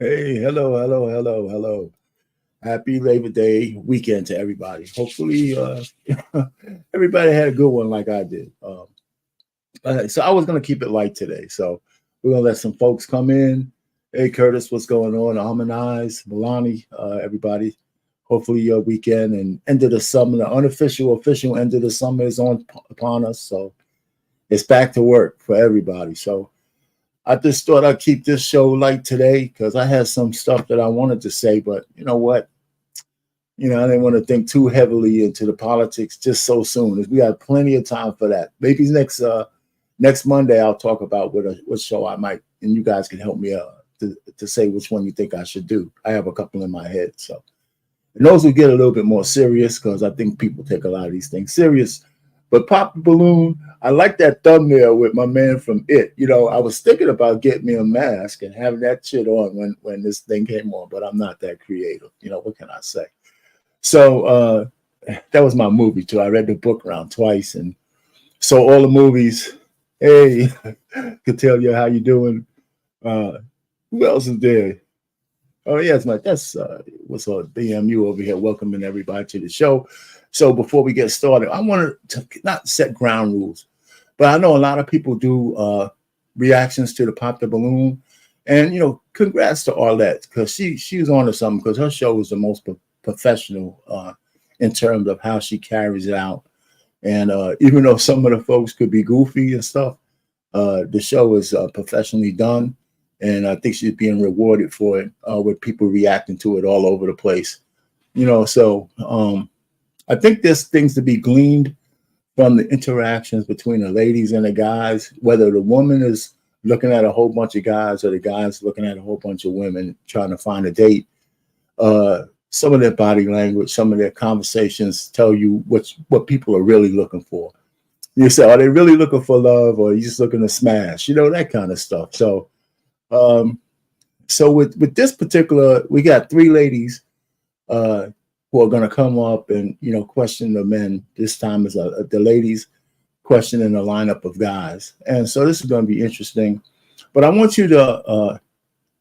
Hey, hello. Happy Labor Day weekend to everybody. Hopefully, everybody had a good one like I did. So I was going to keep it light today. So we're going to let some folks come in. Hey, Curtis, what's going on? Harmonize, Milani, everybody. Hopefully your weekend and end of the summer, the official end of the summer is upon us. So it's back to work for everybody. So I just thought I'd keep this show light today because I had some stuff that I wanted to say, but you know what? I didn't want to think too heavily into the politics just so soon. We got plenty of time for that. Maybe next Monday I'll talk about what show I might, and you guys can help me to say which one you think I should do. I have a couple in my head. So, and those will get a little bit more serious because I think people take a lot of these things serious. But Pop the Balloon, I like that thumbnail with my man from It. I was thinking about getting me a mask and having that shit on when this thing came on, but I'm not that creative. What can I say? So that was my movie too. I read the book around twice and saw all the movies. Hey, could tell you how you doing. Who else is there? Oh yes, that's what's up, BMU over here, welcoming everybody to the show. So before we get started, I wanted to not set ground rules, but I know a lot of people do reactions to the Pop the Balloon, and congrats to Arlette because she was on to something because her show was the most professional in terms of how she carries it out, and even though some of the folks could be goofy and stuff, the show is professionally done, and I think she's being rewarded for it with people reacting to it all over the place, So I think there's things to be gleaned from the interactions between the ladies and the guys, whether the woman is looking at a whole bunch of guys or the guys looking at a whole bunch of women trying to find a date. Some of their body language, some of their conversations tell you what people are really looking for. You say, are they really looking for love or are you just looking to smash? That kind of stuff. So with this particular, we got three ladies who are going to come up and, question the men. This time is the ladies questioning the lineup of guys. And so this is going to be interesting. But I want you to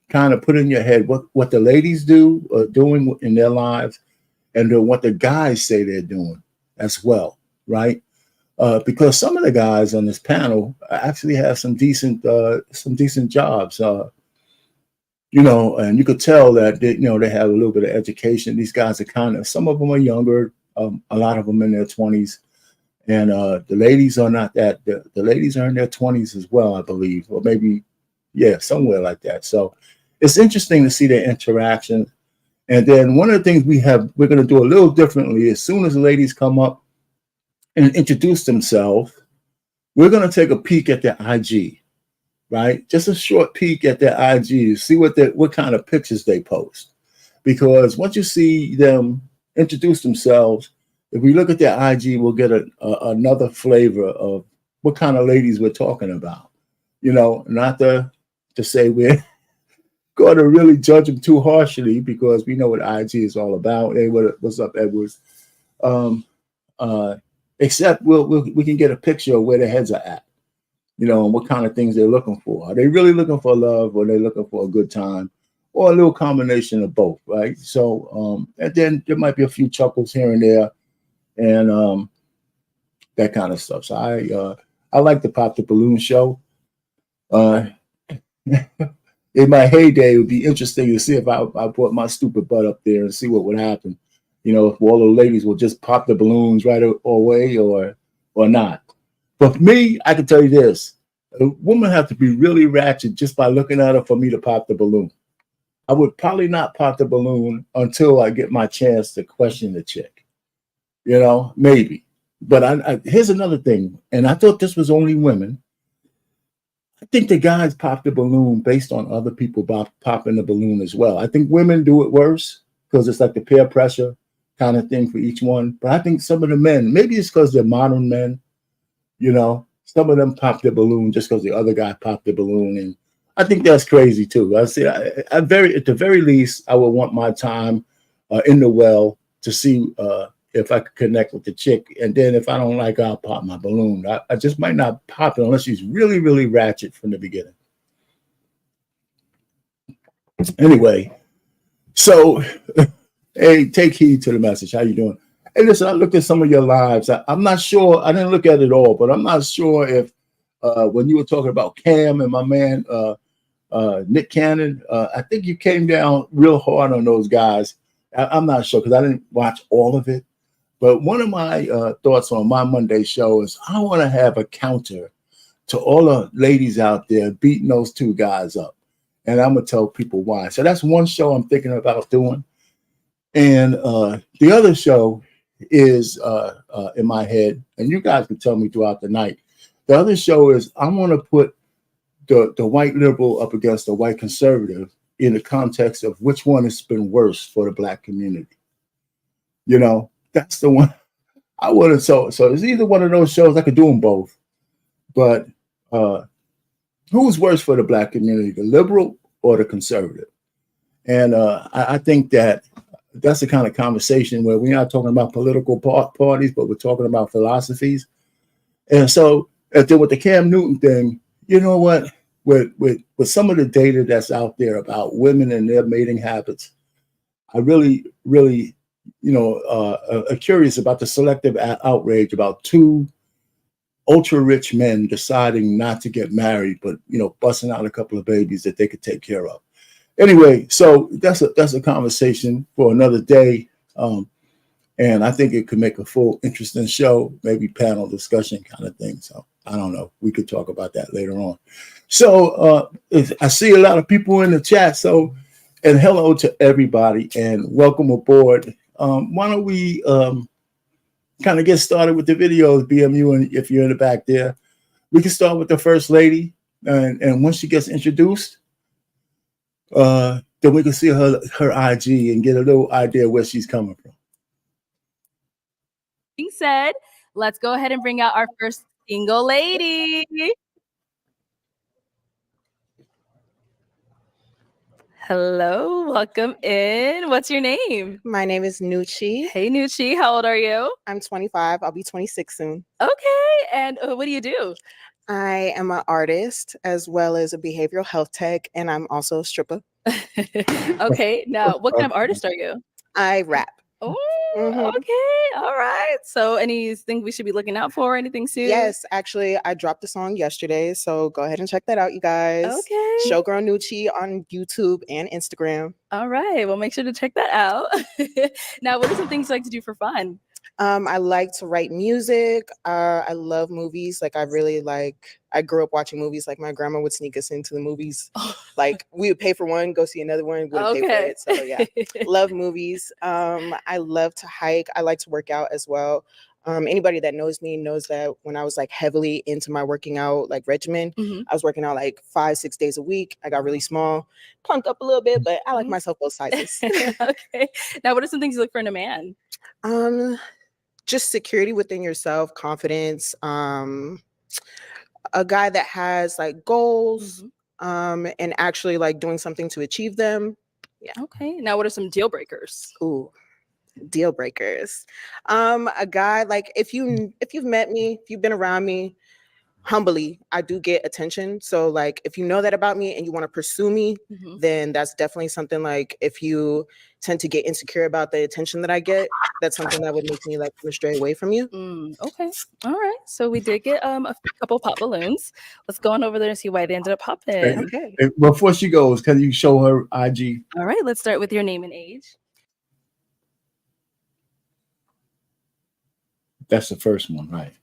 kind of put in your head what the ladies doing in their lives and then what the guys say they're doing as well, right? Because some of the guys on this panel actually have some decent jobs. And you could tell that they have a little bit of education. These guys are some of them are younger, a lot of them in their 20s, and the ladies are not that. The ladies are in their 20s as well, I believe, or maybe, somewhere like that. So it's interesting to see their interaction, And then one of the things we're going to do a little differently. As soon as the ladies come up and introduce themselves, we're going to take a peek at their IG, right? Just a short peek at their IG, see what kind of pictures they post. Because once you see them introduce themselves, if we look at their IG, we'll get another flavor of what kind of ladies we're talking about. Not to say we're going to really judge them too harshly, because we know what IG is all about. Hey, what's up, Edwards? Except we can get a picture of where their heads are at, and what kind of things they're looking for. Are they really looking for love, or are they looking for a good time, or a little combination of both, right? So, and then there might be a few chuckles here and there, and that kind of stuff. So I like the Pop the Balloon show. In my heyday, it would be interesting to see if I brought my stupid butt up there and see what would happen. If all the ladies will just pop the balloons right away or not. But for me, I can tell you this. A woman have to be really ratchet just by looking at her for me to pop the balloon. I would probably not pop the balloon until I get my chance to question the chick. Maybe. But here's another thing, and I thought this was only women. I think the guys pop the balloon based on other people popping the balloon as well. I think women do it worse because it's like the peer pressure kind of thing for each one. But I think some of the men, maybe it's because they're modern men, some of them pop the balloon just because the other guy popped the balloon. And I think that's crazy too. I say, at the very least, I would want my time in the well to see if I could connect with the chick. And then if I don't like her, I'll pop my balloon. I just might not pop it unless she's really, really ratchet from the beginning. Anyway, so, hey, take heed to the message. How you doing? Hey, listen, I looked at some of your lives. I'm not sure. I didn't look at it all, but I'm not sure if when you were talking about Cam and my man Nick Cannon, I think you came down real hard on those guys. I'm not sure because I didn't watch all of it. But one of my thoughts on my Monday show is I want to have a counter to all the ladies out there beating those two guys up. And I'm going to tell people why. So that's one show I'm thinking about doing. And the other show is in my head, and you guys can tell me throughout the night. The other show is I'm going to put the white liberal up against the white conservative in the context of which one has been worse for the Black community. That's the one I want to. So it's either one of those shows. I could do them both, but who's worse for the Black community, the liberal or the conservative? And I think that's the kind of conversation where we're not talking about political parties, but we're talking about philosophies. And so, and then with the Cam Newton thing, you know what? With some of the data that's out there about women and their mating habits, I really, really, curious about the selective outrage about two ultra rich men deciding not to get married, but busting out a couple of babies that they could take care of. Anyway, so that's a conversation for another day, and I think it could make a full, interesting show, maybe panel discussion kind of thing. So I don't know. We could talk about that later on. So I see a lot of people in the chat. So, and hello to everybody, and welcome aboard. Why don't we kind of get started with the videos, BMU, and if you're in the back there, we can start with the First Lady, and once she gets introduced, then we can see her IG and get a little idea where she's coming from. Being said, let's go ahead and bring out our first single lady. Hello, welcome in. What's your name? My name is Nucci. Hey, Nucci. How old are you? I'm 25. I'll be 26 soon. Okay. And what do you do? I am an artist as well as a behavioral health tech, and I'm also a stripper. Okay. Now, what kind of artist are you? I rap. Oh, okay. All right. So anything we should be looking out for? Anything soon? Yes, actually, I dropped the song yesterday. So go ahead and check that out, you guys. Okay. Showgirl Nucci on YouTube and Instagram. All right. Well, make sure to check that out. Now, what are some things you like to do for fun? I like to write music. I love movies. Like I grew up watching movies. Like my grandma would sneak us into the movies. Like we would pay for one, go see another one, wouldn't pay for Okay. it. So yeah, love movies. I love to hike. I like to work out as well. Anybody that knows me knows that when I was like heavily into my working out like regimen, Mhm. I was working out like 5-6 days a week. I got really small, plumped up a little bit, but I like Mhm. myself both sizes. Okay. Now, what are some things you look for in a man? Just security within yourself, confidence, a guy that has like goals, and actually like doing something to achieve them. Okay. Now, what are some deal breakers? Ooh, deal breakers. A guy like if you've met me, if you've been around me, humbly, I do get attention. So like if you know that about me and you want to pursue me, then that's definitely something. Like if you tend to get insecure about the attention that I get, that's something that would make me like kind of stray away from you. Okay. All right. So we did get a couple pop balloons. Let's go on over there and see why they ended up popping. Okay. Before she goes, can you show her IG? All right. Let's start with your name and age. That's the first one, right?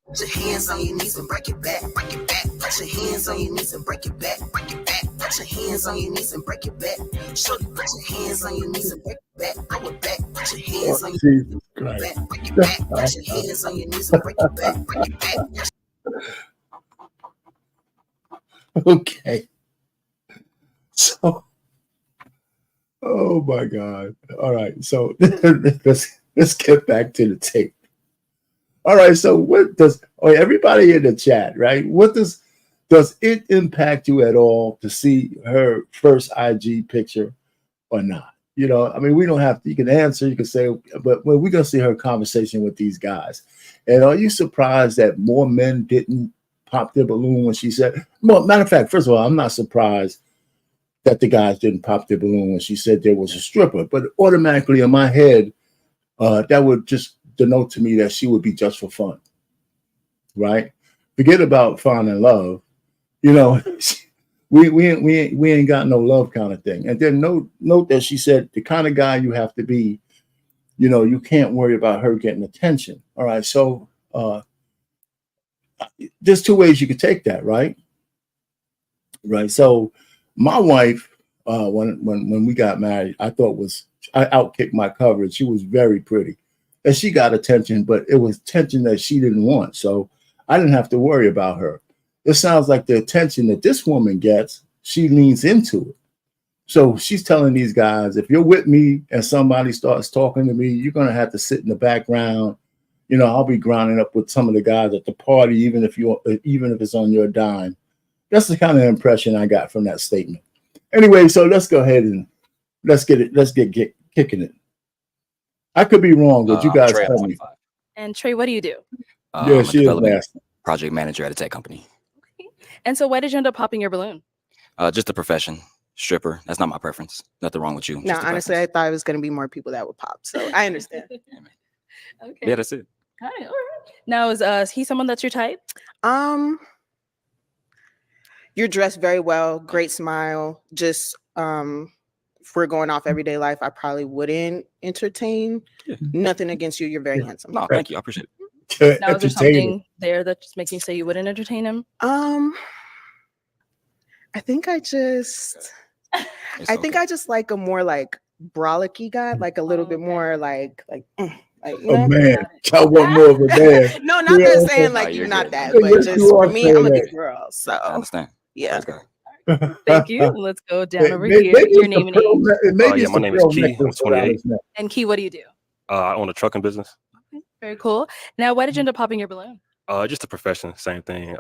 Put your hands on your knees and break it back, break it back. Put your hands on your knees and break it back, break it back. Put your hands on your knees and break it back. Shorty, put your hands on your knees and break it back, throw it back. Put your hands on your knees and break it back, break it back. Put your hands on your knees and break it back, break it back. Okay. So, oh my God. All right. So let's get back to the tape. All right. So what does everybody in the chat, right? What does it impact you at all to see her first IG picture or not? You know, I mean, we don't have to, you can answer, you can say, but when we're gonna see her conversation with these guys. And are you surprised that more men didn't pop their balloon when she said, well, matter of fact, first of all, I'm not surprised that the guys didn't pop their balloon when she said there was a stripper, but automatically in my head, that would just denote to me that she would be just for fun, right? Forget about finding love, you know. we ain't got no love kind of thing. And then note that she said the kind of guy you have to be, you know, you can't worry about her getting attention. All right, so there's two ways you could take that, right? Right. So my wife, when we got married, I outkicked my coverage. She was very pretty, and she got attention, but it was attention that she didn't want. So I didn't have to worry about her. It sounds like the attention that this woman gets, she leans into it. So she's telling these guys, if you're with me and somebody starts talking to me, you're gonna have to sit in the background. You know, I'll be grinding up with some of the guys at the party, even if it's on your dime. That's the kind of impression I got from that statement. Anyway, so let's go ahead and let's get kicking it. I could be wrong, but you guys tell me. And Trey, what do you do? Yeah, she is nasty. Project manager at a tech company. Okay. And so why did you end up popping your balloon? Just a profession. Stripper. That's not my preference. Nothing wrong with you. No, honestly, I thought it was going to be more people that would pop. So I understand. Okay. Yeah, that's it. Got it. All right. Now, is he someone that's your type? You're dressed very well, great smile. Just if we're going off everyday life, I probably wouldn't entertain. Yeah. Nothing against you. You're very handsome. No, thank you. I appreciate it. Now, is there something there that just makes you say you wouldn't entertain him? I think I just like a more like brolicky guy, like a little bit more like you know? A man. I want more of a man. No, not that saying like you're not that, but just for me, I'm a big girl. So I understand. Yeah. Thank you. Let's go down over here. Your name and age. My name is Key. I'm 28. And Key, what do you do? I own a trucking business. Okay, very cool. Now, why did you end up popping your balloon? Just a profession, same thing.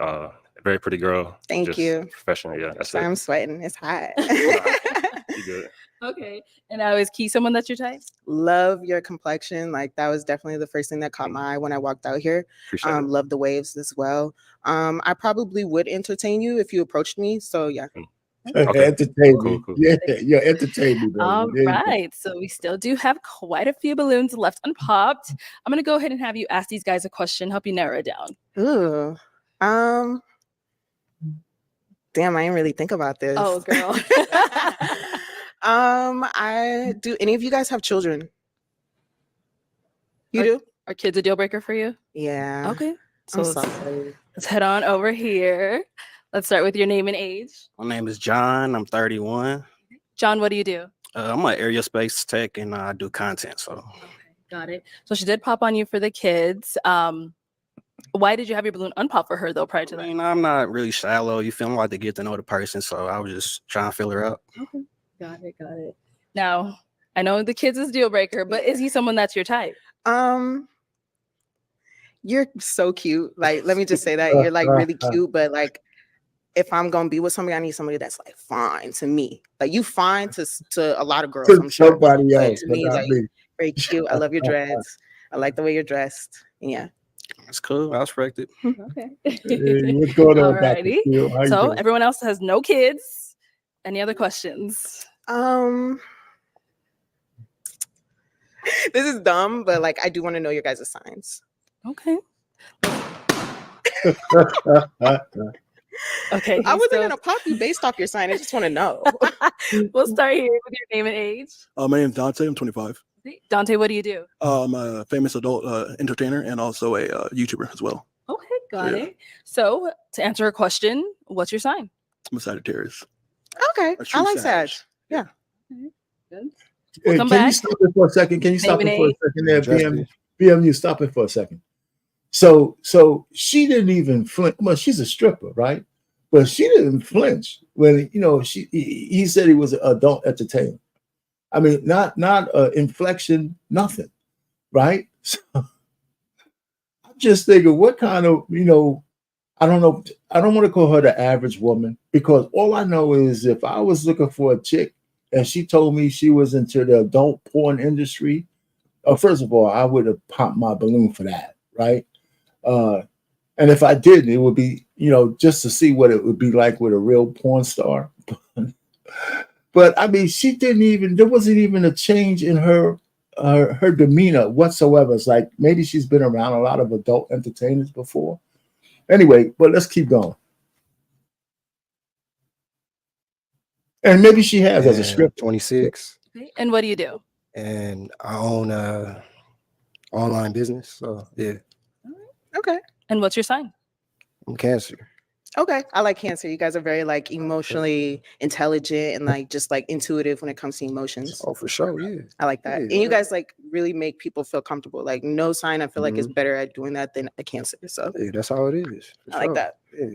Very pretty girl. Thank Just you. Professional, yeah. That's Sorry, it. I'm sweating. It's hot. You good. Okay. And now is Key someone that's your type? Love your complexion. Like that was definitely the first thing that caught my eye when I walked out here. Appreciate it. Love the waves as well. I probably would entertain you if you approached me. So yeah. Okay. Entertain Cool, me. cool. Yeah, yeah, entertain me, baby. All There you go. right. So we still do have quite a few balloons left unpopped. I'm going to go ahead and have you ask these guys a question, help you narrow it down. Ooh. Damn, I didn't really think about this. Oh, girl. I do. Any of you guys have children? You do? Are kids a deal breaker for you? Yeah. Okay. So I'm let's, sorry. let's head on over here. Let's start with your name and age. My name is John. I'm 31. John, what do you do? I'm an aerospace tech and I do content. So Okay, got it. So she did pop on you for the kids. Why did you have your balloon unpop for her though prior to I that? mean, I'm not really shallow. You feel me? I like to get to know the person. So I was just trying to fill her out. Okay, got it, got it. Now, I know the kids is deal breaker, but is he someone that's your type? You're so cute. Like, let me just say that you're like really cute, but like if I'm gonna be with somebody, I need somebody that's like fine to me. Like you fine to a lot of girls, I'm To sure. somebody But else, to but me, not like me. very cute. I love your dreads. I like the way you're dressed. Yeah. That's cool. I respect it. Okay. Hey, what's going on, Dr. Alrighty. Steele? How you So doing? everyone else has no kids. Any other questions? This is dumb, but like I do want to know your guys' signs. Okay. Okay. I wasn't so gonna pop you based off your sign. I just want to know. we'll start here with your name and age. My name's Dante. I'm 25. Dante, what do you do? I'm a famous adult entertainer and also a YouTuber as well. Okay, got Yeah. it. So to answer a question, what's your sign? I'm a Sagittarius. Okay. A true I like Sag. Sag. Yeah. Good. Hey, come can you back. stop it for a second? Can you stop Name it and for a age. second there, Address BM? me. BM, stop it for a second. So she didn't even flinch. Well, she's a stripper, right? But she didn't flinch when he said he was an adult entertainer. I mean, not inflection, nothing, right? So I'm just thinking, what kind of I don't know. I don't want to call her the average woman because all I know is if I was looking for a chick and she told me she was into the adult porn industry, first of all, I would have popped my balloon for that, right? And if I didn't, it would be, just to see what it would be like with a real porn star. But I mean, there wasn't even a change in her demeanor whatsoever. It's like maybe she's been around a lot of adult entertainers before. Anyway, but let's keep going. And maybe she has as a script. 26. Okay. And what do you do? And I own a online business. So yeah, Okay. And what's your sign? I'm Cancer. Okay. I like Cancer. You guys are very like emotionally intelligent and like just like intuitive when it comes to emotions. Oh, for sure. Yeah. I like that. Yeah. And you guys like really make people feel comfortable. Like no sign I feel like is better at doing that than a Cancer. So Yeah, that's how it is. For I like sure. that. Yeah.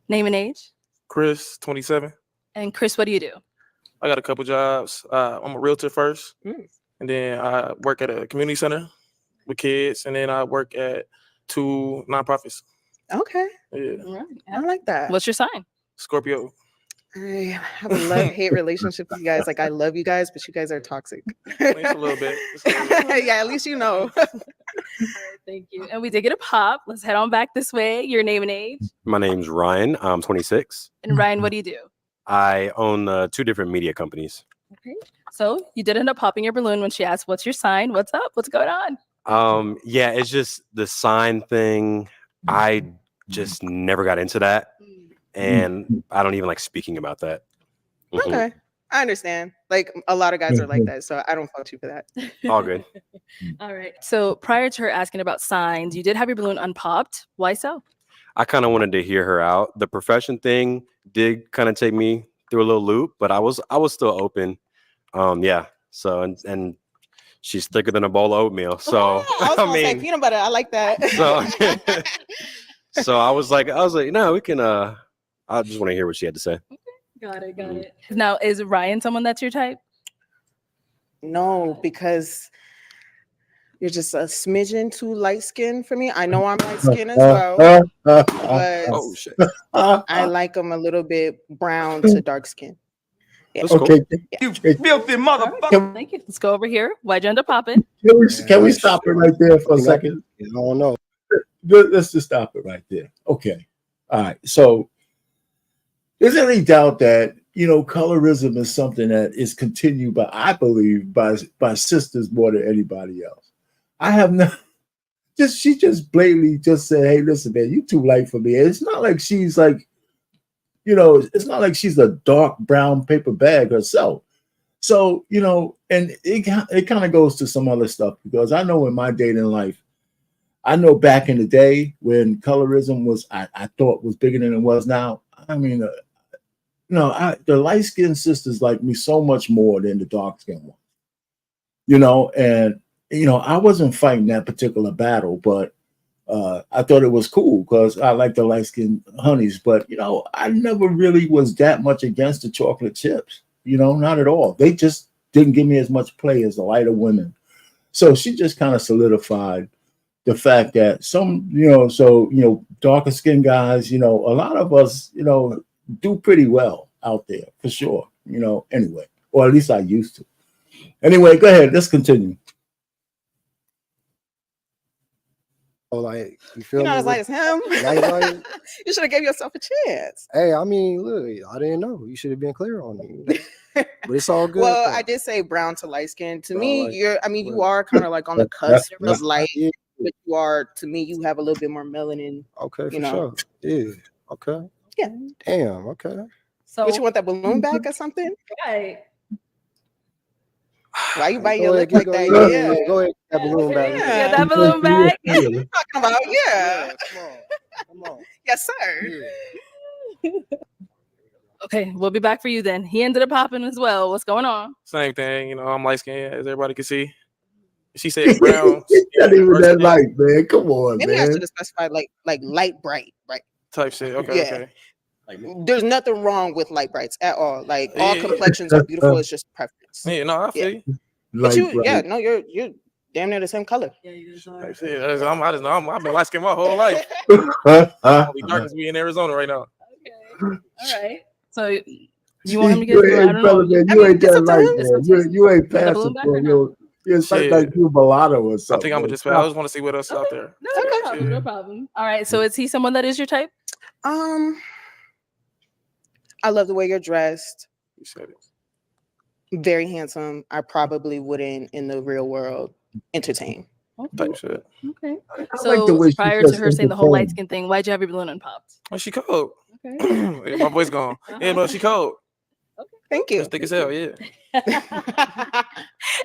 Name and age? Chris, 27. And Chris, what do you do? I got a couple jobs. I'm a realtor first, Mm. and then I work at a community center with kids, and then I work at 2 nonprofits. Okay. Yeah, I like that. What's your sign? Scorpio. I have a love-hate relationship with you guys. Like I love you guys, but you guys are toxic. It's a little bit. It's a little bit. Yeah, at least you know. Thank you. And we did get a pop. Let's head on back this way. Your name and age. My name's Ryan. I'm 26. And Ryan, what do you do? I own 2 different media companies. Okay. So you did end up popping your balloon when she asked, "What's your sign? What's up? What's going on?" Yeah, it's just the sign thing. I just never got into that, and I don't even like speaking about that. Mhm. Okay. I understand. Like a lot of guys are like that, so I don't fault you for that. All good. All right. So prior to her asking about signs, you did have your balloon unpopped. Why so? I kind of wanted to hear her out. The profession thing did kind of take me through a little loop, but I was still open. Yeah. So and she's thicker than a bowl of oatmeal. So I was gonna say peanut butter. I like that. So I was like, no, we can. I just want to hear what she had to say. Got it. Got it. Now, is Ryan someone that's your type? No, because You're just a smidgen too light skinned for me. I know I'm light skinned as well, but Oh shit. I like them a little bit brown to dark skin. Yeah. That's cool. Okay. You filthy motherfucker. Can, Thank you. Let's go over here. Why'd you end up popping? can we stop it right there for a second? I don't know. Let's just stop it right there. Okay. All right. So is there any doubt that, colorism is something that is continued by, I believe, by sisters more than anybody else? I have not. She just blatantly just said, "Hey, listen, man, you too light for me." And it's not like she's like, it's not like she's a dark brown paper bag herself. So, and it kind of goes to some other stuff, because I know in my dating life, I know back in the day when colorism was, I thought was bigger than it was now. I mean, the light skinned sisters like me so much more than the dark skinned ones, and I wasn't fighting that particular battle, but I thought it was cool because I like the light skinned honeys. But I never really was that much against the chocolate chips, not at all. They just didn't give me as much play as the lighter women. So she just kind of solidified the fact that darker skinned guys, a lot of us, do pretty well out there for sure, anyway, or at least I used to. Anyway, go ahead. Let's continue. Oh, like you feel You're not me? as light as him. Like, You should have gave yourself a chance. hey, I mean, look, I didn't know. You should have been clear on me. But it's all good. Well, though. I did say brown to light skin. To Brown, me, light- you are kind of like on the cusp of light, Yeah, but you are, to me, you have a little bit more melanin. okay, for You know. sure. Yeah, okay. Yeah. Damn, okay. So, But you want that balloon back or something? right. Why you biting Go your ahead, lip like go, that? yeah, Yeah. yeah, go ahead, get that balloon back. Yeah. Get that balloon back. Talking about, yeah. Come on. Yes, sir. Yeah. Okay, we'll be back for you then. He ended up popping as well. What's going on? Same thing, I'm light skinned, as everybody can see. She said brown. It's not even dark that skin light, man. Come on, Maybe I man. should have specified like light bright, right? type shit. Okay, Yeah. okay. There's nothing wrong with light brights at all. Like all Yeah. complexions are beautiful. It's just preference. Yeah, no, I feel you. But Light bright. yeah, no, you're damn near the same color. Yeah, you guys Type shit. I just know I've been light skinned my whole life. I'll be dark as we in Arizona right now. Okay. All right. So you want him to get You I ain't, don't brother, know. man, I you mean, ain't it's that up to light, him. It's up man. to You ain't Get the passing balloon back for or no? you. It's Shit. like you mulatto or I something. think I'm gonna man. just I just want to see what else out there. No, no problem. No problem. All right. So is he someone that is your type? I love the way you're dressed. You said it. Very handsome. I probably wouldn't in the real world entertain. Type shit. Okay. I So like the way she prior to just her saying the whole light entertained. skin thing, why'd you have your balloon unpopped? Oh, she cold. Okay. Yeah, my voice gone. Yeah, no, she cold. Thank you. Just thick as hell. Yeah.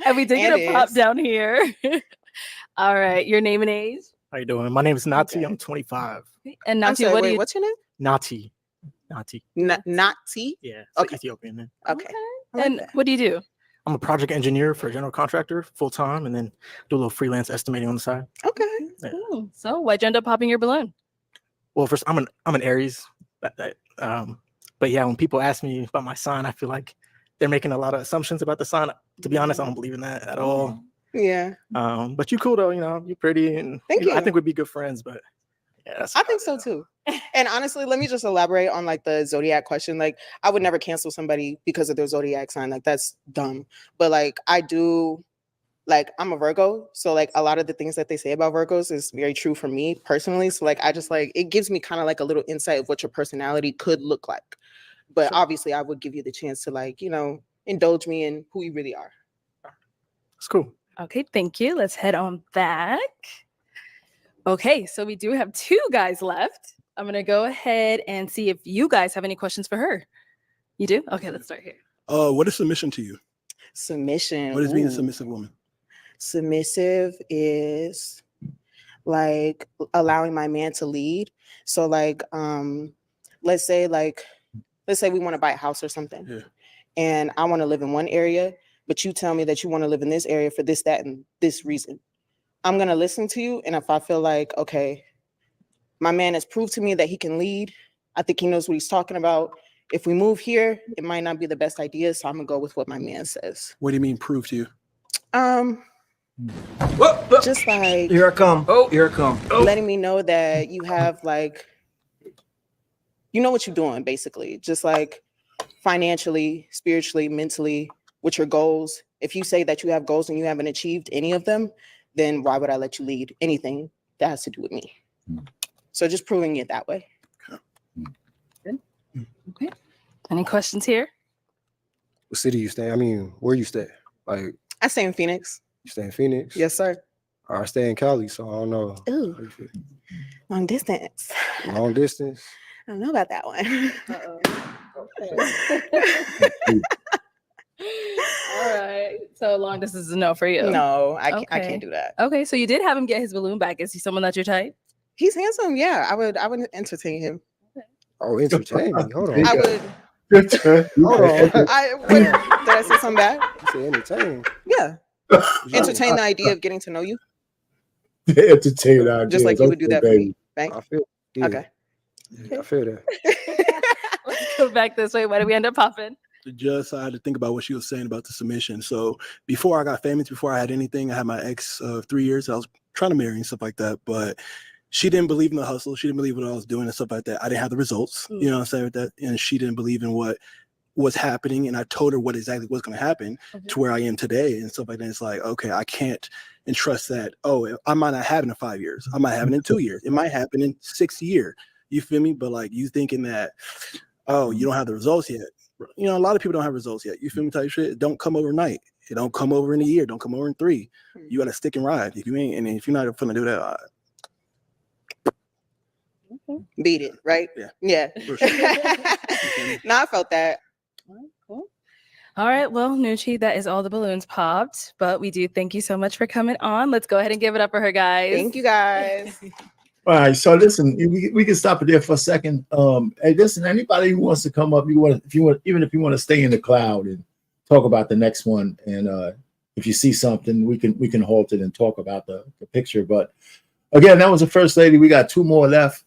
And we did get And a pop is. down here. All right. Your name and age? How you doing? My name is Nati. Okay. I'm 25. And I'm Nati, sorry, what do wait, you what's your name? Nati. Nati. Not T. Yeah. It's Okay. Ethiopian. Man. Okay. I like And that. what do you do? I'm a project engineer for a general contractor full time, and then do a little freelance estimating on the side. Okay. Yeah. Cool. So why'd you end up popping your balloon? Well, first, I'm an Aries. But yeah, when people ask me about my sign, I feel like they're making a lot of assumptions about the sign. To be honest, I don't believe in that at all. Yeah. But you cool though, you're pretty, and Thank I you. think we'd be good friends. But yeah, that's I about think it, so though. too. And honestly, let me just elaborate on like the zodiac question. Like, I would never cancel somebody because of their zodiac sign. Like, that's dumb. But like, I do. Like, I'm a Virgo, so like a lot of the things that they say about Virgos is very true for me personally. So like, I just like it gives me kind of like a little insight of what your personality could look like. But obviously, I would give you the chance to like indulge me in who you really are. It's cool. Okay, thank you. Let's head on back. Okay, so we do have two guys left. I'm gonna go ahead and see if you guys have any questions for her. You do? Okay, let's start here. What is submission to you? Submission. What does being a ooh. submissive woman? Submissive is like allowing my man to lead. So like let's say we want to buy a house or something. Yeah. And I want to live in one area, but you tell me that you want to live in this area for this, that, and this reason. I'm gonna listen to you. And if I feel like, okay, my man has proved to me that he can lead, I think he knows what he's talking about. If we move here, it might not be the best idea. So I'm gonna go with what my man says. What do you mean prove to you? Just like Here I come. Oh, here I come. letting me know that you have like, you know what you're doing, basically. Just like financially, spiritually, mentally, with your goals. If you say that you have goals and you haven't achieved any of them, then why would I let you lead anything that has to do with me? So just proving it that way. Good. Okay. Any questions here? What city you stay? I mean, where you stay? Like, I stay in Phoenix. you stay in Phoenix? Yes, sir. I stay in Cali, so I don't know. Ooh. How you feel? Long distance. Long distance. I don't know about that one. All right. So long distance is a no for you. No, I Okay. can't do that. Okay. So you did have him get his balloon back. Is he someone that you're type? He's handsome. Yeah, I would entertain him. Oh, entertain me. Hold on. There I you go. would. Hold on. Did I say something bad? You say entertain. Yeah. Entertain the idea of getting to know you, Entertain our just like you would do that for me. Right? I feel. Yeah, Okay. I feel that. Let's go back this way. Why did we end up popping? Just I had to think about what she was saying about the submission. So before I got famous, before I had anything, I had my ex of 3 years. I was trying to marry and stuff like that, but she didn't believe in the hustle. She didn't believe what I was doing and stuff like that. I didn't have the results, you know what I'm saying, with that. And she didn't believe in what was happening. And I told her what exactly was going to happen to where I am today and stuff like that. It's like, okay, I can't entrust that. Oh, I might not have it in 5 years. I might have it in 2 years. It might happen in 6 years. You feel me? But like you thinking that, oh, you don't have the results yet. You know, a lot of people don't have results yet. You feel me? Type shit. It don't come overnight. It don't come over in a year. Don't come over in 3. You got to stick and ride. If you ain't, and if you're not gonna do that, Beat it, right? Yeah. Yeah. for sure. No, I felt that. Cool. All right. Well, Nucci, that is all the balloons popped. But we do thank you so much for coming on. Let's go ahead and give it up for her, guys. Thank you, guys. All right, so listen, we can stop it there for a second. Hey, listen, anybody who wants to come up, even if you want to stay in the cloud and talk about the next one, and if you see something, we can halt it and talk about the picture. But again, that was the first lady. We got 2 more left,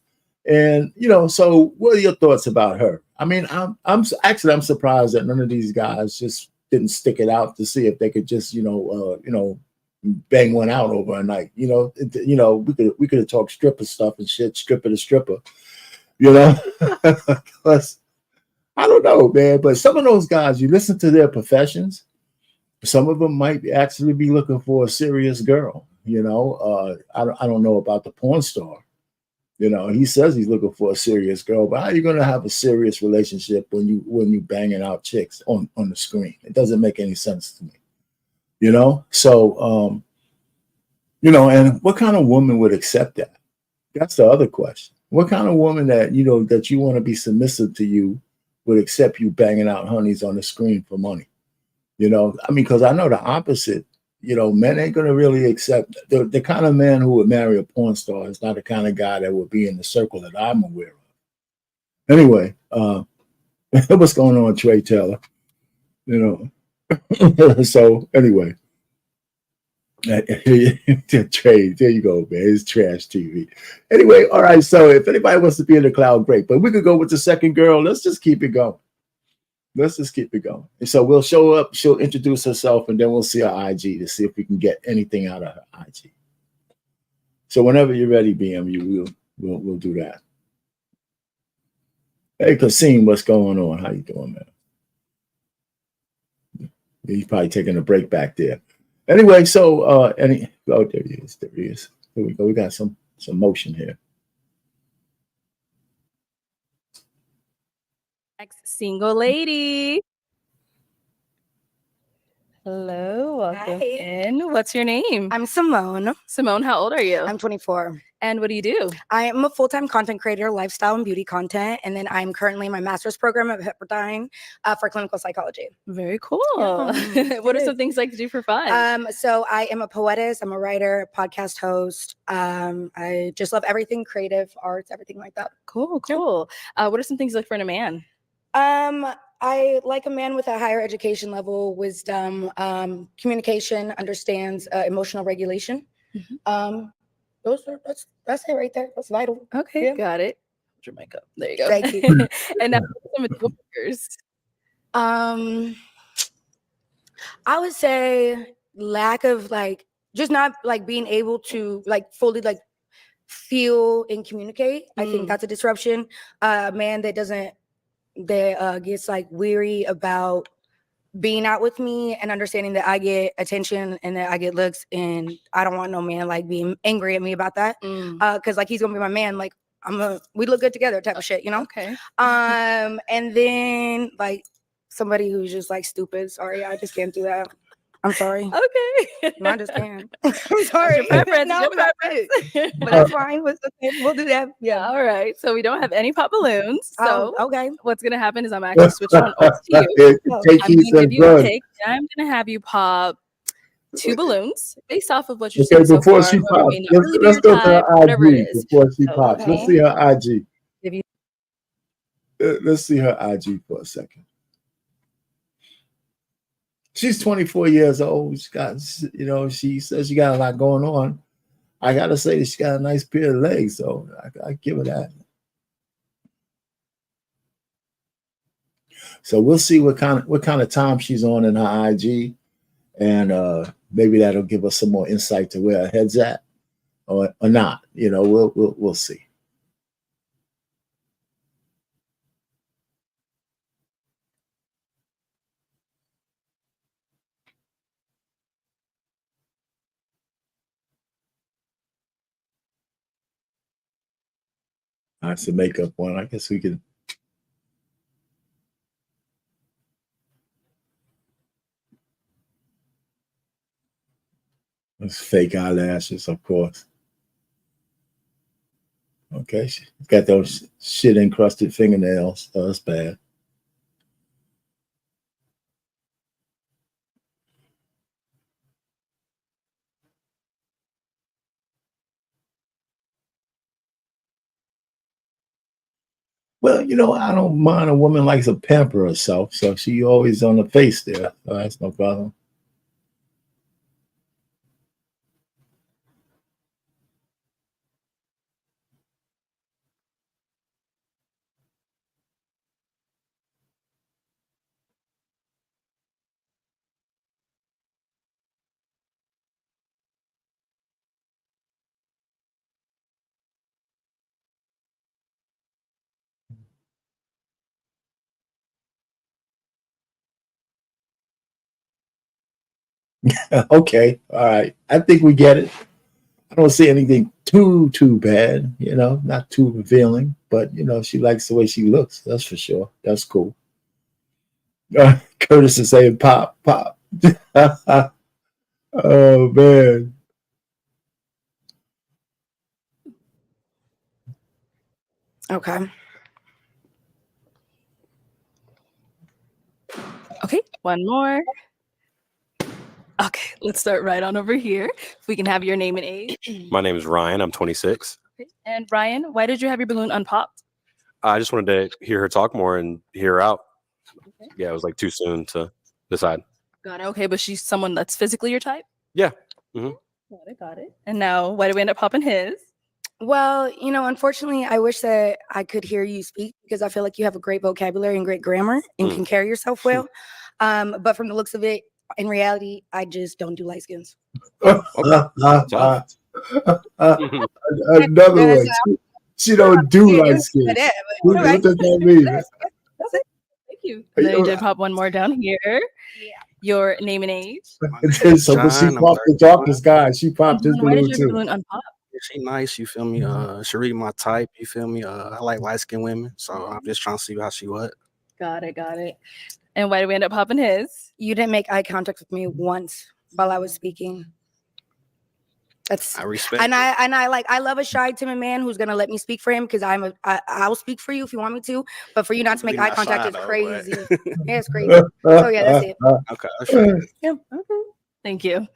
and so what are your thoughts about her? I mean, I'm surprised that none of these guys just didn't stick it out to see if they could just bang one out over a night. We could have talked stripper stuff and shit, stripper to stripper, because I don't know, man. But some of those guys, you listen to their professions, some of them might actually be looking for a serious girl. I don't know about the porn star. He says he's looking for a serious girl, but how are you going to have a serious relationship when you banging out chicks on the screen? It doesn't make any sense to me. So, and what kind of woman would accept that? That's the other question. What kind of woman that you want to be submissive to you would accept you banging out honeys on the screen for money? Because I know the opposite. Men ain't gonna really accept the kind of man who would marry a porn star is not the kind of guy that would be in the circle that I'm aware of. Anyway, what's going on, Trey Taylor? So anyway, Trey, there you go, man. It's trash TV. Anyway, all right. So if anybody wants to be in the cloud, great. But we could go with the second girl. Let's just keep it going. And so we'll show up. She'll introduce herself, and then we'll see her IG to see if we can get anything out of her IG. So whenever you're ready, BMU, we'll do that. Hey, Kasim, what's going on? How you doing, man? He's probably taking a break back there. Anyway, so there he is. There we go. We got some motion here. Next single lady. Hello, welcome in. What's your name? I'm Simone. Simone, how old are you? I'm 24. And what do you do? I am a full-time content creator, lifestyle and beauty content, and then I'm currently in my master's program at Pepperdine for clinical psychology. Very cool. Yeah, What are some things like to do for fun? So I am a poetess, I'm a writer, podcast host. I just love everything creative, arts, everything like that. Cool. What are some things you look for in a man? I like a man with a higher education level, wisdom, communication, understands emotional regulation. Mm-hmm. That's it right there. That's vital. Okay, Yeah. Got it. Put your mic up. There you go. Thank you. And now some deal breakers. I would say lack of just not like being able to like fully like feel and communicate. I think that's a disruption. A man that gets like weary about being out with me and understanding that I get attention and that I get looks, and I don't want no man like being angry at me about that. Cause like he's gonna be my man. Like we look good together type of shit, you know? Okay. And then like somebody who's just like stupid. Sorry, I just can't do that. I'm sorry. Okay. No, I just can't. I'm sorry. Your preference. No, Your but preference. that's fine. We'll do that. Yeah. All right. So we don't have any pop balloons. So okay. what's gonna happen is I'm actually switching on over to you. Take I'm heat gonna and give you a run. pick. And I'm gonna have you pop 2 balloons based off of what you're Okay, saying so before far. she Whoever pops, may not really be let's your go to type, her whatever it IG is. before she So, pops. Let's okay. see her IG. If you Let's see her IG for a second. She's 24 years old. She got, she says she got a lot going on. I gotta say that she got a nice pair of legs, so I give her that. So we'll see what kind of time she's on in her IG, and maybe that'll give us some more insight to where her head's at, or not. We'll see. That's the makeup one. I guess we can. It's fake eyelashes, of course. Okay, she's got those shit encrusted fingernails. Oh, that's bad. Well, I don't mind a woman likes to pamper herself, so she always on the face there. So that's no problem. Okay, all right. I think we get it. I don't see anything too bad, not too revealing, but she likes the way she looks. That's for sure. That's cool. Curtis is saying pop, pop. Oh man. Okay. Okay, one more. Okay, let's start right on over here. If we can have your name and age. My name is Ryan. I'm 26. Okay. And Ryan, why did you have your balloon unpopped? I just wanted to hear her talk more and hear her out. Okay. Yeah, it was like too soon to decide. Got it. Okay, but she's someone that's physically your type? Yeah. Mm-hmm. Got it. And now, why did we end up popping his? Well, unfortunately, I wish that I could hear you speak because I feel like you have a great vocabulary and great grammar and can carry yourself well. But from the looks of it, in reality, I just don't do light skins. Another one. She don't do light skins. What does that mean? That's it. Thank you. And then you did pop one more down here. Yeah. Your name and age. So when she popped the darkest guy, she popped his Why balloon did your too. balloon unpop? She nice, you feel me? She read my type, you feel me? I like light skinned women, so I'm just trying to see how she what. Got it. And why did we end up popping his? You didn't make eye contact with me once while I was speaking. I respect. And I love a shy, timid man who's gonna let me speak for him because I'll speak for you if you want me to. But for you not to make eye contact is crazy. Yeah, it's crazy. So yeah, that's it. Okay. Sure. Yeah. Okay. Thank you.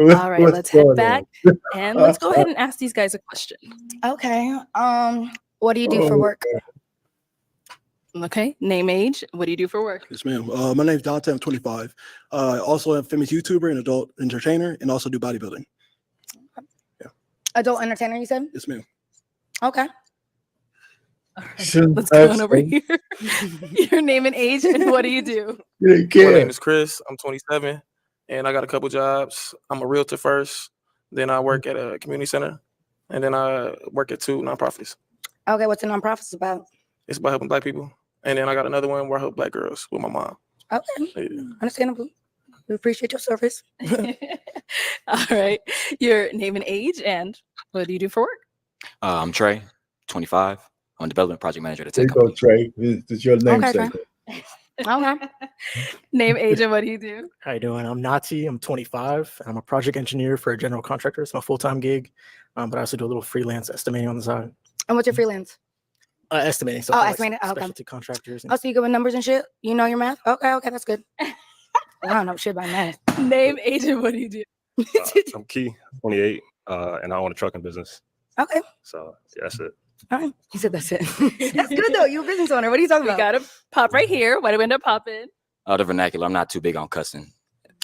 All right, let's head back and let's go ahead and ask these guys a question. Okay. What do you do for work? Okay. Name, age. What do you do for work? Yes, ma'am. My name's Dante. I'm 25. Also a famous YouTuber and adult entertainer, and also do bodybuilding. Yeah. Adult entertainer, you said? Yes, ma'am. Okay. All right, let's go on over here. Your name and age, and what do you do? My name is Chris. I'm 27, and I got a couple jobs. I'm a realtor first. Then I work at a community center, and then I work at 2 nonprofits. Okay, what's the nonprofits about? It's about helping Black people. And then I got another one where I help Black girls with my mom. Okay, Yeah. understandable. We appreciate your service. All right. Your name and age, and what do you do for work? I'm Trey, 25. I'm a development project manager at a There tech you go, company. Trey. It's your namesake. Okay. Name, age, and what do you do? How you doing? I'm Nati. I'm 25. I'm a project engineer for a general contractor. It's my full-time gig, but I also do a little freelance estimating on the side. And what's your freelance? Estimating. So Oh, for, like, estimating. Oh, okay. specialty contractors. Oh, so you good with numbers and shit? You know your math? Okay, that's good. I don't know shit about math. Name, age, and what do you do? I'm Key, 28, and I own a trucking business. Okay. So yeah, that's it. All right. He said that's it. That's good though. You're a business owner. What are you talking We about? got to pop right here. Why do we end up popping? The vernacular, I'm not too big on cussing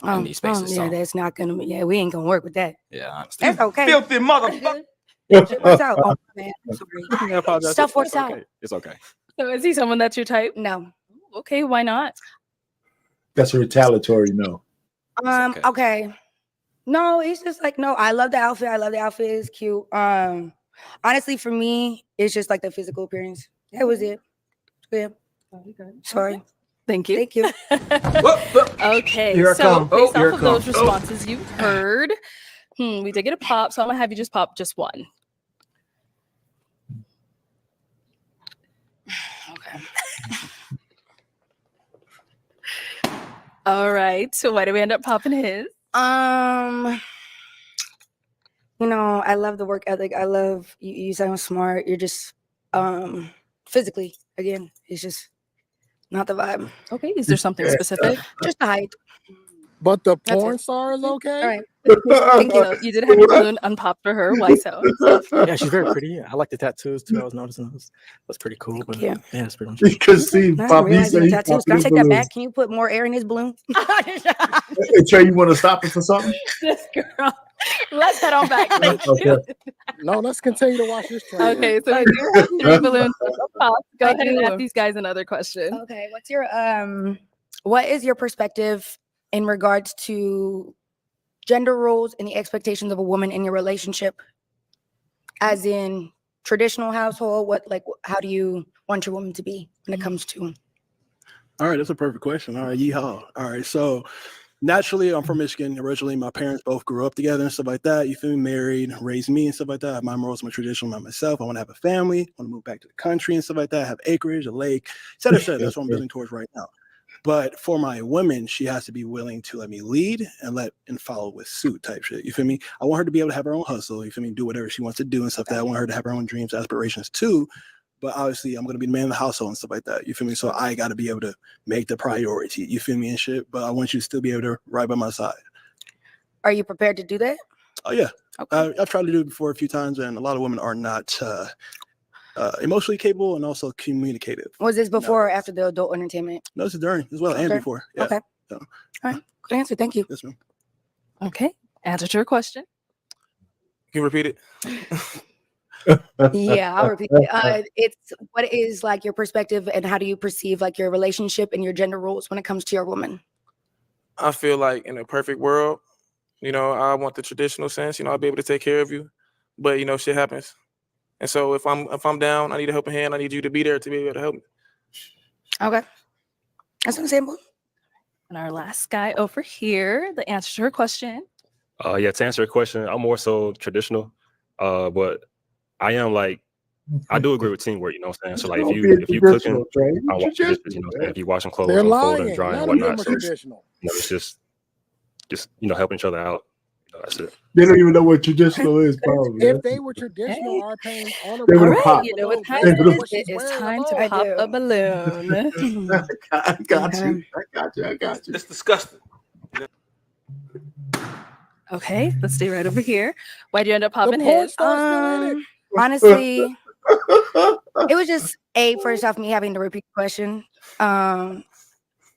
in these spaces. Yeah, So that's not gonna be. Yeah, we ain't gonna work with that. yeah, I understand. That's okay. Filthy motherfucker. Shit works out. Oh man, I'm sorry. I apologize. Stuff works It's out. okay. It's okay. So is he someone that's your type? No. Okay, why not? That's a retaliatory no. okay. Okay. No, it's just like no. I love the outfit. It's cute. Honestly, for me, it's just like the physical appearance. That was it. Yeah. Sorry. Thank you. Thank you. Okay, Here I so come. based Here off I of those come. responses you've heard, we did get a pop, so I'm gonna have you just pop just one. Okay. All right. So why do we end up popping his? You know, I love the work ethic. I love you sound smart. You're just physically, again, it's just not the vibe. Okay. Is there something specific? Just the height. But the That's porn it. star is okay. All right. Thank you. You did have your balloon unpopped for her. Why so? Yeah, she's very pretty. I like the tattoos too. I was noticing those. That's pretty cool. But Yeah. yeah, that's pretty much. You can see I didn't Pop. He realize said the he tattoos. popping Can I his take that balloons. back? Can you put more air in his balloon? Hey, Trey, you want to stop it for something? This girl. Let's head on back. Thank you. Okay. No, let's continue to watch this train. Okay, so we do have 3 balloons. Pop. Go I ahead and do. ask these guys another question. Okay, what is your perspective in regards to gender roles and the expectations of a woman in your relationship? As in traditional household, how do you want your woman to be when it comes to? All right, that's a perfect question. All right, yeehaw. All right, so naturally, I'm from Michigan. Originally, my parents both grew up together and stuff like that. You feel me? Married, raised me and stuff like that. My morals, my traditional, not myself. I want to have a family. I want to move back to the country and stuff like that. Have acreage, a lake, et cetera, et cetera. That's what I'm building towards right now. But for my woman, she has to be willing to let me lead and follow with suit type shit. You feel me? I want her to be able to have her own hustle. You feel me? Do whatever she wants to do and stuff like that. I want her to have her own dreams, aspirations too. But obviously, I'm going to be the man of the household and stuff like that. You feel me? So I got to be able to make the priority. You feel me and shit? But I want you to still be able to ride by my side. Are you prepared to do that? Oh, yeah. Okay. I've tried to do it before a few times, and a lot of women are not emotionally capable and also communicative. Was this before or after the adult entertainment? No, this is during as well and Okay. before. Yeah. Okay. So, All right. Good answer. Thank you. yes, ma'am. Okay. Answer to your question. Can you repeat it? Yeah, I'll repeat it. It's what is like your perspective and how do you perceive like your relationship and your gender roles when it comes to your woman? I feel like in a perfect world, I want the traditional sense. I'll be able to take care of you, but shit happens, and so if I'm down, I need a helping hand. I need you to be there to be able to help me. Okay, that's understandable. And our last guy over here, the answer to her question. Yeah, to answer your question, I'm more so traditional, but I am like, I do agree with teamwork. You know what I'm saying? So like, if you cooking, I watch this, if you washing clothes, They're I'm folding, lying. drying, None of them whatnot. are So it's, traditional. it's just helping each other out. That's it. They don't even know what traditional is, probably. If they were traditional, our parents on They All would've right, popped. you know what time They it would've- is. It is time to I pop do. a balloon. I got you. I got you. It's disgusting. Okay, let's stay right over here. Why do you end up The popping porn his? star's still in it. Honestly, it was just first off me having to repeat the question.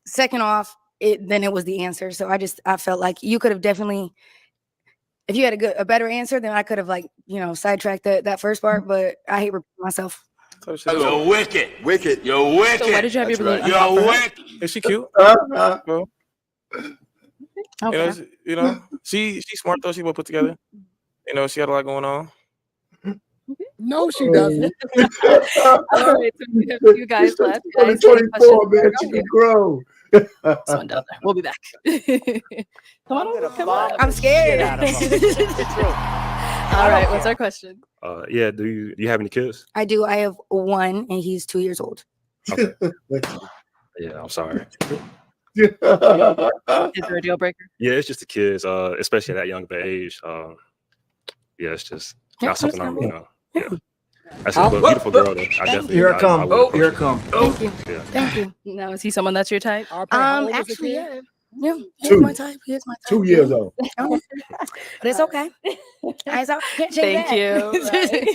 Second off, then it was the answer. So I felt like you could have definitely, if you had a better answer, then I could have sidetracked that first part. But I hate repeating myself. You're wicked. You're wicked. So why did you have your balloon You're unpopped for her? wicked. Is she cute? Well, Okay. she's smart though. She well put together. You know, she got a lot going on. No, she doesn't. All right, so we have two guys left. Only Guys, any 24, questions? man. She can grow. This one down there. We'll be back. Come on over. Come on. I'm scared. All right, what's our question? Yeah. Do you have any kids? I do. I have one, and he's 2 years old. Okay. Yeah, I'm sorry. Is there a deal breaker? Yeah, it's just the kids, especially at that young of an age. Yeah, it's just not something I'm, yeah. That's a beautiful girl. Though. I definitely. Here I come. would Here I approach come. Thank you. Yeah. Thank you. Now, is he someone that's your type? Actually, yeah. Yeah, he's Two. my type. He's my type. 2 years old. But it's okay. Can't change Thank that. you. Right.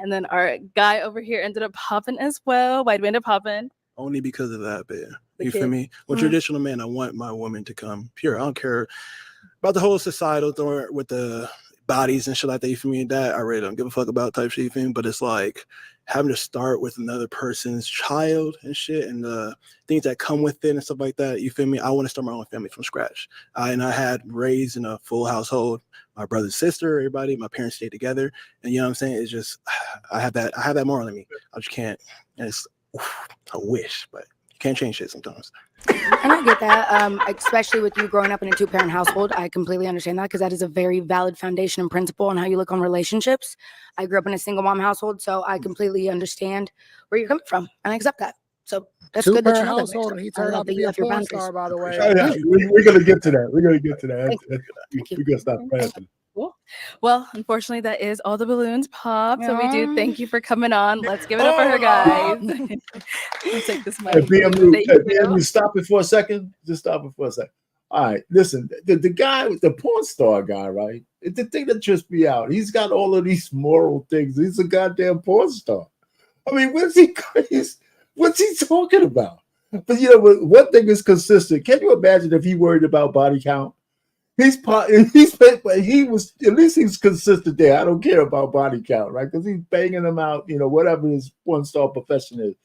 And then our guy over here ended up popping as well. Why'd we end up popping? Only because of that, man. The You feel kid. me? Well, traditional man, I want my woman to come pure. I don't care about the whole societal thing with the bodies and shit like that. You feel me? That I really don't give a fuck about type shit. You feel me? But it's like having to start with another person's child and shit, and the things that come with it and stuff like that. You feel me? I want to start my own family from scratch. And I had raised in a full household. My brother, sister, everybody, my parents stayed together, and you know what I'm saying. It's just I have that moral in me. I just can't. And it's I wish, but you can't change shit sometimes. And I get that, especially with you growing up in a two-parent household. I completely understand that because that is a very valid foundation and principle on how you look on relationships. I grew up in a single mom household, so I completely understand where you're coming from, and I accept that. So that's good that you Two-parent know that. household, and he I turned love out that to you be a have your porn boundaries. star, by the way. We're gonna get to that. We're gonna get to that. We're gonna stop playing. Cool. Well, unfortunately, that is all the balloons popped. So we do thank you for coming on. Let's give it up for her, guys. I'll take this mic. Hey, BMU, Thank hey, you. BMU, stop it for a second. Just stop it for a second. All right, listen, the guy, the porn star guy, right? The thing that trips me out, he's got all of these moral things. He's a goddamn porn star. I mean, what's he talking about? But you know, one thing is consistent. Can you imagine if he worried about body count? He was at least he's consistent there. I don't care about body count, right? Because he's banging them out, you know, whatever his porn star profession is.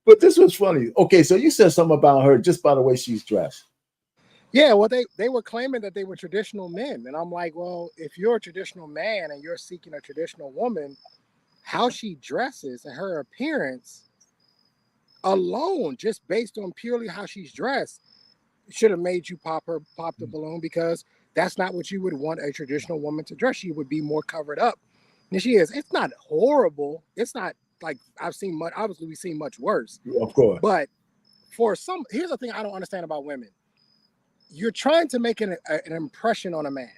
But this was funny. Okay, so you said something about her just by the way she's dressed. Yeah, well, they were claiming that they were traditional men, and I'm like, well, if you're a traditional man and you're seeking a traditional woman, how she dresses and her appearance alone, just based on purely how she's dressed, should have made you pop the balloon, because that's not what you would want a traditional woman to dress. She would be more covered up than she is. It's not horrible. It's not like I've seen much. Obviously, we've seen much worse. Of course. But here's the thing I don't understand about women. You're trying to make an impression on a man.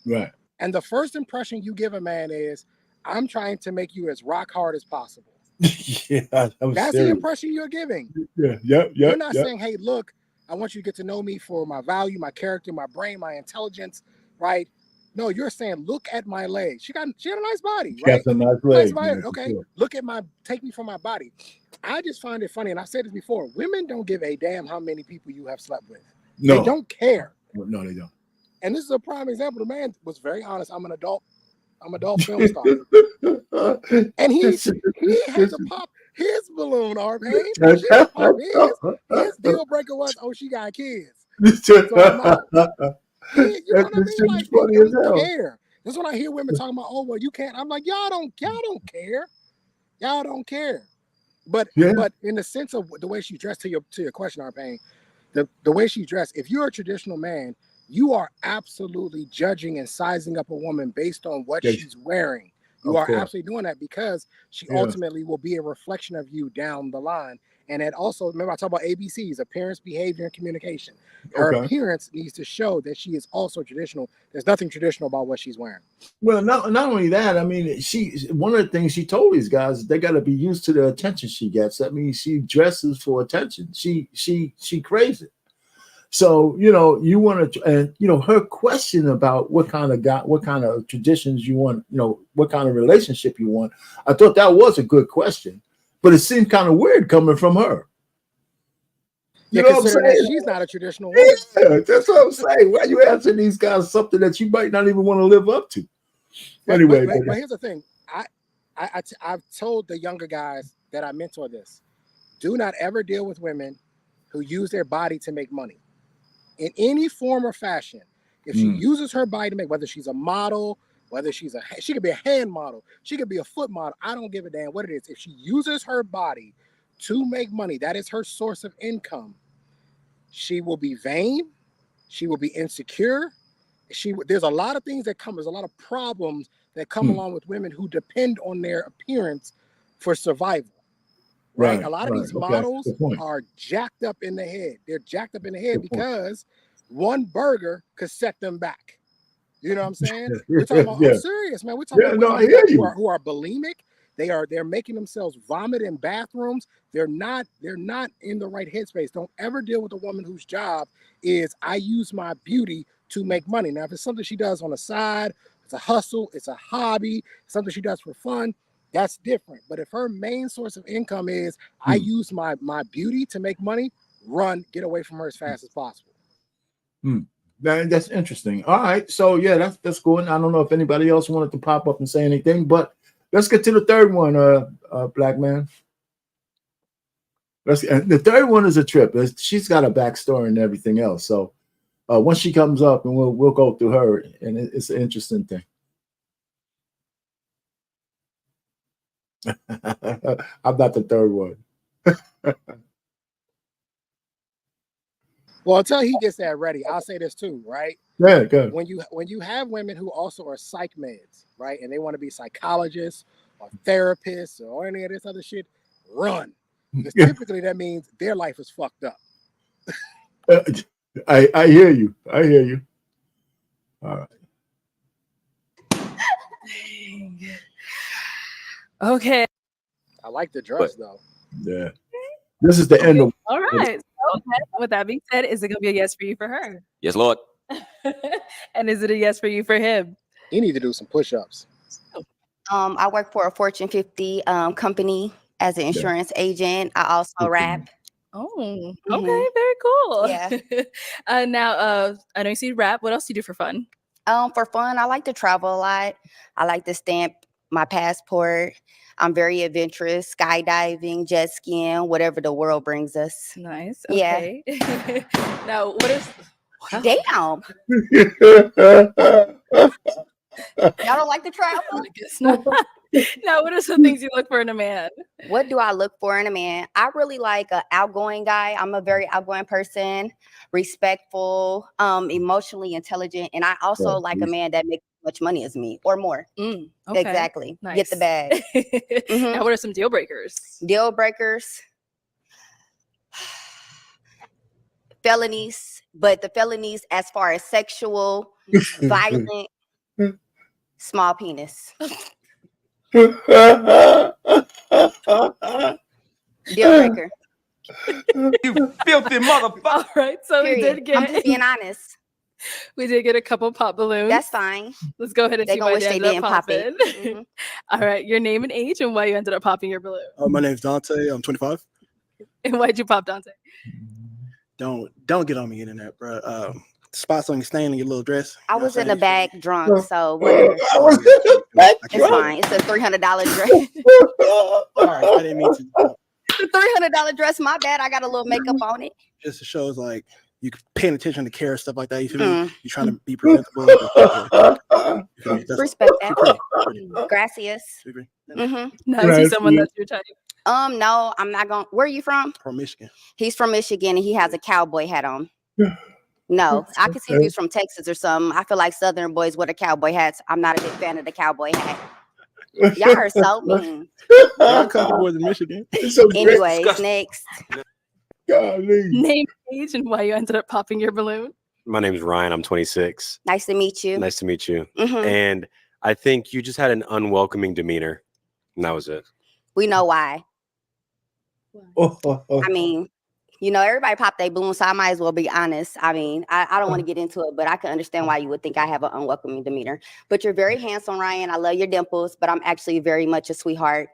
Right. And the first impression you give a man is, I'm trying to make you as rock hard as possible. Yeah, that's serious. the impression you're giving. Yeah. You're not saying, hey, look, I want you to get to know me for my value, my character, my brain, my intelligence, right? No, you're saying, look at my legs. She had a nice body, right? Got some nice legs. Body. Okay, sure. Take me for my body. I just find it funny, and I said this before, women don't give a damn how many people you have slept with. No. They don't care. No, they don't. And this is a prime example. The man was very honest. I'm an adult film star. And he had to pop his balloon, Arpain. His deal breaker was, oh, she got kids. So you know what I mean? Like, they don't care. This is when I hear women talking about, oh, well, you can't. I'm like, y'all don't care. Y'all don't care. But in the sense of the way she dressed, to your question, Arpain, the way she dressed, if you're a traditional man, you are absolutely judging and sizing up a woman based on what she's wearing. You are absolutely doing that because she ultimately will be a reflection of you down the line. And it also, remember I talked about ABCs, appearance, behavior, and communication. Her appearance needs to show that she is also traditional. There's nothing traditional about what she's wearing. Well, not only that, I mean, one of the things she told these guys, they got to be used to the attention she gets. I mean, she dresses for attention. She crazy. So, you know, you want to, and, you know, her question about what kind of traditions you want, you know, what kind of relationship you want. I thought that was a good question, but it seemed kind of weird coming from her. You know what I'm saying? She's not a traditional woman. Yeah, that's what I'm saying. Why are you asking these guys something that you might not even want to live up to? Anyway. But here's the thing. I've told the younger guys that I mentor this. Do not ever deal with women who use their body to make money. In any form or fashion, if she uses her body to make, whether she's a model, Whether she could be a hand model, she could be a foot model. I don't give a damn what it is. If she uses her body to make money, that is her source of income. She will be vain. She will be insecure. There's a lot of things that come. There's a lot of problems that come along with women who depend on their appearance for survival. Right? A lot of these models are jacked up in the head. They're jacked up in the head because one burger could set them back. You know what I'm saying? We're talking about, I'm serious, man. We're talking about women who are bulimic. They're making themselves vomit in bathrooms. They're not in the right headspace. Don't ever deal with a woman whose job is I use my beauty to make money. Now, if it's something she does on the side, it's a hustle, it's a hobby, something she does for fun, that's different. But if her main source of income is I use my beauty to make money, get away from her as fast as possible. That's interesting. All right, so yeah, that's cool. And I don't know if anybody else wanted to pop up and say anything, but let's get to the third one, Black man. The third one is a trip. She's got a backstory and everything else. So once she comes up, and we'll go through her, and it's an interesting thing. I'm not the third one. Well, until he gets that ready, I'll say this too, right? Yeah, good. When you have women who also are psych meds, right, and they want to be psychologists or therapists or any of this other shit, run. Because typically that means their life is fucked up. I hear you. I hear you. All right. Okay. I like the dress though. Yeah. This is the end of. All right. So with that being said, is it gonna be a yes for you for her? Yes, Lord. And is it a yes for you for him? You need to do some push-ups. I work for a Fortune 50 company as an insurance agent. I also rap. Oh, okay, very cool. Yeah. Now, I know you see rap. What else do you do for fun? For fun, I like to travel a lot. I like to stamp my passport. I'm very adventurous, skydiving, jet skiing, whatever the world brings us. Nice. Yeah. Okay. Now, what is? Wow. Damn. Y'all don't like to travel? I guess not. Now, what are some things you look for in a man? What do I look for in a man? I really like an outgoing guy. I'm a very outgoing person, respectful, emotionally intelligent, and I also like a man that makes as much money as me or more. Okay. Exactly. Nice. Get the bag. Now, what are some deal breakers? Deal breakers. Felonies, but the felonies as far as sexual, violent, small penis. Deal breaker. You filthy motherfucker. All right, so Period. we did get. I'm just being honest. We did get a couple pop balloons. That's fine. Let's go ahead and They see gonna why wish they they ended didn't up pop popping. it. All right, your name and age and why you ended up popping your balloon. My name's Dante. I'm 25. And why'd you pop Dante? Don't get on me, internet, bro. Spots on your stain in your little dress. I You know was what in the I'm saying? bag drunk, so whatever. It's fine. It's a $300 dress. Sorry, I didn't mean to. It's a $300 dress. My bad. I got a little makeup on it. Just shows like you paying attention to care, stuff like that. You feel me? Mm. You're trying to be presentable. You feel me? Respect that. Pretty. Gracias. You agree? No, I see someone that's your type. No, I'm not going. Where are you from? From Michigan. He's from Michigan and he has a cowboy hat on. No, I could see if he was from Texas or something. I feel like Southern boys wear the cowboy hats. I'm not a big fan of the cowboy hat. Y'all are so mean. Y'all country boys in Michigan. Anyways, next. Name, age, and why you ended up popping your balloon. My name is Ryan. I'm 26. Nice to meet you. Nice to meet you. Mhm. And I think you just had an unwelcoming demeanor. And that was it. We know why. I mean, you know, everybody pop their balloon, so I might as well be honest. I mean, I don't want to get into it, but I can understand why you would think I have an unwelcoming demeanor. But you're very handsome, Ryan. I love your dimples, but I'm actually very much a sweetheart.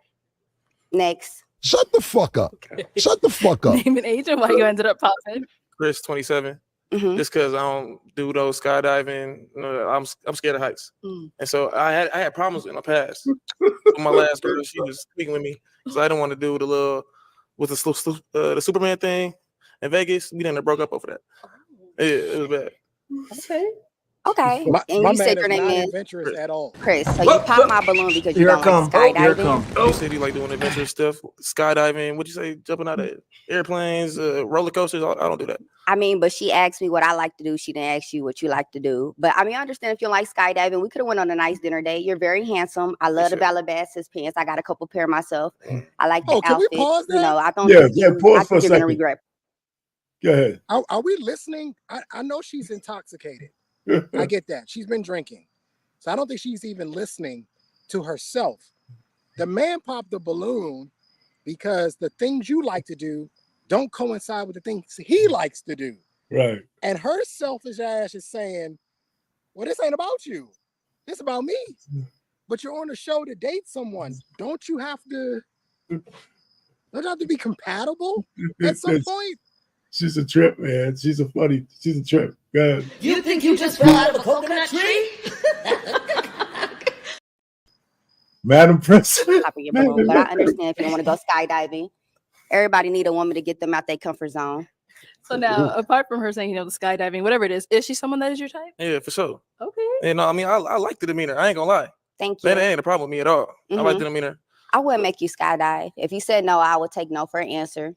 Next. Shut the fuck up. Shut the fuck up. Name and age and why you ended up popping. Chris, 27. Mm-hmm. Just because I don't do those skydiving, I'm scared of heights, and so I had problems in my past. My last girl, she was speaking with me, so I didn't want to do the little with the Superman thing in Vegas. We done broke up over that. It was bad. Okay. Okay. My And you man said is your name not is adventurous at all. Chris. So you pop my balloon because you don't like skydiving. You said you like doing adventurous stuff, skydiving. What'd you say? Jumping out of airplanes, roller coasters. I don't do that. I mean, but she asked me what I like to do. She didn't ask you what you like to do. But I mean, I understand if you like skydiving. We could have went on a nice dinner date. You're very handsome. I love the Calabasas pants. I got a couple pair myself. I like the Can we outfit. pause that? You know, I don't Yeah, think you. pause I for a think you're gonna second. regret. Go ahead. Are we listening? I know she's intoxicated. I get that. She's been drinking. So I don't think she's even listening to herself. The man popped the balloon because the things you like to do don't coincide with the things he likes to do. Right. And her selfish ass is saying, well, this ain't about you. This about me. But you're on a show to date someone. Don't you have to be compatible at some point? She's a trip, man. She's a trip. Go ahead. You think you just fell out of a coconut tree? Madam Prince. Popping your balloon, but I understand if you don't want to go skydiving. Everybody need a woman to get them out their comfort zone. So now, apart from her saying, the skydiving, whatever it is she someone that is your type? Yeah, for sure. Okay. And I mean, I like the demeanor. I ain't gonna lie. Thank you. That ain't a problem with me at all. I like the demeanor. I wouldn't make you skydive. If you said no, I would take no for an answer.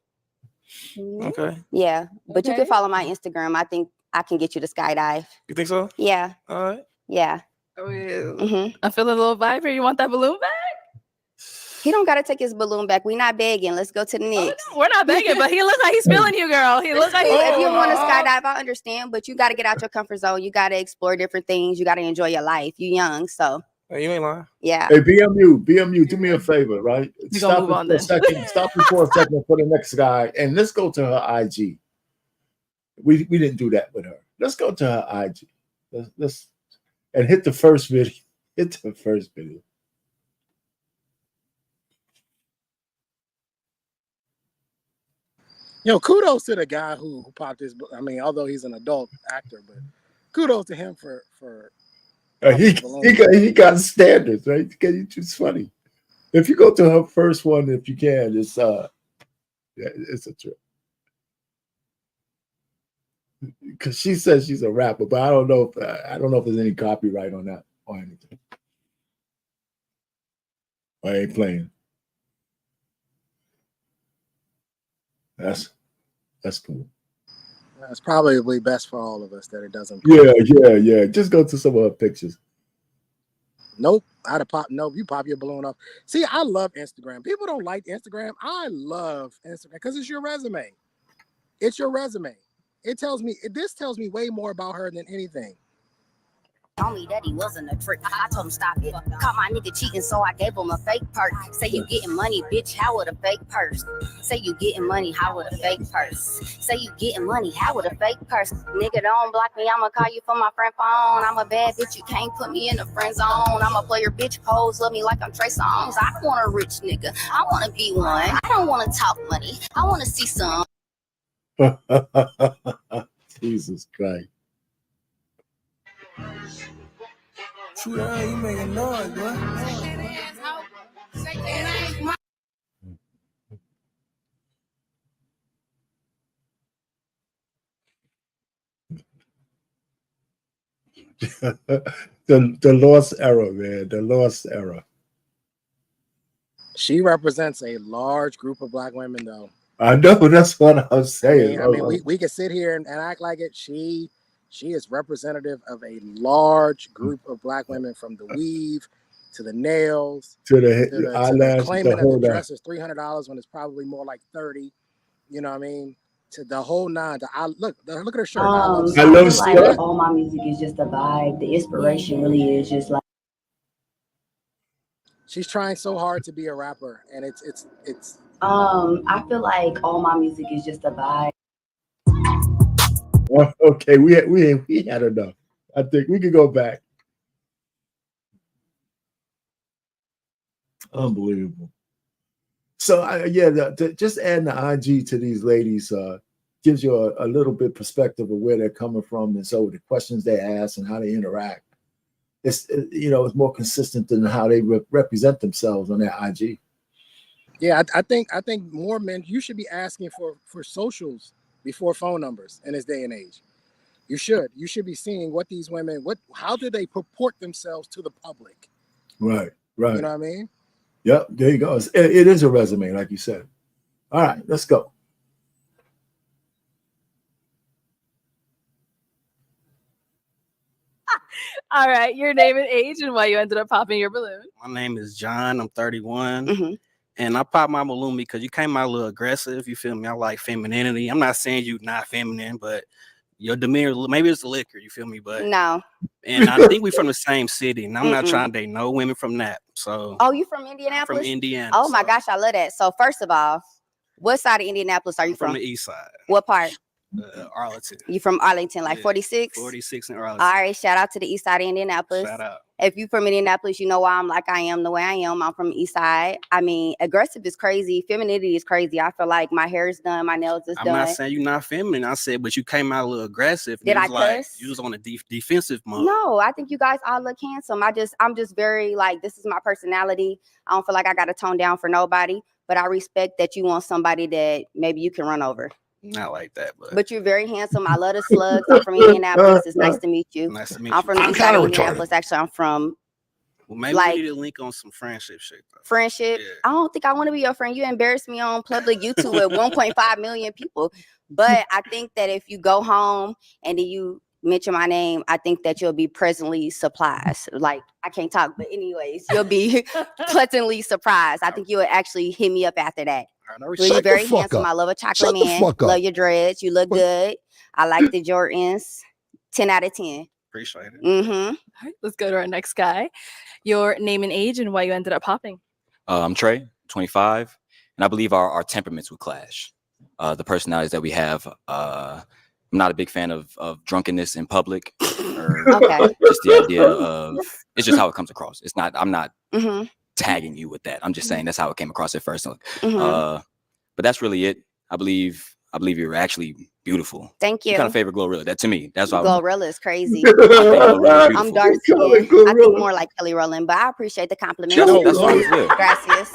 Okay. Yeah, but you can follow my Instagram. I think I can get you to skydive. You think so? Yeah. All right. Yeah. Oh, yeah. I'm feeling a little vibrant. You want that balloon back? He don't got to take his balloon back. We not begging. Let's go to the next. Oh, no, we're not begging, but he looks like he's feeling you, girl. He looks like If you don't want to skydive, I understand, but you got to get out your comfort zone. You got to explore different things. You got to enjoy your life. You young, so. Hey, you ain't lying. Yeah. Hey, BMU, do me a favor, right? We gonna move on then. Stop me for a second for the next guy, and let's go to her IG. We didn't do that with her. Let's go to her IG. Let's and hit the first video. Hit the first video. Kudos to the guy who popped his. I mean, although he's an adult actor, but kudos to him for. He got standards, right? It's funny. If you go to her first one, if you can, it's a trip. Because she says she's a rapper, but I don't know if there's any copyright on that or anything. I ain't playing. That's cool. It's probably best for all of us that it doesn't. Yeah. Just go to some of her pictures. Nope. Nope. You pop your balloon off. See, I love Instagram. People don't like Instagram. I love Instagram because it's your resume. It's your resume. This tells me way more about her than anything. Told me that he wasn't a trick. I told him stop it. Caught my nigga cheating, so I gave him a fake purse. Say you getting money, bitch, how with a fake purse? Say you getting money, how with a fake purse? Say you getting money, how with a fake purse? Nigga, don't block me, I'ma call you from my friend phone. I'm a bad bitch, you can't put me in the friend zone. I'm a player, bitch, hoes love me like I'm Trey Songz. I don't want a rich nigga, I wanna be one. I don't wanna talk money, I wanna see some. Jesus Christ. True that, you making noise, bro. the lost era, man. The lost era. She represents a large group of Black women, though. I know, that's what I was saying. I mean, we can sit here and act like it. She is representative of a large group of Black women, from the weave to the nails to the eyelash, claiming that the dress is $300 when it's probably more like $30. You know what I mean? To the whole nine. Look at her shirt. I love like all my music is just a vibe. The inspiration really is just like. She's trying so hard to be a rapper, and it's. I feel like all my music is just a vibe. Okay, we had enough. I think we could go back. Unbelievable. So just adding the IG to these ladies gives you a little bit perspective of where they're coming from, and so the questions they ask and how they interact. It's more consistent than how they represent themselves on their IG. Yeah, I think more men. You should be asking for socials before phone numbers in this day and age, You should be seeing what these women, how do they purport themselves to the public? Right. You know what I mean? Yep, there you go. It is a resume, like you said. All right, let's go. All right, your name and age and why you ended up popping your balloon. My name is John. I'm 31. And I popped my balloon because you came out a little aggressive. You feel me? I like femininity. I'm not saying you not feminine, but your demeanor, maybe it's the liquor. You feel me? But no. And I think we from the same city. And I'm not trying to date no women from that. So. Oh, you from Indianapolis? From Indiana. Oh my gosh, I love that. So first of all, what side of Indianapolis are you from? From the east side. What part? Arlington. You from Arlington, like 46? 46 in Arlington. All right, shout out to the east side of Indianapolis. Shout out. If you from Indianapolis, you know why I'm like I am the way I am. I'm from the east side. I mean, aggressive is crazy. Femininity is crazy. I feel like my hair is done, my nails is done. I'm not saying you're not feminine. I said, but you came out a little aggressive. Did I cuss? You was on a defensive mode. No, I think you guys all look handsome. I'm just very like, this is my personality. I don't feel like I got to tone down for nobody, but I respect that you want somebody that maybe you can run over. Not like that, but you're very handsome. I love the slugs. I'm from Indianapolis. It's nice to meet you. Nice to meet I'm from the east side of Indianapolis. Actually, I'm from. Well, maybe we need to link on some friendship shit. Friendship. Yeah. I don't think I want to be your friend. You embarrassed me on public YouTube with 1.5 million people. But I think that if you go home and then you mention my name, I think that you'll be pleasantly surprised. Like, I can't talk, but anyways, you'll be pleasantly surprised. I think you will actually hit me up after that. You're very handsome. I love a chocolate man. Love your dreads. You look good. I like the Jordans. 10 out of 10. Appreciate it. All right, let's go to our next guy. Your name and age and why you ended up popping. I'm Trey, 25, and I believe our temperaments would clash. The personalities that we have. I'm not a big fan of drunkenness in public. Or just the idea of it's just how it comes across. It's not. I'm not tagging you with that. I'm just saying that's how it came across at first. But that's really it. I believe you're actually beautiful. Thank you. You kind of favor Glorilla. That to me, that's why Glorilla is crazy. I'm dark skinned. I think more like Kelly Rowland, but I appreciate the compliment. That's fine as well. Gracias.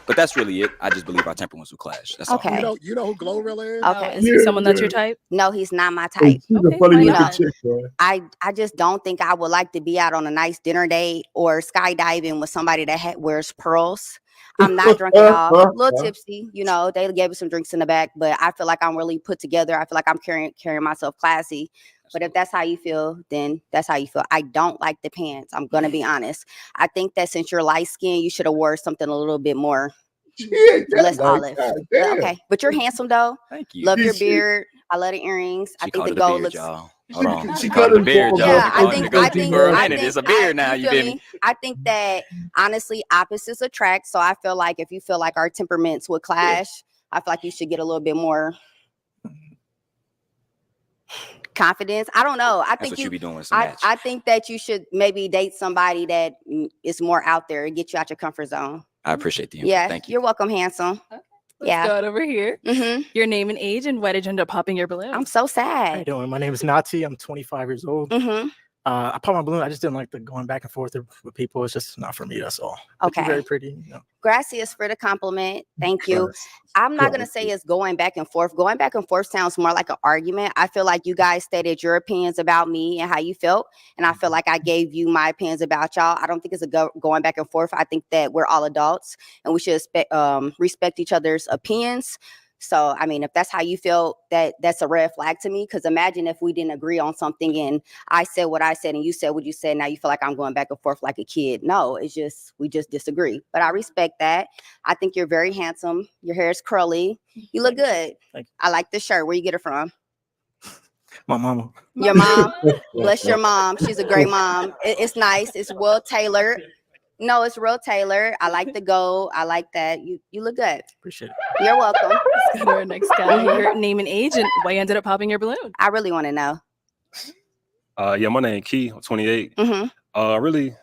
But that's really it. I just believe our temperaments will clash. That's okay. all. You know who Glorilla is? Okay. Is he someone that's your type? No, he's not my type. I just don't think I would like to be out on a nice dinner date or skydiving with somebody that wears pearls. I'm not drunk at all. A little tipsy, you know. They gave me some drinks in the back, but I feel like I'm really put together. I feel like I'm carrying myself classy. But if that's how you feel, then that's how you feel. I don't like the pants. I'm gonna be honest. I think that since you're light skinned, you should have wore something a little bit more less olive. Okay, but you're handsome though. Thank you. Love your beard. I love the earrings. I think the gold looks. Hold on. She called it a beard, y'all. Yeah, I think it's a beard now. You feel me? I think that honestly, opposites attract. So I feel like if you feel like our temperaments would clash, I feel like you should get a little bit more confidence. I don't know. I think you be doing. I think that you should maybe date somebody that is more out there and get you out your comfort zone. I appreciate the input. Yeah, thank you. You're welcome, handsome. Let's go over here. Your name and age and why did you end up popping your balloon? I'm so sad. How you doing? My name is Nati. I'm 25 years old. I popped my balloon. I just didn't like the going back and forth with people. It's just not for me. That's all. Okay. You're very pretty. You know. Gracias for the compliment. Thank you. I'm not going to say it's going back and forth. Going back and forth sounds more like an argument. I feel like you guys stated your opinions about me and how you felt. And I feel like I gave you my opinions about y'all. I don't think it's a going back and forth. I think that we're all adults and we should respect each other's opinions. So, I mean, if that's how you feel, that's a red flag to me. Because imagine if we didn't agree on something and I said what I said and you said what you said. Now you feel like I'm going back and forth like a kid. No, we just disagree. But I respect that. I think you're very handsome. Your hair is curly. You look good. I like this shirt. Where you get it from? My mama. Your mom? Bless your mom. She's a great mom. It's nice. It's well tailored. No, it's real tailored. I like the gold. I like that. You look good. Appreciate it. You're welcome. Let's go to our next guy. Your name and age and why you ended up popping your balloon. I really want to know. Yeah, my name Key. I'm 28. Really,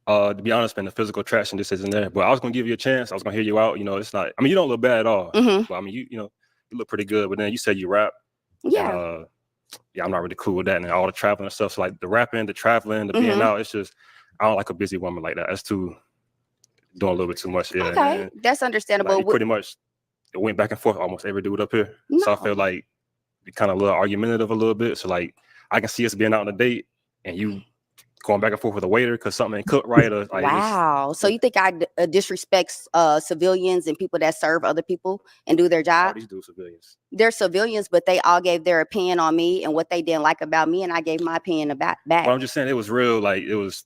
to be honest, man, the physical attraction just isn't there. But I was gonna give you a chance. I was gonna hear you out. You know, it's not. I mean, you don't look bad at all. But I mean, you look pretty good. But then you said you rap. Yeah. And, I'm not really cool with that and all the traveling and stuff. So like the rapping, the traveling, the being out, it's just. I don't like a busy woman like that. That's doing a little bit too much. Yeah, okay, man. That's understandable. Like, pretty much it went back and forth almost every dude up here. No. So I feel like kind of a little argumentative a little bit. So like I can see us being out on a date and you going back and forth with a waiter because something ain't cooked right. Or like Wow. So you think I disrespect civilians and people that serve other people and do their job? these dudes civilians. They're civilians, but they all gave their opinion on me and what they didn't like about me, and I gave my opinion about back. Well, I'm just saying it was real. Like it was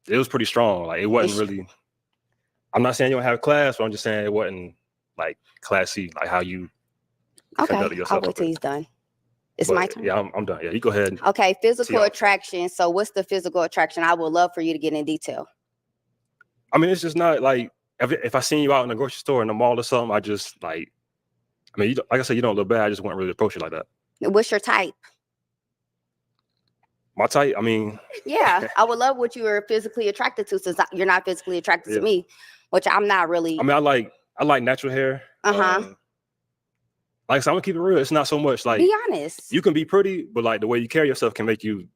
pretty strong. Like it wasn't really. I'm not saying you don't have class, but I'm just saying it wasn't like classy, like how you conduct yourself. I'll wait till he's done. It's But, my turn. Yeah, I'm done. Yeah, you go ahead. Okay, physical See, attraction. So what's the physical attraction? I would love for you to get in detail. I mean, it's just not like if I seen you out in the grocery store in the mall or something, I just like. I mean, like I said, you don't look bad. I just wouldn't really approach you like that. What's your type? My type, I mean. Yeah, I would love what you are physically attracted to, since you're not physically attracted to me, which I'm not really. I mean, I like natural hair. Like, so I'm gonna keep it real. It's not so much like. Be honest. You can be pretty, but like the way you carry yourself can make you.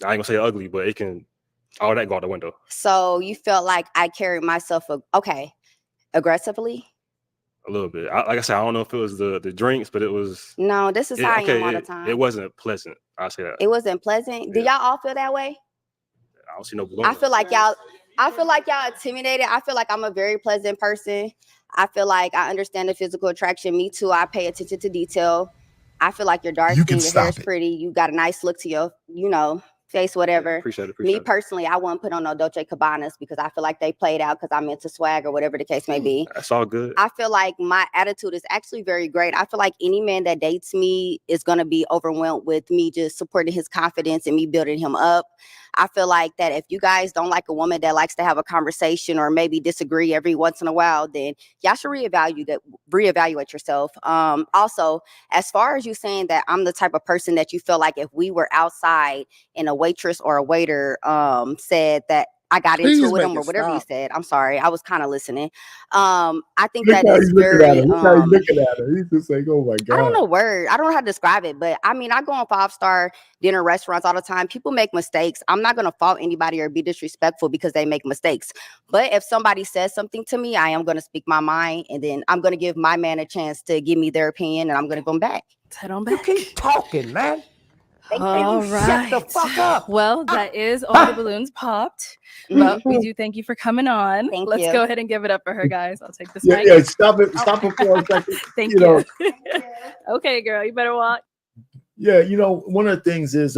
I ain't gonna say ugly, but it can. All that go out the window. So you felt like I carried myself aggressively. A little bit. Like I said, I don't know if it was the drinks, but it was. No, this is how I am all the time. It wasn't pleasant. I'll say that. It wasn't pleasant. Do y'all all feel that way? I don't see no balloon. I feel like y'all intimidated. I feel like I'm a very pleasant person. I feel like I understand the physical attraction. Me too. I pay attention to detail. I feel like you're dark skin, your hair is pretty. You got a nice look to your, face, whatever. Appreciate it. Me personally, I wouldn't put on no Dolce Cabbanas because I feel like they played out because I'm into swag or whatever the case may be. That's all good. I feel like my attitude is actually very great. I feel like any man that dates me is going to be overwhelmed with me just supporting his confidence and me building him up. I feel like that if you guys don't like a woman that likes to have a conversation or maybe disagree every once in a while, then y'all should reevaluate yourself. Also, as far as you saying that I'm the type of person that you feel like if we were outside and a waitress or a waiter said that I got into it with him or whatever you said. I'm sorry. I was kind of listening. I think that is very. Look how he's looking at her. He's just like, oh my God. I don't know I don't know how to describe it, but I mean, I go on 5-star dinner restaurants all the time. People make mistakes. I'm not going to fault anybody or be disrespectful because they make mistakes. But if somebody says something to me, I am going to speak my mind, and then I'm going to give my man a chance to give me their opinion, and I'm going to go back. Let's head on back. You keep talking, man. All right. Shut the fuck up. Well, that is all the balloons popped. But we do thank you for coming on. Let's you. go ahead and give it up for her, guys. I'll take this. Yeah, stop it for a second. Thank you. Okay, girl, you better walk. Yeah, one of the things is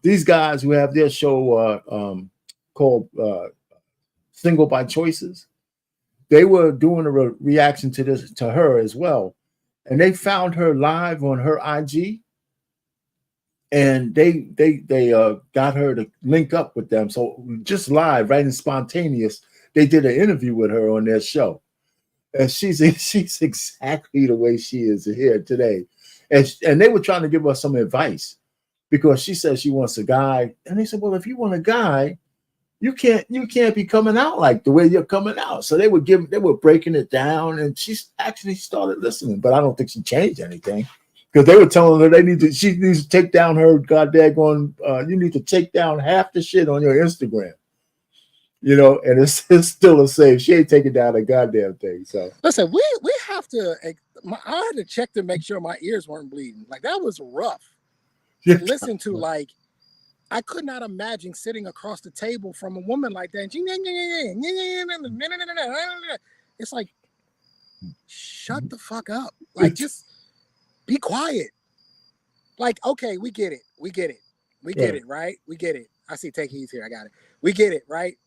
these guys who have their show called Single by Choices, they were doing a reaction to her as well. And they found her live on her IG. And they got her to link up with them. So just live, right, and spontaneous, they did an interview with her on their show. And she's exactly the way she is here today. And they were trying to give us some advice because she said she wants a guy. And they said, well, if you want a guy, you can't be coming out like the way you're coming out. So they were breaking it down, and she actually started listening. But I don't think she changed anything. Because they were telling her she needs to take down her goddamn you need to take down half the shit on your Instagram. And it's still a save. She ain't taking down a goddamn thing. So listen, we have to. I had to check to make sure my ears weren't bleeding. Like that was rough to listen to. Like I could not imagine sitting across the table from a woman like that. It's like, shut the fuck up. Like just. Be quiet. Like, okay, we get it. We get it, right? We get it. I see Take Heed here. I got it. We get it, right?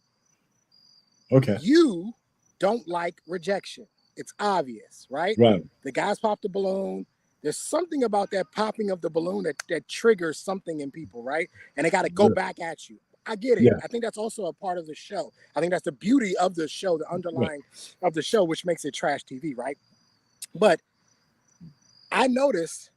Okay. You don't like rejection. It's obvious, right? Right. The guys popped the balloon. There's something about that popping of the balloon that triggers something in people, right? And they got to go back at you. I get it. Yeah. I think that's also a part of the show. I think that's the beauty of the show, the underlying of the show, which makes it trash TV, right? But I noticed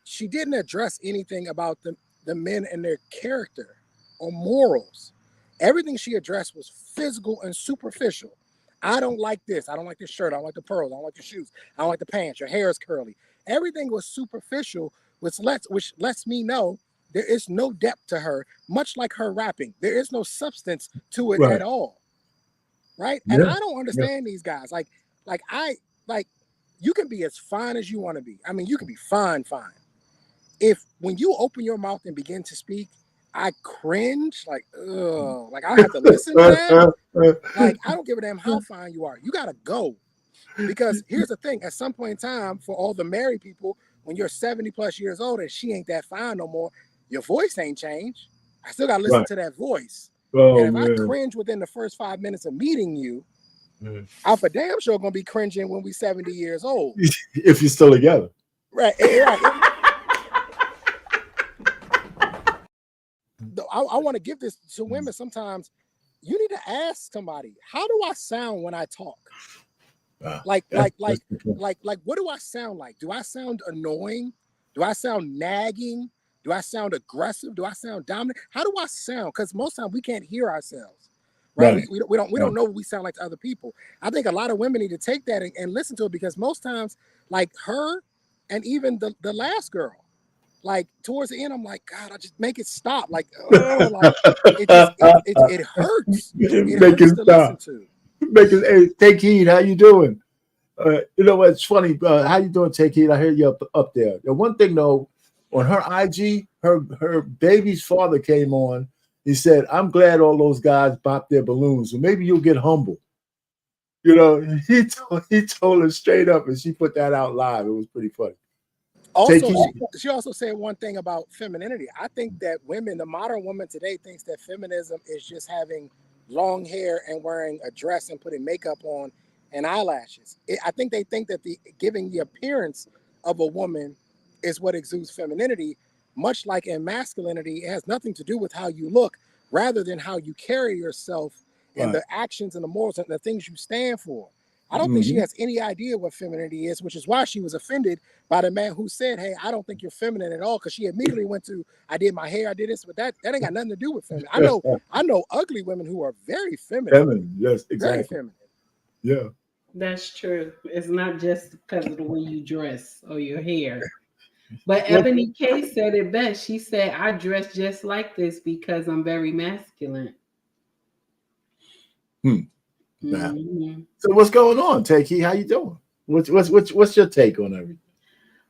she didn't address anything about the men and their character or morals. Everything she addressed was physical and superficial. I don't like this. I don't like this shirt. I don't like the pearls. I don't like the shoes. I don't like the pants. Your hair is curly. Everything was superficial, which lets me know there is no depth to her, much like her rapping. There is no substance to it at all. Right? And I don't understand these guys. Like you can be as fine as you want to be. I mean, you can be fine. if when you open your mouth and begin to speak, I cringe, like, ugh, like I have to listen to that. Like, I don't give a damn how fine you are. You gotta go. Because here's the thing, at some point in time, for all the married people, when you're 70 plus years old and she ain't that fine no more, your voice ain't changed. I still gotta listen to that voice. Oh, and if I man. cringe within the first 5 minutes of meeting you, I'm for damn sure gonna be cringing when we 70 years old. If you're still together. Right, right. I want to give this to women. Sometimes you need to ask somebody, how do I sound when I talk? Like, what do I sound like? Do I sound annoying? Do I sound nagging? Do I sound aggressive? Do I sound dominant? How do I sound? Because most times we can't hear ourselves, right? We don't know what we sound like to other people. I think a lot of women need to take that and listen to it, because most times, like her, and even the last girl, like towards the end, I'm like, God, I just make it stop. Like, oh, like it hurts. It Make hurts it to stop. listen to. Make it. Hey, Take Heed, how you doing? You know what's funny? How you doing, Take Heed? I hear you up there. The one thing though, on her IG, her baby's father came on. He said, "I'm glad all those guys popped their balloons, so maybe you'll get humble." You know, he told her straight up, and she put that out live. It was pretty funny. Also, she also said one thing about femininity. I think that women, the modern woman today, thinks that feminism is just having long hair and wearing a dress and putting makeup on and eyelashes. I think they think that giving the appearance of a woman is what exudes femininity, much like in masculinity, it has nothing to do with how you look, rather than how you carry yourself and the actions and the morals and the things you stand for. I don't think she has any idea what femininity is, which is why she was offended by the man who said, "Hey, I don't think you're feminine at all," because she immediately went to, "I did my hair, I did this," but that ain't got nothing to do with feminine. I know ugly women who are very feminine. Feminine, yes, exactly. Very feminine. Yeah. That's true. It's not just because of the way you dress or your hair. But Ebony K said it best. She said, "I dress just like this because I'm very masculine." Nah. So what's going on, Takey? How you doing? What's your take on everything?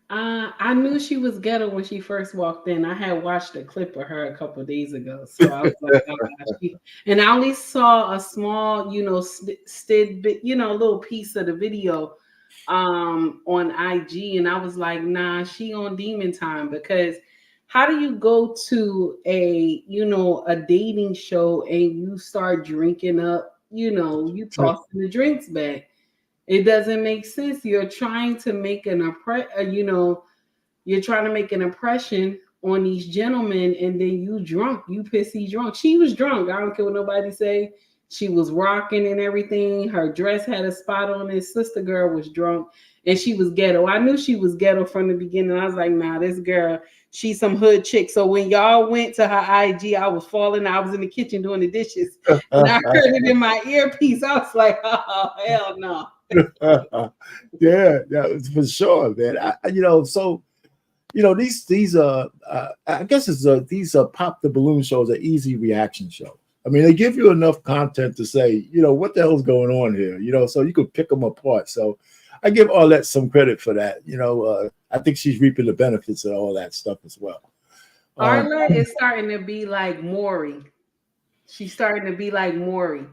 I knew she was ghetto when she first walked in. I had watched a clip of her a couple of days ago, so I was like, and I only saw a small, bit, a little piece of the video on IG, and I was like, nah, she on demon time, because how do you go to a dating show and you start drinking up, you tossing the drinks back? It doesn't make sense. You're trying to make you're trying to make an impression on these gentlemen, and then you drunk, you pissy drunk. She was drunk. I don't care what nobody say. She was rocking and everything. Her dress had a spot on it. Sister girl was drunk, and she was ghetto. I knew she was ghetto from the beginning. I was like, nah, this girl, she's some hood chick. So when y'all went to her IG, I was falling. I was in the kitchen doing the dishes, and I heard it in my earpiece. I was like, oh, hell no. Yeah, for sure, man. These I guess these pop the balloon shows are easy reaction shows. I mean, they give you enough content to say, what the hell's going on here, so you could pick them apart. So I give Arlette some credit for that. I think she's reaping the benefits of all that stuff as well. Arlette is starting to be like Maury. She's starting to be like Maury.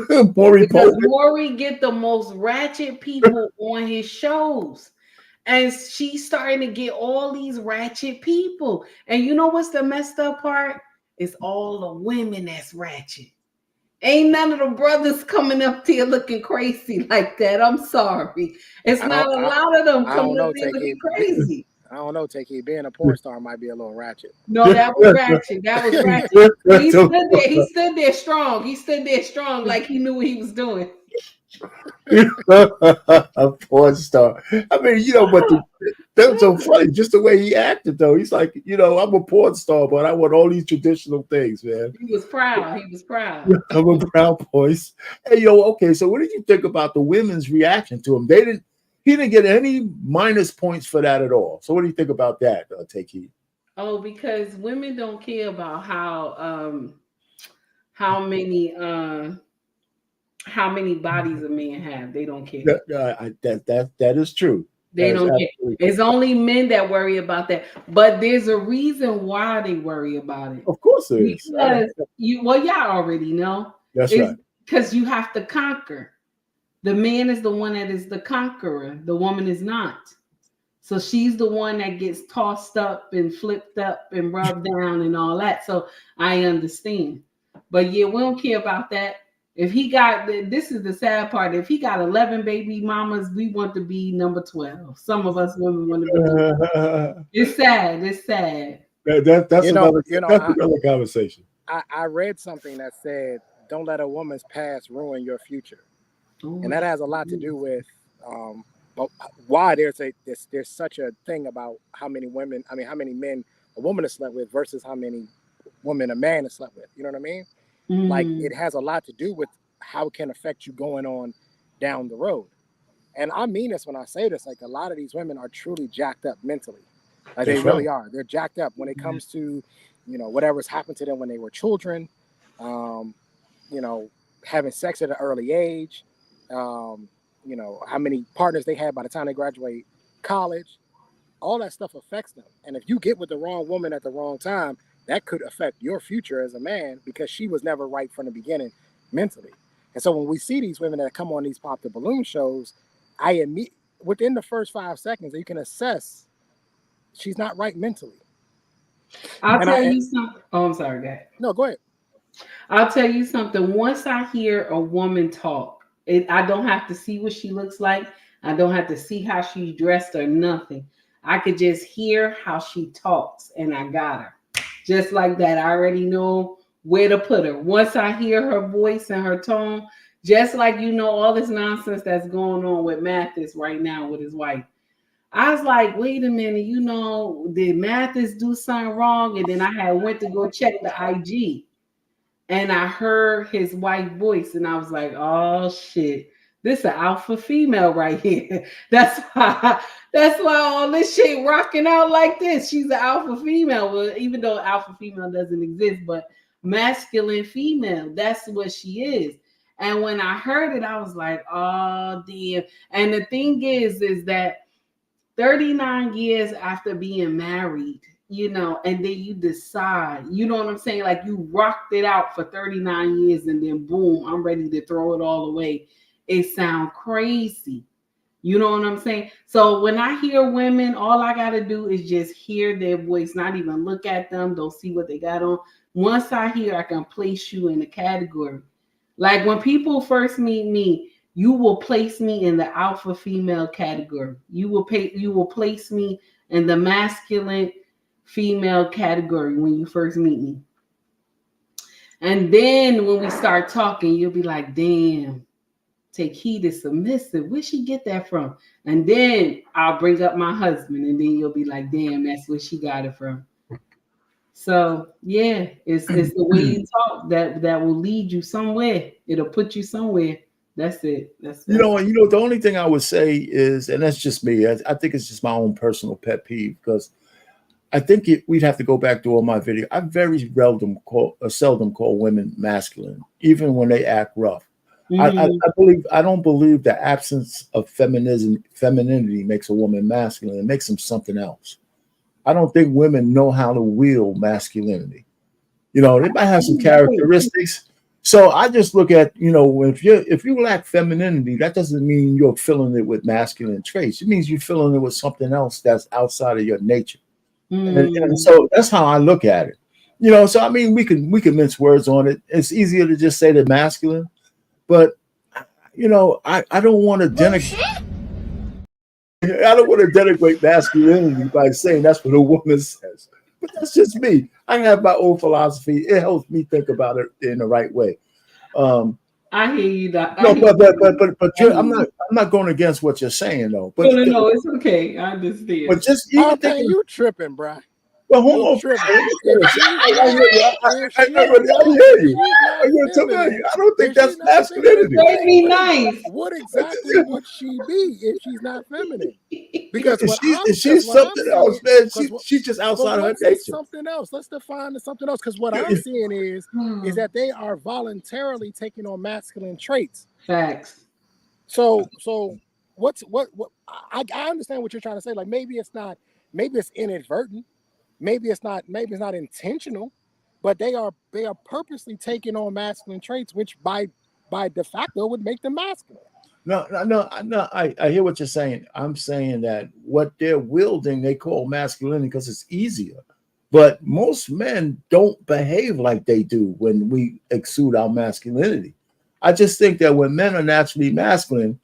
Because Maury get the most ratchet people on his shows. And she's starting to get all these ratchet people. And you know what's the messed up part? It's all the women that's ratchet. Ain't none of the brothers coming up there looking crazy like that. I'm sorry. It's not a lot of them coming up there looking crazy. I don't know, Takey. Being a porn star might be a little ratchet. No, that was ratchet. That was ratchet. He stood there strong. He stood there strong like he knew what he was doing. A porn star. I mean, but that was so funny. Just the way he acted, though. He's like, I'm a porn star, but I want all these traditional things, man. He was proud. He was proud. I'm a proud boys. Hey, okay. So, what did you think about the women's reaction to him? He didn't get any minus points for that at all. So, what do you think about that? Take heed. Oh, because women don't care about how many bodies a man have. They don't care. That is true. They That is don't care. absolutely It's only men that worry about that. But there's a reason why they worry about it. Of course there is. Because y'all already know. That's It's right. because you have to conquer. The man is the one that is the conqueror. The woman is not. So she's the one that gets tossed up and flipped up and rubbed down and all that. So I understand. But yeah, we don't care about that. If he got, this is the sad part. If he got 11 baby mamas, we want to be number 12. Some of us women want to be. It's sad. It's sad. That's another conversation. I read something that said, "Don't let a woman's past ruin your future," and that has a lot to do with why there's such a thing about how many men a woman has slept with versus how many women a man has slept with. You know what I mean? Like it has a lot to do with how it can affect you going on down the road. And I mean this when I say this, like a lot of these women are truly jacked up mentally. Like they really are. They're jacked up when it comes to, whatever's happened to them when they were children, having sex at an early age, how many partners they had by the time they graduate college. All that stuff affects them. And if you get with the wrong woman at the wrong time, that could affect your future as a man because she was never right from the beginning mentally. And so when we see these women that come on these Pop the Balloon shows, within the first 5 seconds, you can assess she's not right mentally. I'll tell you something. Oh, I'm sorry, go ahead. No, go ahead. I'll tell you something. Once I hear a woman talk, I don't have to see what she looks like. I don't have to see how she's dressed or nothing. I could just hear how she talks and I got her. Just like that. I already know where to put her. Once I hear her voice and her tone, just like all this nonsense that's going on with Mathis right now with his wife. I was like, wait a minute, did Mathis do something wrong? And then I went to go check the IG and I heard his wife voice and I was like, oh shit. This is an alpha female right here. That's why all this shit rocking out like this. She's an alpha female. Well, even though alpha female doesn't exist, but masculine female, that's what she is. And when I heard it, I was like, oh damn. And the thing is that 39 years after being married, and then you decide, you know what I'm saying? Like you rocked it out for 39 years and then boom, I'm ready to throw it all away. It sounds crazy. You know what I'm saying? So when I hear women, all I got to do is just hear their voice, not even look at them, don't see what they got on. Once I hear, I can place you in a category. Like when people first meet me, you will place me in the alpha female category. You will place me in the masculine female category when you first meet me. And then when we start talking, you'll be like, damn, take heed is submissive. Where'd she get that from? And then I'll bring up my husband, and then you'll be like, damn, that's where she got it from. So yeah, it's the way you talk that will lead you somewhere. It'll put you somewhere. That's it. The only thing I would say is, and that's just me, I think it's just my own personal pet peeve, because I think we'd have to go back to all my video. I very seldom call women masculine, even when they act rough. Mm-hmm. I don't believe the absence of femininity makes a woman masculine. It makes them something else. I don't think women know how to wield masculinity. They might have some characteristics. So I just look at, if you lack femininity, that doesn't mean you're filling it with masculine traits. It means you're filling it with something else that's outside of your nature. And so that's how I look at it. So I mean, we can mince words on it. It's easier to just say they're masculine, but I don't want to denigrate masculinity by saying that's what a woman says. But that's just me. I have my own philosophy. It helps me think about it in the right way. I hear you. But I'm not going against what you're saying though. But no, it's okay. I understand. But just you tripping, bro. Well, hold on. I don't think that's masculinity. Be nice. What exactly would she be if she's not feminine? Because she's something else, man. She's just outside of her nature. Something else. Let's define something else. Because what I'm seeing is that they are voluntarily taking on masculine traits. Facts. So what I understand what you're trying to say. Like maybe it's inadvertent, maybe it's not intentional, but they are purposely taking on masculine traits, which by de facto would make them masculine. No. I hear what you're saying. I'm saying that what they're wielding, they call masculinity because it's easier. But most men don't behave like they do when we exude our masculinity. I just think that when men are naturally masculine,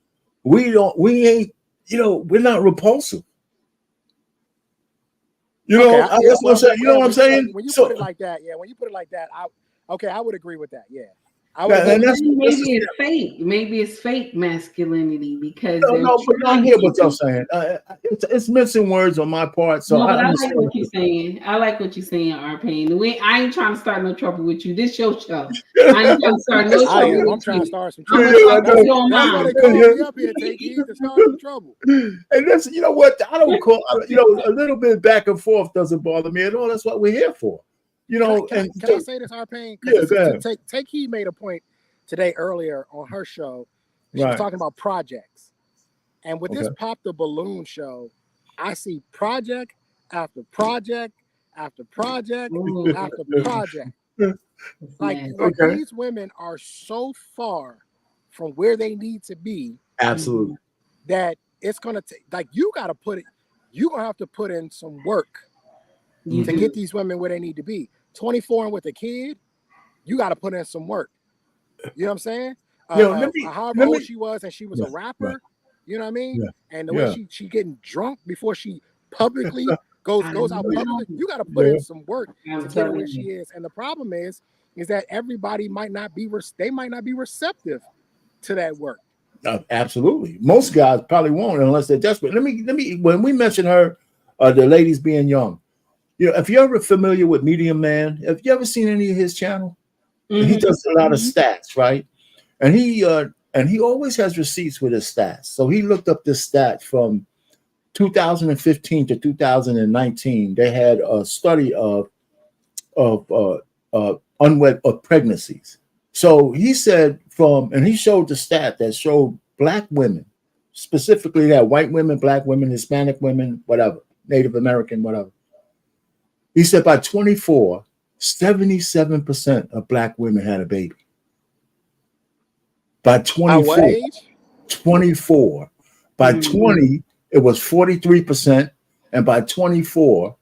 we're not repulsive. That's what I'm saying. You know what I'm saying? When you put it like that, I would agree with that. Yeah. Maybe it's fake. Maybe it's fake masculinity because but I hear what you're saying. It's missing words on my part. So I like what you're saying. I like what you're saying, R-Pain. I ain't trying to start no trouble with you. This your show. I ain't trying to start no trouble with you. I'm trying to start some trouble. That's why they called me up here, Take Heed, to start some trouble. And that's, you know what? I don't call, a little bit back and forth doesn't bother me at all. That's what we're here for. Can I say this, R-Pain? Yeah, go ahead. Take Heed made a point today earlier on her show. She was talking about projects. And with this Pop the Balloon show, I see project after project after project after project. Like these women are so far from where they need to be. Absolutely. That it's gonna take, like, you're gonna have to put in some work to get these women where they need to be. 24 and with a kid, you got to put in some work. You know what I'm saying? However old she was, and she was a rapper. You know what I mean? Yeah. And the way she getting drunk before she publicly goes out public, you got to put in some work to get her where she is. And the problem is that everybody might not be receptive to that work. Absolutely. Most guys probably won't unless they're desperate. Let me. When we mention her, the ladies being young, if you're ever familiar with Medium Man, have you ever seen any of his channel? He does a lot of stats, right? And he always has receipts with his stats. So he looked up this stat from 2015 to 2019. They had a study of unwed pregnancies. So he said and he showed the stat that showed Black women, specifically that white women, Black women, Hispanic women, whatever, Native American, whatever. He said by 24, 77% of Black women had a baby. By 24, what age? 24. By 20, it was 43%. And by 24,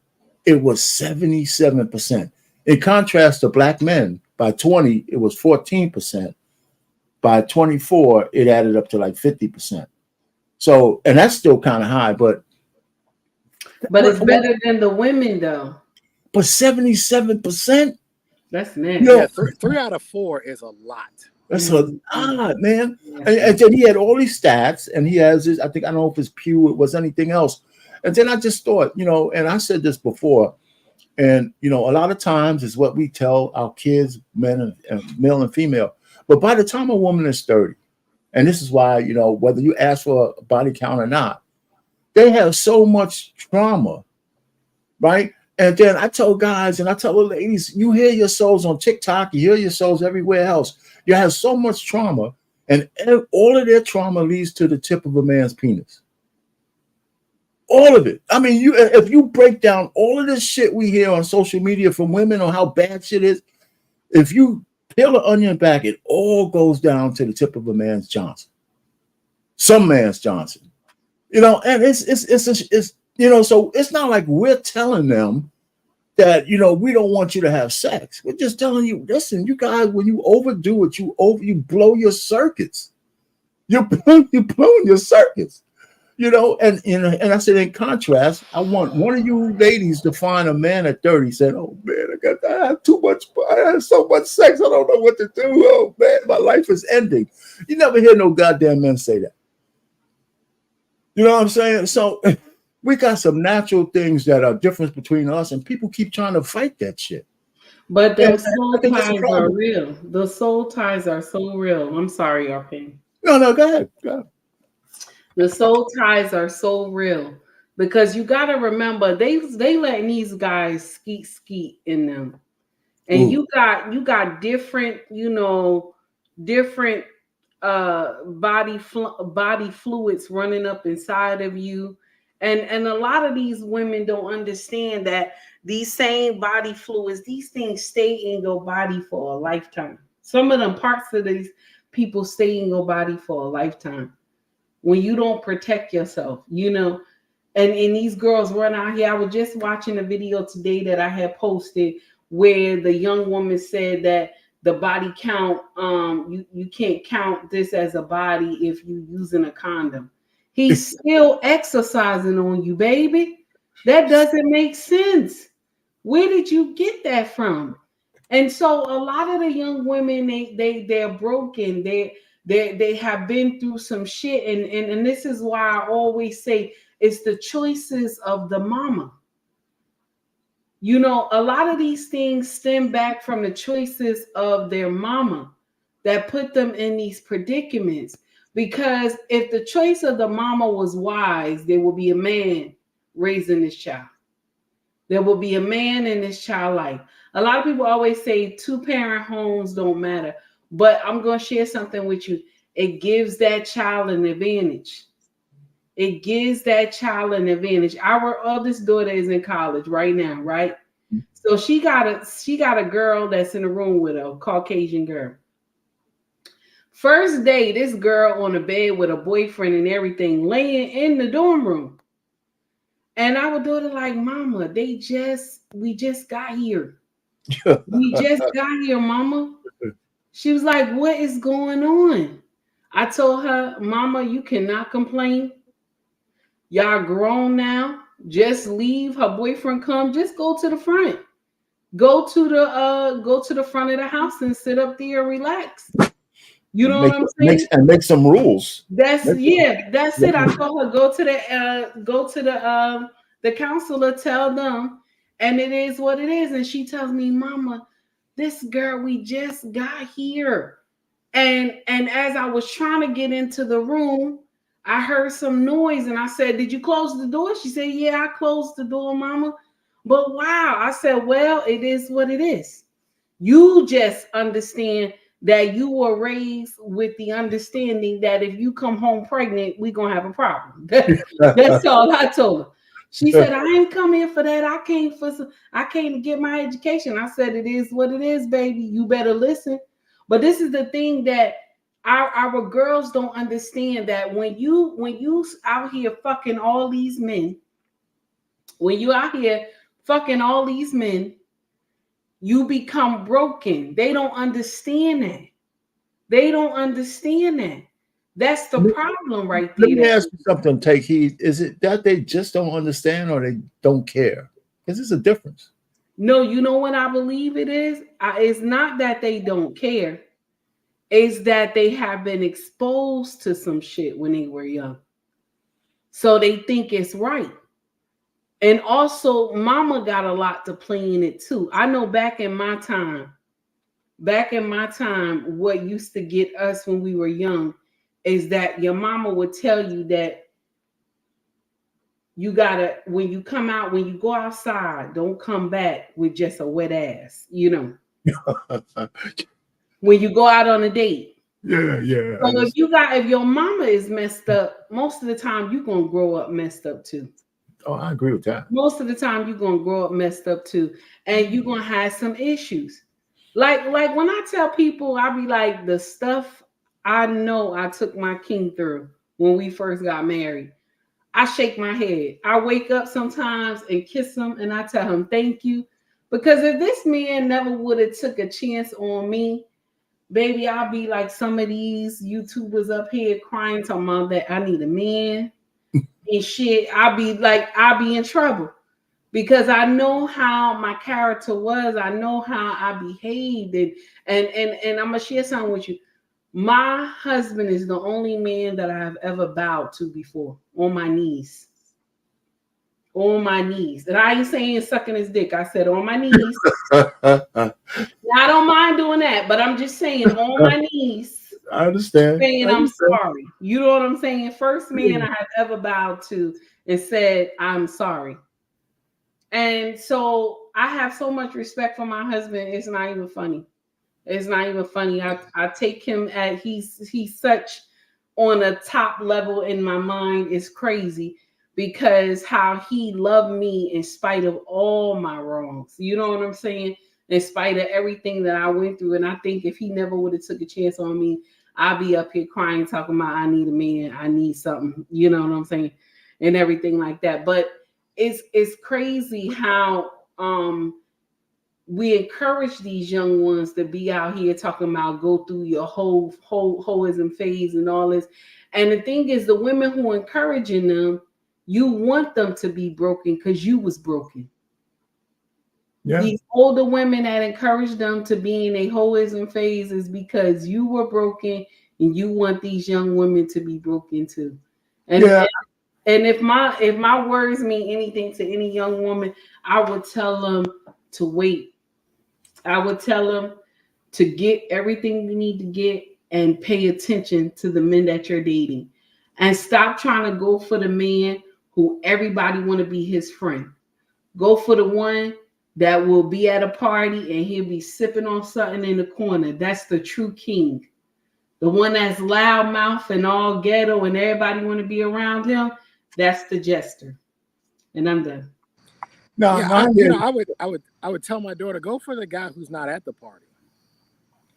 it was 77%. In contrast to Black men, by 20, it was 14%. By 24, it added up to like 50%. So, and that's still kind of high, but it's better than the women, though. But 77%? That's nasty. Yeah, 3 out of 4 is a lot. That's a lot, man. And then he had all these stats, and he has his, I don't know if it's Pew, it was anything else. And then I just thought, and I said this before, and, a lot of times is what we tell our kids, men and male and female. But by the time a woman is 30, and this is why, whether you ask for a body count or not, they have so much trauma, right? And then I tell guys and I tell the ladies, you hear your souls on TikTok, you hear your souls everywhere else. You have so much trauma, and all of their trauma leads to the tip of a man's penis. All of it. I mean, if you break down all of this shit we hear on social media from women on how bad shit is, if you peel the onion back, it all goes down to the tip of a man's Johnson. Some man's Johnson. And it's so it's not like we're telling them that, we don't want you to have sex. We're just telling you, listen, you guys, when you overdo it, you blow your circuits. You're blowing your circuits. And I said, in contrast, I want one of you ladies to find a man at 30 said, oh man, I have so much sex, I don't know what to do. Oh man, my life is ending. You never hear no goddamn men say that. You know what I'm saying? So we got some natural things that are different between us, and people keep trying to fight that shit. But those soul ties are real. The soul ties are so real. I'm sorry, R-Pain. No, go ahead. The soul ties are so real because you got to remember they letting these guys skeet in them, and you got different different body fluids running up inside of you. And a lot of these women don't understand that these same body fluids, these things stay in your body for a lifetime. Some of them parts of these people stay in your body for a lifetime when you don't protect yourself, you know. And these girls run out here. I was just watching a video today that I had posted where the young woman said that the body count, you can't count this as a body if you're using a condom. He's still exercising on you, baby. That doesn't make sense. Where did you get that from? And so a lot of the young women, they're broken. They have been through some shit. And this is why I always say it's the choices of the mama. You know, a lot of these things stem back from the choices of their mama that put them in these predicaments. Because if the choice of the mama was wise, there will be a man raising this child. There will be a man in this child's life. A lot of people always say 2-parent homes don't matter. But I'm going to share something with you. It gives that child an advantage. It gives that child an advantage. Our oldest daughter is in college right now, right? So she got a girl that's in the room with her, a Caucasian girl. First day, this girl on the bed with a boyfriend and everything, laying in the dorm room. And our daughter like, Mama, we just got here. We just got here, Mama. She was like, what is going on? I told her, Mama, you cannot complain. Y'all grown now. Just leave. Her boyfriend come. Just go to the front. Go to the front of the house and sit up there and relax. You know what I'm saying? Make some rules. That's it. I told her go to the counselor, tell them, and it is what it is. And she tells me, Mama, this girl, we just got here. And as I was trying to get into the room, I heard some noise and I said, did you close the door? She said, yeah, I closed the door, Mama. But wow, I said, well, it is what it is. You just understand that you were raised with the understanding that if you come home pregnant, we're going to have a problem. That's all I told her. She said, I ain't come here for that. I came to get my education. I said, it is what it is, baby. You better listen. But this is the thing that our girls don't understand, that when you out here fucking all these men, when you out here fucking all these men, you become broken. They don't understand that. They don't understand that. That's the problem right there. Let me ask you something, Take Heed. Is it that they just don't understand or they don't care? Because there's a difference. No, you know what I believe it is? It's not that they don't care. It's that they have been exposed to some shit when they were young. So they think it's right. And also, mama got a lot to play in it too. I know back in my time, what used to get us when we were young is that your mama would tell you that you gotta, when you go outside, don't come back with just a wet ass, you know. When you go out on a date. Yeah. So if your mama is messed up, most of the time you're gonna grow up messed up too. Oh, I agree with that. Most of the time you're gonna grow up messed up too, and you're gonna have some issues. Like when I tell people, I be like, the stuff I know I took my king through when we first got married. I shake my head. I wake up sometimes and kiss him and I tell him thank you. Because if this man never would have took a chance on me, baby, I'll be like some of these YouTubers up here crying, talking about that I need a man and shit. I'll be in trouble. Because I know how my character was. I know how I behaved. And I'm going to share something with you. My husband is the only man that I have ever bowed to before on my knees. On my knees. And I ain't saying sucking his dick. I said on my knees. Now, I don't mind doing that, but I'm just saying on my knees. I understand. Saying I'm sorry. You know what I'm saying? First man I have ever bowed to and said, I'm sorry. And so I have so much respect for my husband. It's not even funny. It's not even funny. I take him at he's such on a top level in my mind. Is crazy because how he loved me in spite of all my wrongs. You know what I'm saying? In spite of everything that I went through. And I think if he never would have took a chance on me, I'd be up here crying, talking about I need a man, I need something. You know what I'm saying? And everything like that. But it's crazy how we encourage these young ones to be out here talking about go through your whole hoism phase and all this. And the thing is, the women who are encouraging them, you want them to be broken because you was broken. Yeah. These older women that encourage them to be in a hoism phase is because you were broken and you want these young women to be broken too. And Yeah. and if my words mean anything to any young woman, I would tell them to wait. I would tell them to get everything you need to get and pay attention to the men that you're dating. And stop trying to go for the man who everybody want to be his friend. Go for the one that will be at a party and he'll be sipping on something in the corner. That's the true king. The one that's loud mouth and all ghetto and everybody want to be around him, that's the jester. And I'm done. No, Yeah, I would tell my daughter, go for the guy who's not at the party.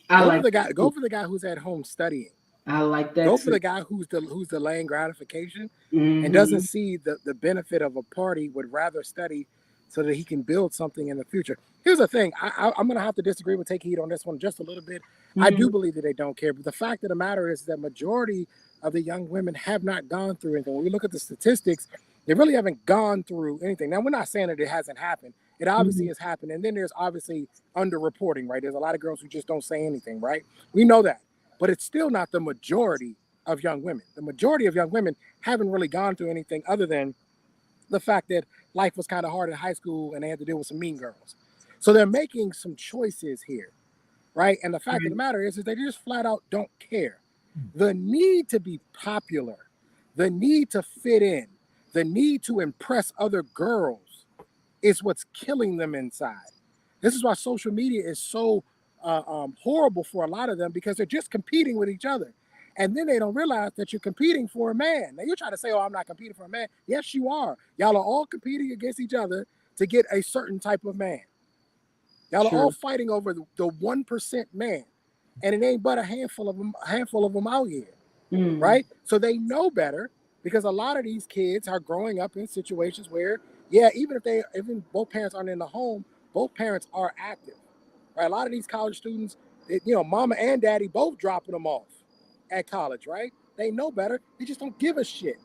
Go for the guy who's at home studying. I like that. Go too. for the guy who's delaying gratification Mhm. and doesn't see the benefit of a party, would rather study so that he can build something in the future. Here's the thing. I'm going to have to disagree with Take Heat on this one just a little bit. I do believe that they don't care. But the fact of the matter is that majority of the young women have not gone through anything. When we look at the statistics, they really haven't gone through anything. Now, we're not saying that it hasn't happened. It obviously has happened. And then there's obviously underreporting, right? There's a lot of girls who just don't say anything, right? We know that. But it's still not the majority of young women. The majority of young women haven't really gone through anything other than the fact that life was kind of hard in high school and they had to deal with some mean girls. So they're making some choices here, right? And the fact of the matter is they just flat out don't care. The need to be popular, the need to fit in, the need to impress other girls is what's killing them inside. This is why social media is so horrible for a lot of them, because they're just competing with each other. And then they don't realize that you're competing for a man. Now you're trying to say, oh, I'm not competing for a man. Yes, you are. Y'all are all competing against each other to get a certain type of man. Y'all are all fighting over the 1% man. And it ain't but a handful of them out here. Right? So they know better, because a lot of these kids are growing up in situations where, yeah, even both parents aren't in the home, both parents are active. Right? A lot of these college students, mama and daddy both dropping them off at college, right? They know better. They just don't give a shit.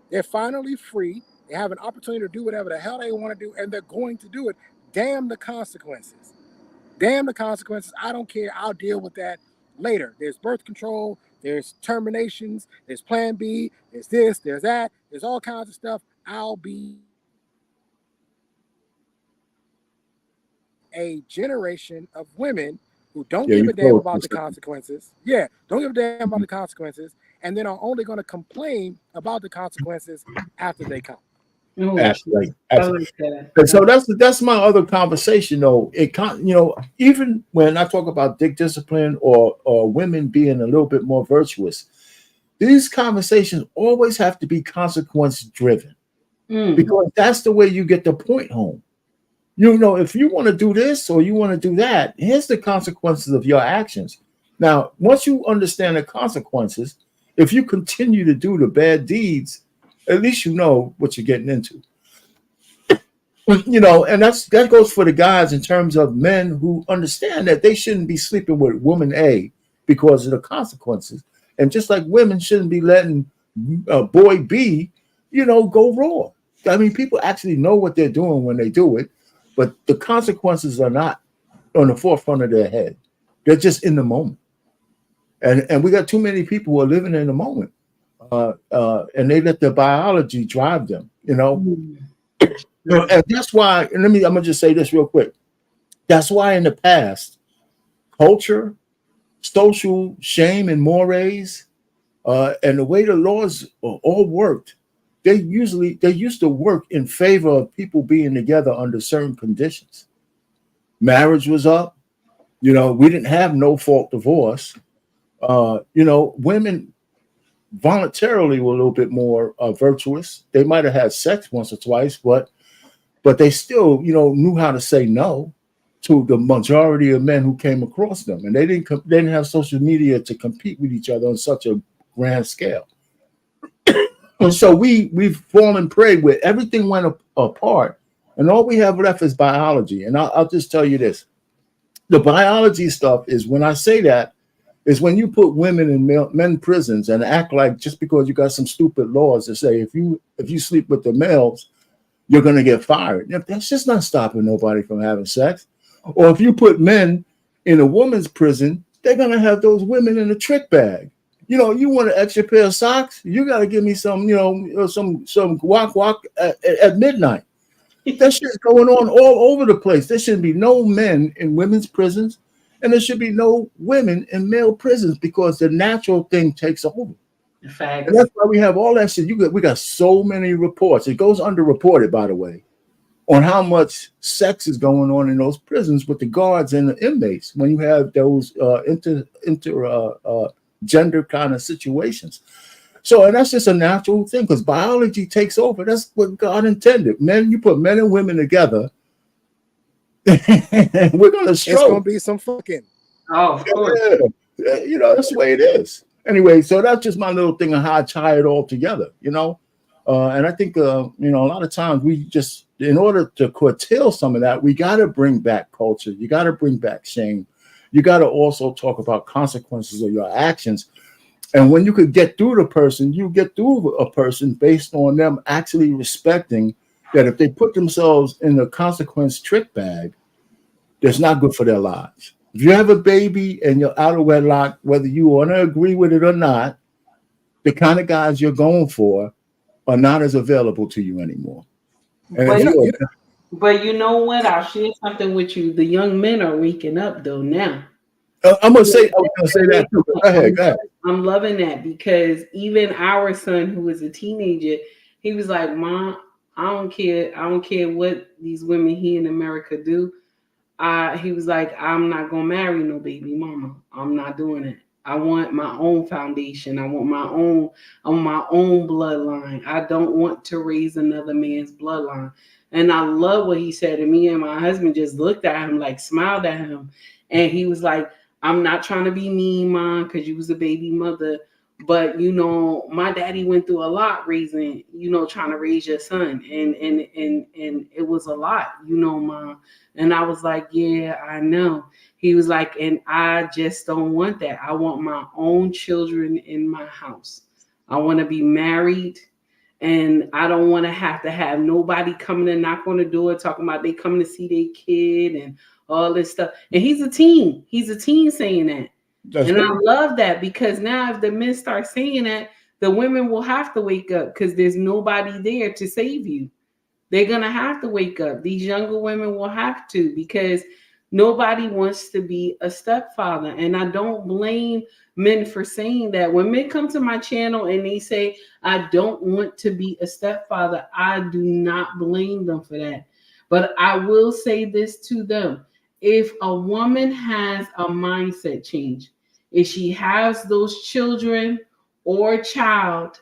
They're finally free. They have an opportunity to do whatever the hell they want to do, and they're going to do it. Damn the consequences. Damn the consequences. I don't care. I'll deal with that later. There's birth control. There's terminations. There's plan B. There's this. There's that. There's all kinds of stuff. I'll be a generation of women who don't give a damn about the consequences. Yeah, don't give a damn about the consequences, and then are only going to complain about the consequences after they come. Absolutely. And so that's my other conversation, though. Even when I talk about dick discipline or women being a little bit more virtuous, these conversations always have to be consequence driven, because that's the way you get the point home. If you want to do this or you want to do that, here's the consequences of your actions. Now, once you understand the consequences, if you continue to do the bad deeds, at least you know what you're getting into. And that goes for the guys in terms of men who understand that they shouldn't be sleeping with woman A because of the consequences. And just like women shouldn't be letting boy B, go raw. I mean, people actually know what they're doing when they do it, but the consequences are not on the forefront of their head. They're just in the moment. And we got too many people who are living in the moment. And they let their biology drive them, And that's why, and I'm gonna just say this real quick. That's why in the past, culture, social shame and mores, and the way the laws all worked, they used to work in favor of people being together under certain conditions. Marriage was up, You know, we didn't have no fault divorce. You know, women voluntarily were a little bit more virtuous. They might have had sex once or twice, but they still, you know, knew how to say no to the majority of men who came across them, and they didn't have social media to compete with each other on such a grand scale. And so we've fallen prey where everything went apart, and all we have left is biology. And I'll just tell you this: the biology stuff is, when I say that, is when you put women in men prisons and act like just because you got some stupid laws that say if you sleep with the males, you're going to get fired. That's just not stopping nobody from having sex. Or if you put men in a woman's prison, they're going to have those women in a trick bag. You know, you want an extra pair of socks? You got to give me some, you know, some guac at midnight. That shit's going on all over the place. There should be no men in women's prisons, and there should be no women in male prisons, because the natural thing takes over. Facts. And that's why we have all that shit. We got so many reports. It goes underreported, by the way, on how much sex is going on in those prisons with the guards and the inmates when you have those gender kind of situations. So, and that's just a natural thing, because biology takes over. That's what God intended. Men, you put men and women together, and we're gonna stroke. It's gonna be some fucking. Oh, of course. Yeah, you know, that's the way it is. Anyway, so that's just my little thing on how I tie it all together, you know. And I think, you know, a lot of times we just, in order to curtail some of that, we got to bring back culture. You got to bring back shame. You got to also talk about consequences of your actions. And when you could get through the person, you get through a person based on them actually respecting that if they put themselves in a consequence trick bag, that's not good for their lives. If you have a baby and you're out of wedlock, whether you want to agree with it or not, the kind of guys you're going for are not as available to you anymore. And But you know what? I'll share something with you. The young men are waking up though now. I'm gonna say that too. Go ahead. I'm loving that, because even our son, who was a teenager, he was like, "Mom, I don't care what these women here in America do." He was like, "I'm not gonna marry no baby mama. I'm not doing it. I want my own foundation. I want my own bloodline. I don't want to raise another man's bloodline." And I love what he said. And me and my husband just looked at him, like smiled at him. And he was like, "I'm not trying to be mean, Mom, because you was a baby mother. But, you know, my daddy went through a lot raising, you know, trying to raise your son. And it was a lot, you know, Mom." And I was like, "Yeah, I know." He was like, "And I just don't want that. I want my own children in my house. I want to be married, and I don't want to have nobody coming and knock on the door talking about they coming to see their kid and all this stuff." And he's a teen. He's a teen saying that. And I love that, because now if the men start saying that, the women will have to wake up, because there's nobody there to save you. They're going to have to wake up. These younger women will have to, because nobody wants to be a stepfather. And I don't blame men for saying that. When men come to my channel and they say, "I don't want to be a stepfather," I do not blame them for that. But I will say this to them. If a woman has a mindset change, if she has those children or child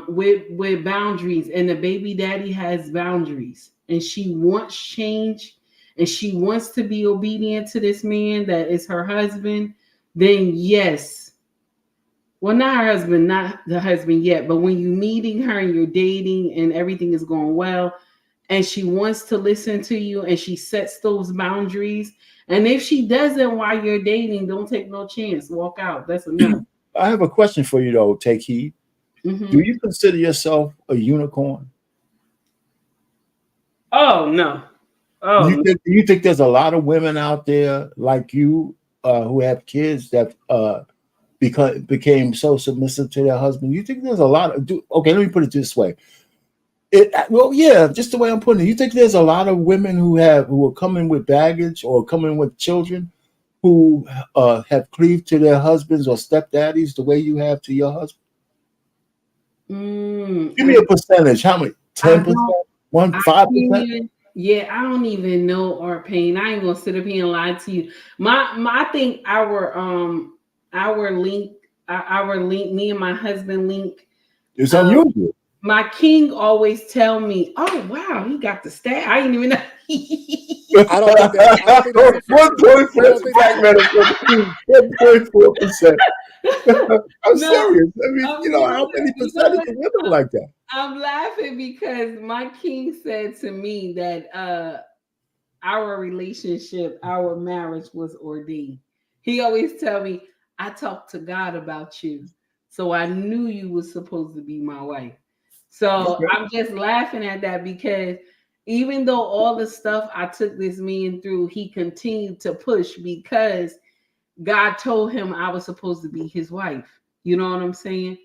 with boundaries, and the baby daddy has boundaries, and she wants change, and she wants to be obedient to this man that is her husband, then yes. Well, not her husband, not the husband yet, but when you're meeting her and you're dating and everything is going well, and she wants to listen to you and she sets those boundaries, and if she doesn't while you're dating, don't take no chance. Walk out. That's enough. I have a question for you though. Take heed. Mm-hmm. Do you consider yourself a unicorn? Oh no. Oh, do you think there's a lot of women out there like you who have kids that became so submissive to their husband? You think there's a lot of okay, let me put it this way. Well, yeah, just the way I'm putting it. You think there's a lot of women who are coming with baggage or coming with children who have cleaved to their husbands or stepdaddies the way you have to your husband? Give me a percentage. How many? 10%? 5%? Yeah, I don't even know Art Payne. I ain't gonna sit up here and lie to you. I think our link, me and my husband link. It's unusual. My king always tell me, "Oh wow, he got the stat." I didn't even know. I don't think that's. I don't think that's 1.4%. I'm No, serious. I mean, I'm you know how many percentage of women like that? I'm laughing because my king said to me that our relationship, our marriage was ordained. He always tell me, I talked to God about you. So I knew you was supposed to be my wife. So Okay. I'm just laughing at that because even though all the stuff I took this man through, he continued to push because God told him I was supposed to be his wife. You know what I'm saying?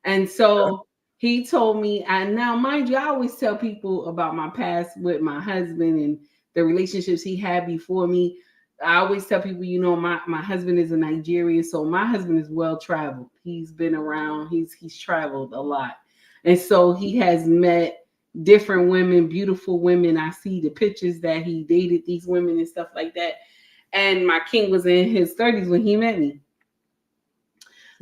And so he told me, and now mind you, I always tell people about my past with my husband and the relationships he had before me. I always tell people, you know, my husband is a Nigerian, so my husband is well traveled. He's been around, he's traveled a lot. And so he has met different women, beautiful women. I see the pictures that he dated these women and stuff like that. And my king was in his 30s when he met me.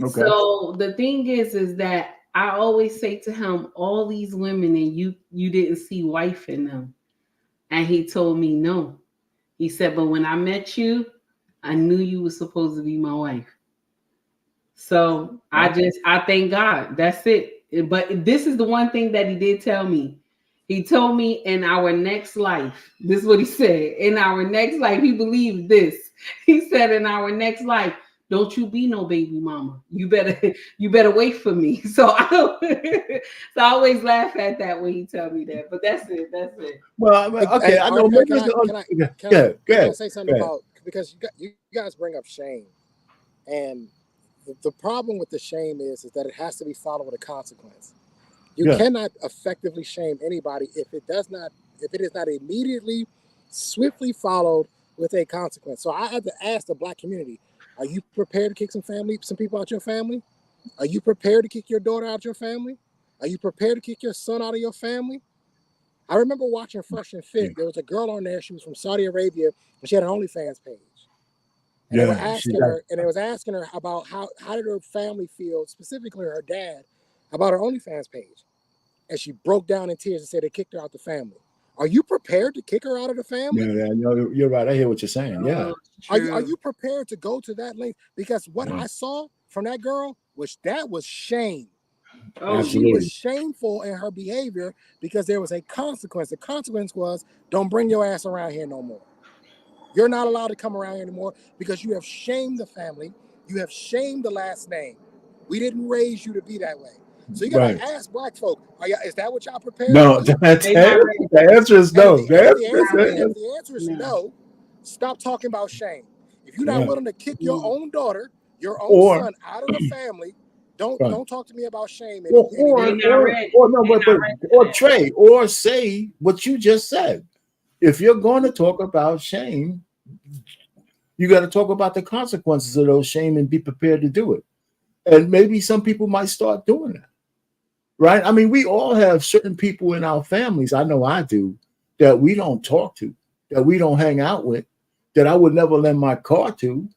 Okay. So the thing is that I always say to him, all these women and you didn't see wife in them. And he told me no. He said, but when I met you, I knew you were supposed to be my wife. So I thank God. That's it. But this is the one thing that he did tell me. He told me in our next life, this is what he said. In our next life, he believed this. He said, in our next life, don't you be no baby mama. You better wait for me. So I always laugh at that when he tell me that. But that's it. That's it. Well, okay, I know. Can I say something about, because you guys bring up shame, and the problem with the shame is that it has to be followed with a consequence. You cannot effectively shame anybody if it is not immediately, swiftly followed with a consequence. So I had to ask the Black community: are you prepared to kick some people out your family? Are you prepared to kick your daughter out your family? Are you prepared to kick your son out of your family? I remember watching Fresh and Fit. There was a girl on there. She was from Saudi Arabia, and she had an OnlyFans page. And they were asking her about how did her family feel, specifically her dad, about her OnlyFans page. And she broke down in tears and said they kicked her out the family. Are you prepared to kick her out of the family? Yeah, you're right. I hear what you're saying. Yeah. Are you prepared to go to that length? Because what I saw from that girl was shame. She was shameful in her behavior because there was a consequence. The consequence was, don't bring your ass around here no more. You're not allowed to come around here anymore because you have shamed the family. You have shamed the last name. We didn't raise you to be that way. So you gotta ask Black folk, is that what y'all prepared to do? The answer is no. If the answer is no, stop talking about shame. If you're not willing to kick your own daughter, your own son out of the family, don't talk to me about shame. Or Trey, or say what you just said. If you're going to talk about shame, you got to talk about the consequences of those shame and be prepared to do it. And maybe some people might start doing that. Right? I mean, we all have certain people in our families, I know I do, that we don't talk to, that we don't hang out with, that I would never lend my car to,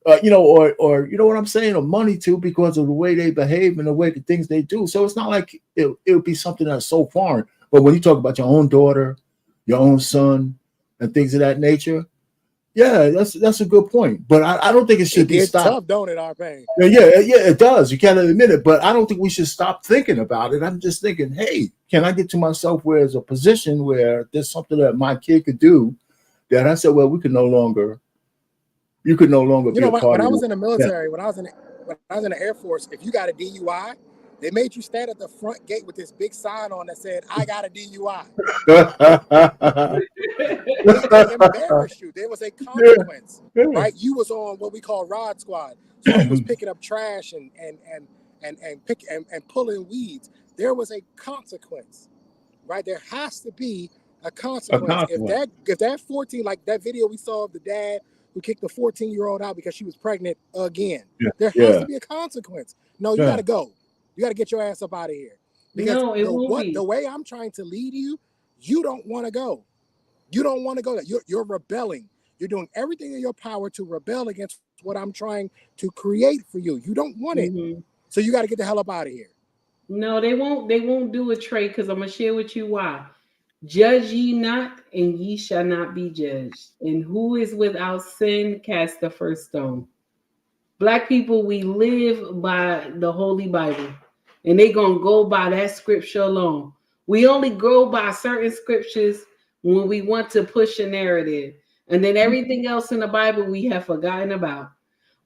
or you know what I'm saying, or money to, because of the way they behave and the way the things they do. So it's not like it would be something that's so foreign. But when you talk about your own daughter, your own son, and things of that nature, yeah, that's a good point. But I don't think it should be stopped. Tough, don't it, R-Pain? Yeah, it does. You can't admit it, but I don't think we should stop thinking about it. I'm just thinking, hey, can I get to myself where there's a position where there's something that my kid could do that I said, well, you could no longer be a part of when I was in the military, when I was in the Air Force, if you got a DUI, they made you stand at the front gate with this big sign on that said, I got a DUI. They embarrassed you. There was a consequence, right? You was on what we call Rod Squad. So you was picking up trash and pulling weeds. There was a consequence, right? There has to be a consequence. If that 14, like that video we saw of the dad who kicked the 14-year-old out because she was pregnant again, there has to be a consequence. No, you got to go. You got to get your ass up out of here. Because the way I'm trying to lead you, you don't want to go. You don't want to go there. You're rebelling. You're doing everything in your power to rebel against what I'm trying to create for you. You don't want it. So you got to get the hell up out of here. No, they won't. They won't do a trade because I'm gonna share with you why. Judge ye not, and ye shall not be judged. And who is without sin, cast the first stone. Black people, we live by the Holy Bible, and they gonna go by that scripture alone. We only go by certain scriptures when we want to push a narrative, and then everything else in the Bible we have forgotten about.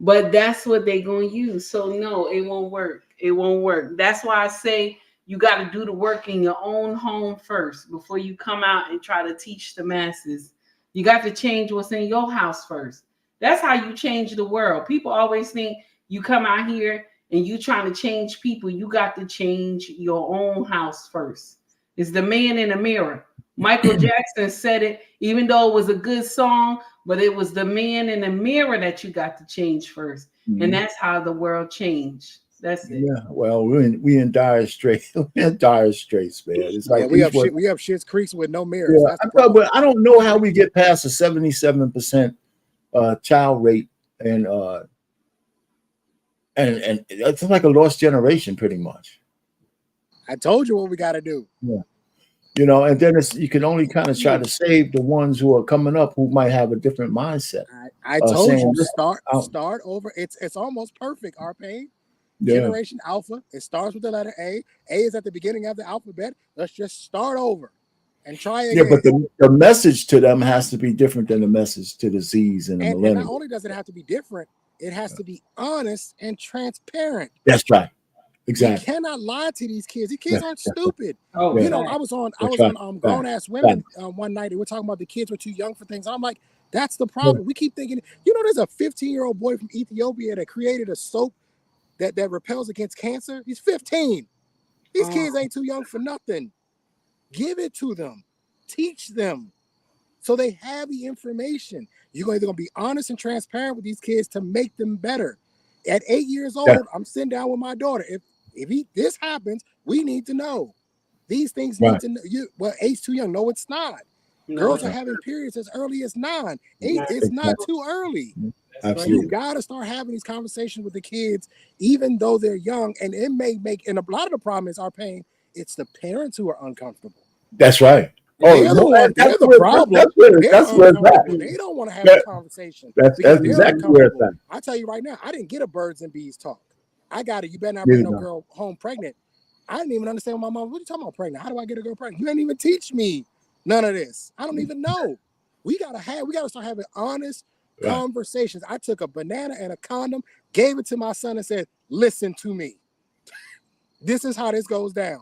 But that's what they're gonna use. So no, it won't work. It won't work. That's why I say you got to do the work in your own home first before you come out and try to teach the masses. You got to change what's in your house first. That's how you change the world. People always think you come out here and you trying to change people. You got to change your own house first. It's the man in the mirror. Michael Jackson said it, even though it was a good song, but it was the man in the mirror that you got to change 1st. And that's how the world changed. That's it. Yeah, well, we in dire straits. We're in dire straits, man. It's like we have Schitt's Creeks with no mirrors. Yeah, but I don't know how we get past the 77% child rate, and it's like a lost generation, pretty much. I told you what we got to do. Yeah, and then you can only kind of try to save the ones who are coming up who might have a different mindset. I told you start over. It's almost perfect. Arpain. Generation Alpha. It starts with the letter A. A is at the beginning of the alphabet. Let's just start over and try again. Yeah, but the message to them has to be different than the message to the Z's and the millennials. And not only does it have to be different, it has to be honest and transparent. That's right. Exactly. You cannot lie to these kids. These kids aren't stupid. Oh, I was on Grown Ass Women one night. They were talking about the kids were too young for things. I'm like, that's the problem. We keep thinking, there's a 15-year-old boy from Ethiopia that created a soap that repels against cancer. He's 15. These kids ain't too young for nothing. Give it to them. Teach them so they have the information. You're either going to be honest and transparent with these kids to make them better. At 8 years old, I'm sitting down with my daughter. If this happens, we need to know. These things need to know. Well, 8's too young. No, it's not. Girls are having periods as early as 9. 8 is not too early. Absolutely. You got to start having these conversations with the kids, even though they're young. And it may make, and a lot of the problem is it's the parents who are uncomfortable. That's right. They're the problem. That's where it's at. They don't want to have a conversation. That's exactly where it's at. I tell you right now, I didn't get a birds and bees talk. I got it. You better not bring no girl home pregnant. I didn't even understand what my mom, what are you talking about pregnant? How do I get a girl pregnant? You didn't even teach me none of this. I don't even know. We gotta start having honest conversations. I took a banana and a condom, gave it to my son and said, listen to me. This is how this goes down.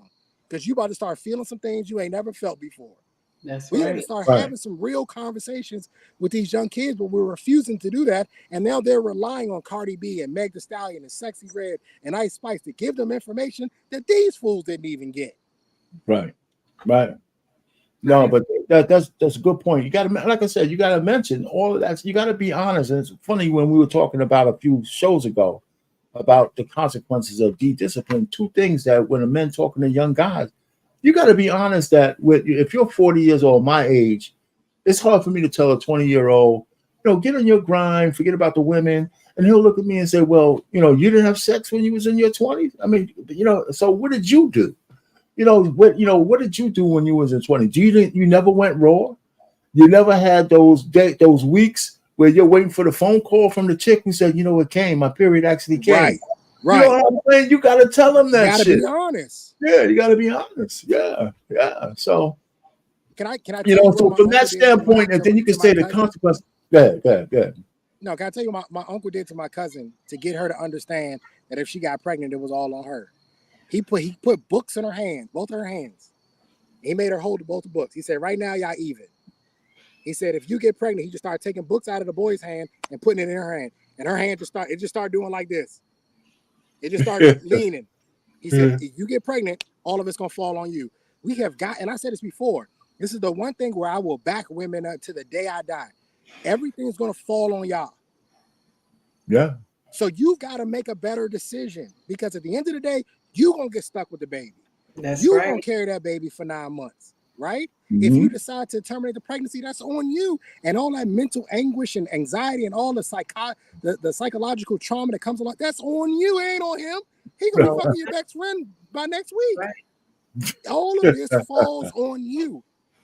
Because you about to start feeling some things you ain't never felt before. We got to start having some real conversations with these young kids, but we're refusing to do that. And now they're relying on Cardi B and Meg Thee Stallion and Sexy Red and Ice Spice to give them information that these fools didn't even get. Right. No, but that's a good point. You got to, like I said, you got to mention all of that. You got to be honest. And it's funny when we were talking about a few shows ago about the consequences of de-discipline. Two things that when a men talking to young guys, you got to be honest that if you're 40 years old, my age, it's hard for me to tell a 20-year-old, get on your grind, forget about the women. And he'll look at me and say, well, you didn't have sex when you was in your 20s. I mean, so what did you do? What did you do when you was in 20? You never went raw? You never had those weeks where you're waiting for the phone call from the chick who said, it came, my period actually came. Right. You know what I'm saying? You got to tell them that shit. You got to be honest. Yeah, you got to be honest. Yeah. So, can I so from that standpoint, and then you can say the consequence. Go ahead. No, can I tell you what my uncle did to my cousin to get her to understand that if she got pregnant, it was all on her. He put books in her hand, both her hands. He made her hold both the books. He said, right now, y'all even. He said, if you get pregnant, he just started taking books out of the boy's hand and putting it in her hand. And her hand just started doing like this. It just started leaning. He said, if you get pregnant, all of it's going to fall on you. We have got, and I said this before, this is the one thing where I will back women up to the day I die. Everything's going to fall on y'all. Yeah. So you got to make a better decision because at the end of the day, you're going to get stuck with the baby. That's You're right. going to carry that baby for 9 months. right? If Mhm. you decide to terminate the pregnancy, that's on you. And all that mental anguish and anxiety and all the psychological trauma that comes along, that's on you. It ain't on him. He gonna be fucking your best friend by next week. All of this falls on you.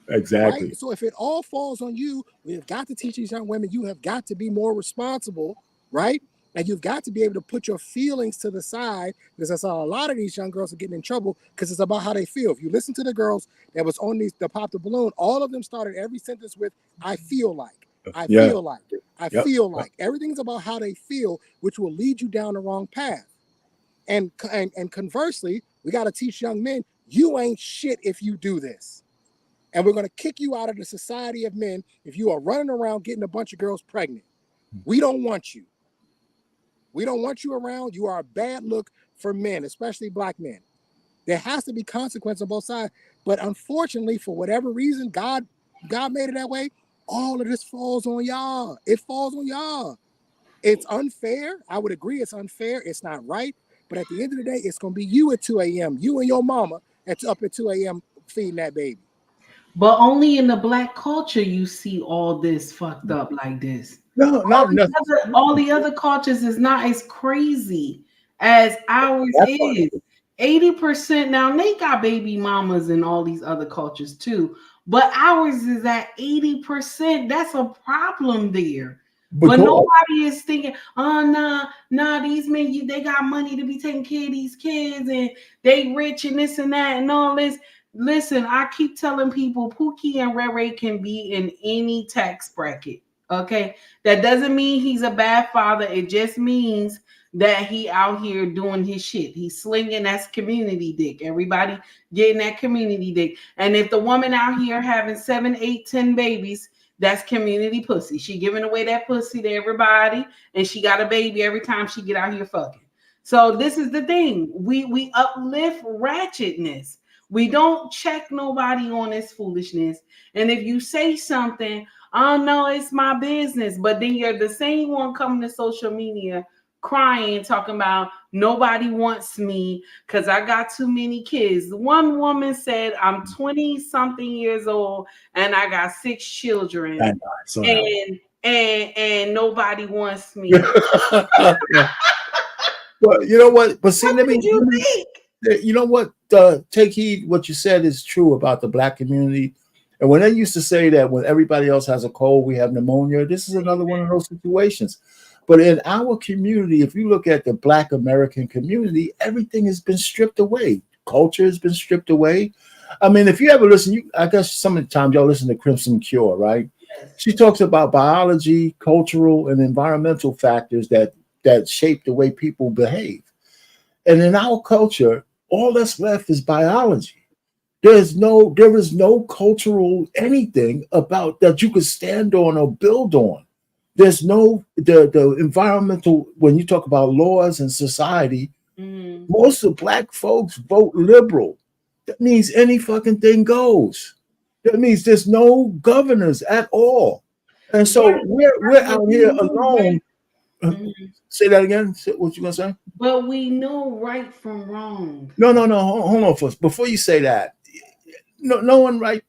Exactly. Right? So if it all falls on you, we have got to teach these young women, you have got to be more responsible, right? And you've got to be able to put your feelings to the side, because that's how a lot of these young girls are getting in trouble, because it's about how they feel. If you listen to the girls that was on these, the Pop the Balloon, all of them started every sentence with, I feel like, I Yeah. feel like, I Yep. feel like. Everything's about how they feel, which will lead you down the wrong path. And conversely, we got to teach young men, you ain't shit if you do this. And we're going to kick you out of the society of men if you are running around getting a bunch of girls pregnant. We don't want you. We don't want you around. You are a bad look for men, especially black men. There has to be consequence on both sides. But unfortunately, for whatever reason, God made it that way. All of this falls on y'all. It falls on y'all. It's unfair. I would agree it's unfair. It's not right. But at the end of the day, it's going to be you at 2 a.m., you and your mama up at 2 a.m. feeding that baby. But only in the black culture you see all this fucked up like this. No, not nothing. All the other cultures is not as crazy as ours is. 80% now, they got baby mamas in all these other cultures too. But ours is at 80%. That's a problem there. But nobody is thinking, oh, nah, these men, they got money to be taking care of these kids and they rich and this and that and all this. Listen, I keep telling people Pookie and Ray Ray can be in any tax bracket. Okay. That doesn't mean he's a bad father. It just means that he out here doing his shit. He's slinging, that's community dick. Everybody getting that community dick. And if the woman out here having 7, 8, 10 babies, that's community pussy. She giving away that pussy to everybody, and she got a baby every time she get out here fucking. So this is the thing. We uplift ratchetness. We don't check nobody on this foolishness. And if you say something, oh no, it's my business, but then you're the same one coming to social media crying, talking about nobody wants me because I got too many kids. One woman said, I'm 20 something years old and I got 6 children. And nobody wants me. Well, you know what? But see, what did you think? You know what? Take heed. What you said is true about the black community. And when they used to say that when everybody else has a cold, we have pneumonia, this is another one of those situations. But in our community, if you look at the Black American community, everything has been stripped away. Culture has been stripped away. I mean, if you ever listen, I guess sometimes y'all listen to Crimson Cure, right? Yes. She talks about biology, cultural, and environmental factors that shape the way people behave. And in our culture, all that's left is biology. There is no cultural anything about that you could stand on or build on. There's no the environmental, when you talk about laws and society, most of black folks vote liberal. That means any fucking thing goes. That means there's no governors at all. And so we're out here alone. Say that again. What you gonna say? But we know right from wrong. No. Hold on first. Before you say that, no one right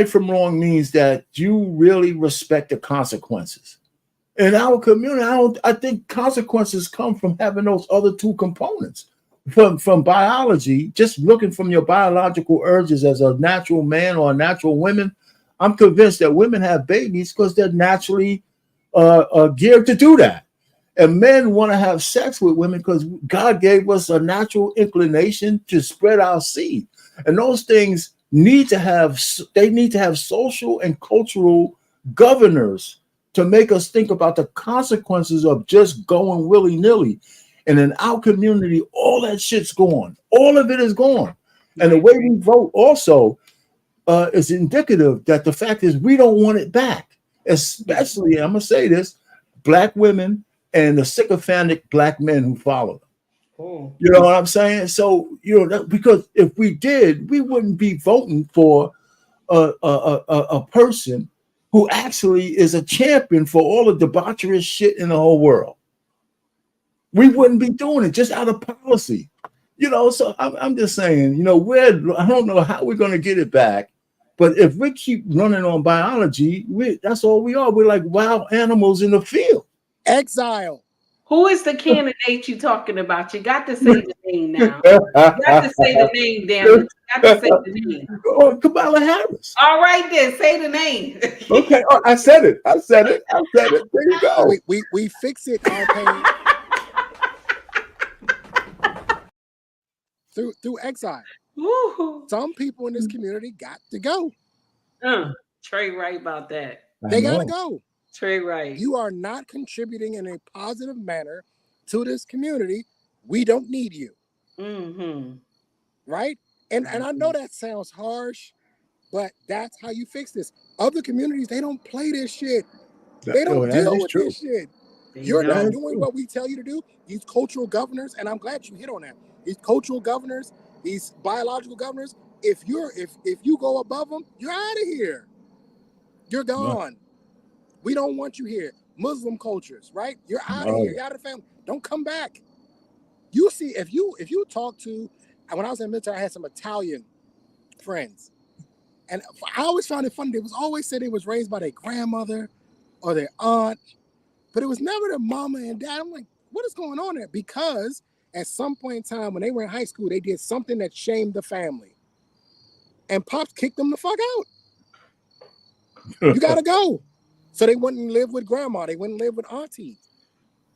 from wrong means that you really respect the consequences. In our community, I think consequences come from having those other two components. From biology, just looking from your biological urges as a natural man or a natural woman, I'm convinced that women have babies because they're naturally geared to do that. And men want to have sex with women because God gave us a natural inclination to spread our seed. And those things need to have social and cultural governors to make us think about the consequences of just going willy-nilly. And in our community, all that shit's gone. All of it is gone. And the way we vote also is indicative that the fact is we don't want it back. Especially, I'm going to say this, black women and the sycophantic black men who follow them. Oh. You know what I'm saying? So, because if we did, we wouldn't be voting for a person who actually is a champion for all the debaucherous shit in the whole world. We wouldn't be doing it just out of policy. You know, so I'm just saying, you know, I don't know how we're going to get it back, but if we keep running on biology, that's all we are. We're like wild animals in the field. Exile. Who is the candidate you talking about? You got to say the name now. You got to say the name, damn it. You got to say the name. Oh, Kamala Harris. All right, then say the name. Okay, I said it. There you go. We fix it, our pain. through exile. Woo-hoo. Some people in this community got to go. Trey right about that. They gotta go. Trey right. You are not contributing in a positive manner to this community. We don't need you. Mm-hmm. Right? And I know that sounds harsh, but that's how you fix this. Other communities, they don't play this shit. They don't deal with this shit. You're not doing what we tell you to do. These cultural governors, and I'm glad you hit on that. These cultural governors, these biological governors, if you go above them, you're out of here. You're gone. We don't want you here. Muslim cultures, right? You're out of here. You're out of the family. Don't come back. You see, if you talk to, when I was in the military, I had some Italian friends. And I always found it funny. They was always said they was raised by their grandmother or their aunt, but it was never their mama and dad. I'm like, what is going on there? Because at some point in time, when they were in high school, they did something that shamed the family. And Pops kicked them the fuck out. You gotta go. So they wouldn't live with grandma. They wouldn't live with auntie,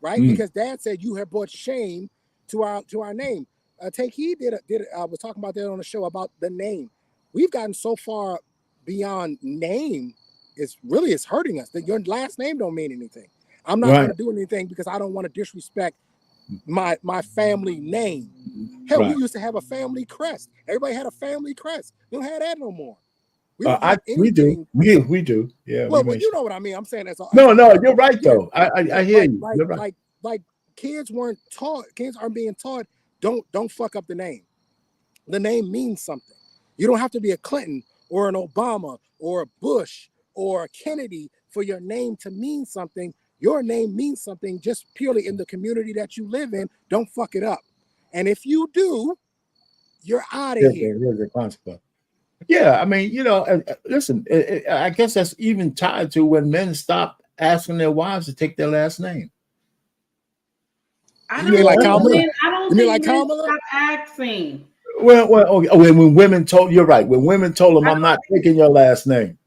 right? Because dad said you have brought shame to our name. Take Heed was talking about that on the show about the name. We've gotten so far beyond name. It's hurting us. That your last name don't mean anything. I'm not going to do anything because I don't want to disrespect my family name. Hell, we used to have a family crest. Everybody had a family crest. We don't have that no more. We do. We do. Yeah. Well, you know what I mean. I'm saying that's no. You're right though. I hear you. You're right. Like kids weren't taught. Kids aren't being taught. Don't fuck up the name. The name means something. You don't have to be a Clinton or an Obama or a Bush or a Kennedy for your name to mean something. Your name means something just purely in the community that you live in. Don't fuck it up. And if you do, you're out of here. Here's the consequence. Yeah, I mean, you know, listen, I guess that's even tied to when men stop asking their wives to take their last name. I don't think men stop asking. Well, when women told, you're right. When women told them, I'm not taking your last name.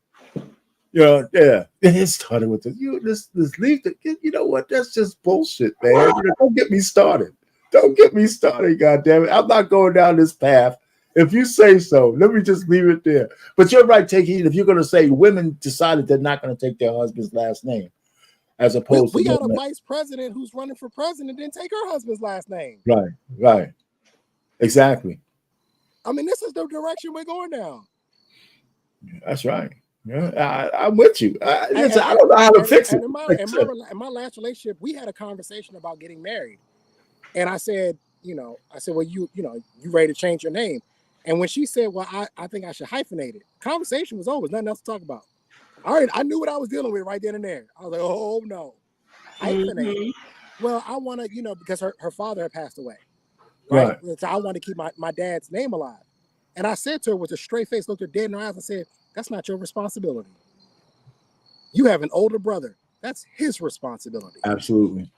You know, yeah, it started with this. This leave the. You know what? That's just bullshit, man. You know, don't get me started. Don't get me started, goddammit. I'm not going down this path. If you say so, let me just leave it there. But you're right, Take Heed. If you're going to say women decided they're not going to take their husband's last name, as opposed we to got a vice president who's running for president, didn't take her husband's last name. Right, exactly. I mean, this is the direction we're going down. That's right. Yeah, I'm with you. I don't know how to fix it. In my last relationship, we had a conversation about getting married, and I said, well, you ready to change your name? And when she said, well, I think I should hyphenate it, conversation was over. There's nothing else to talk about. All right, I knew what I was dealing with right then and there. I was like, oh no, hyphenate. Well, I want to, because her father had passed away, right? So I want to keep my dad's name alive. And I said to her with a straight face, looked her dead in her eyes, and said, that's not your responsibility. You have an older brother. That's his responsibility. Absolutely.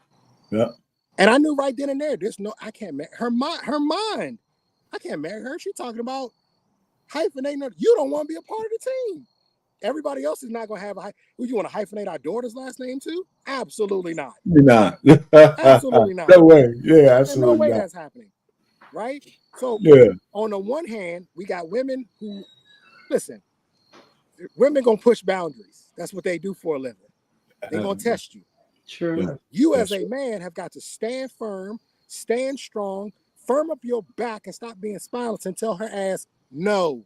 Yeah. And I knew right then and there, I can't marry her mind. I can't marry her. She's talking about hyphenating her. You don't want to be a part of the team. Everybody else is not going to have you want to hyphenate our daughter's last name too? Absolutely not. You're not. Absolutely not. No way. Yeah, absolutely. There's no way not. that's happening. Right? So on the one hand, we got women who, listen, women going to push boundaries. That's what they do for a living. They're going to test you. True. Yeah. You as a man have got to stand firm, stand strong, firm up your back and stop being spineless and tell her ass, no,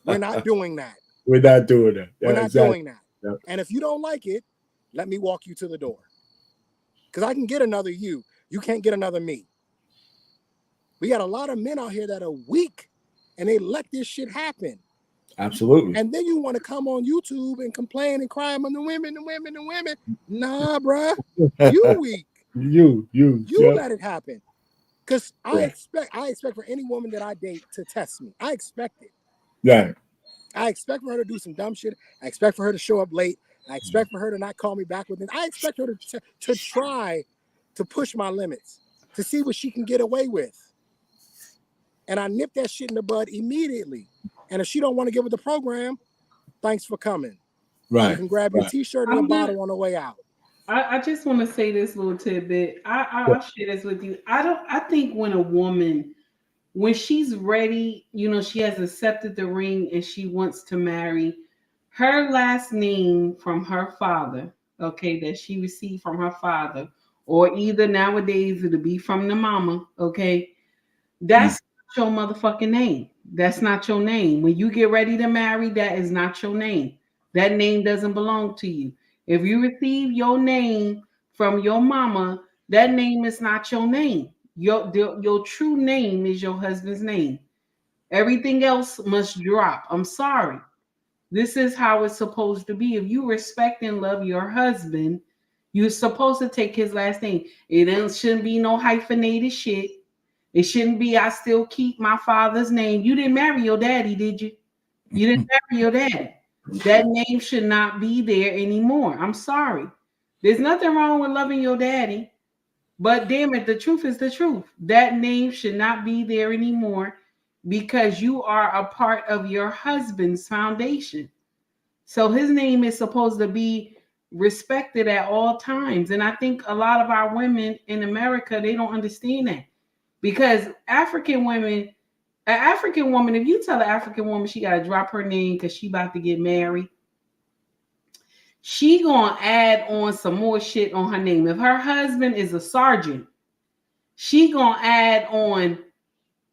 we're not doing that. We're not doing that. We're not doing that. Yep. And if you don't like it, let me walk you to the door. Because I can get another you. You can't get another me. We got a lot of men out here that are weak and they let this shit happen. Absolutely. And then you want to come on YouTube and complain and cry among the women. Nah, bruh. You weak. You let it happen. Because I expect for any woman that I date to test me. I expect it. Right. I expect for her to do some dumb shit. I expect for her to show up late. I expect for her to not call me back within. I expect her to try to push my limits, to see what she can get away with. And I nip that shit in the bud immediately. And if she don't want to give it the program, thanks for coming. Right. You can grab your t-shirt and a bottle on the way out. I just want to say this little tidbit. I'll share this with you. I think when a woman, when she's ready, she has accepted the ring and she wants to marry, her last name from her father, okay, that she received from her father, or either nowadays it'll be from the mama, okay, that's not your motherfucking name. That's not your name. When you get ready to marry, that is not your name. That name doesn't belong to you. If you receive your name from your mama, that name is not your name. Your true name is your husband's name. Everything else must drop. I'm sorry. This is how it's supposed to be. If you respect and love your husband, you're supposed to take his last name. It shouldn't be no hyphenated shit. It shouldn't be, I still keep my father's name. You didn't marry your daddy, did you? You didn't marry your daddy. That name should not be there anymore. I'm sorry. There's nothing wrong with loving your daddy, but damn it, the truth is the truth. That name should not be there anymore because you are a part of your husband's foundation. So his name is supposed to be respected at all times. And I think a lot of our women in America, they don't understand that. Because African women, if you tell an African woman she got to drop her name because she about to get married, she gonna add on some more shit on her name. If her husband is a sergeant, she gonna add on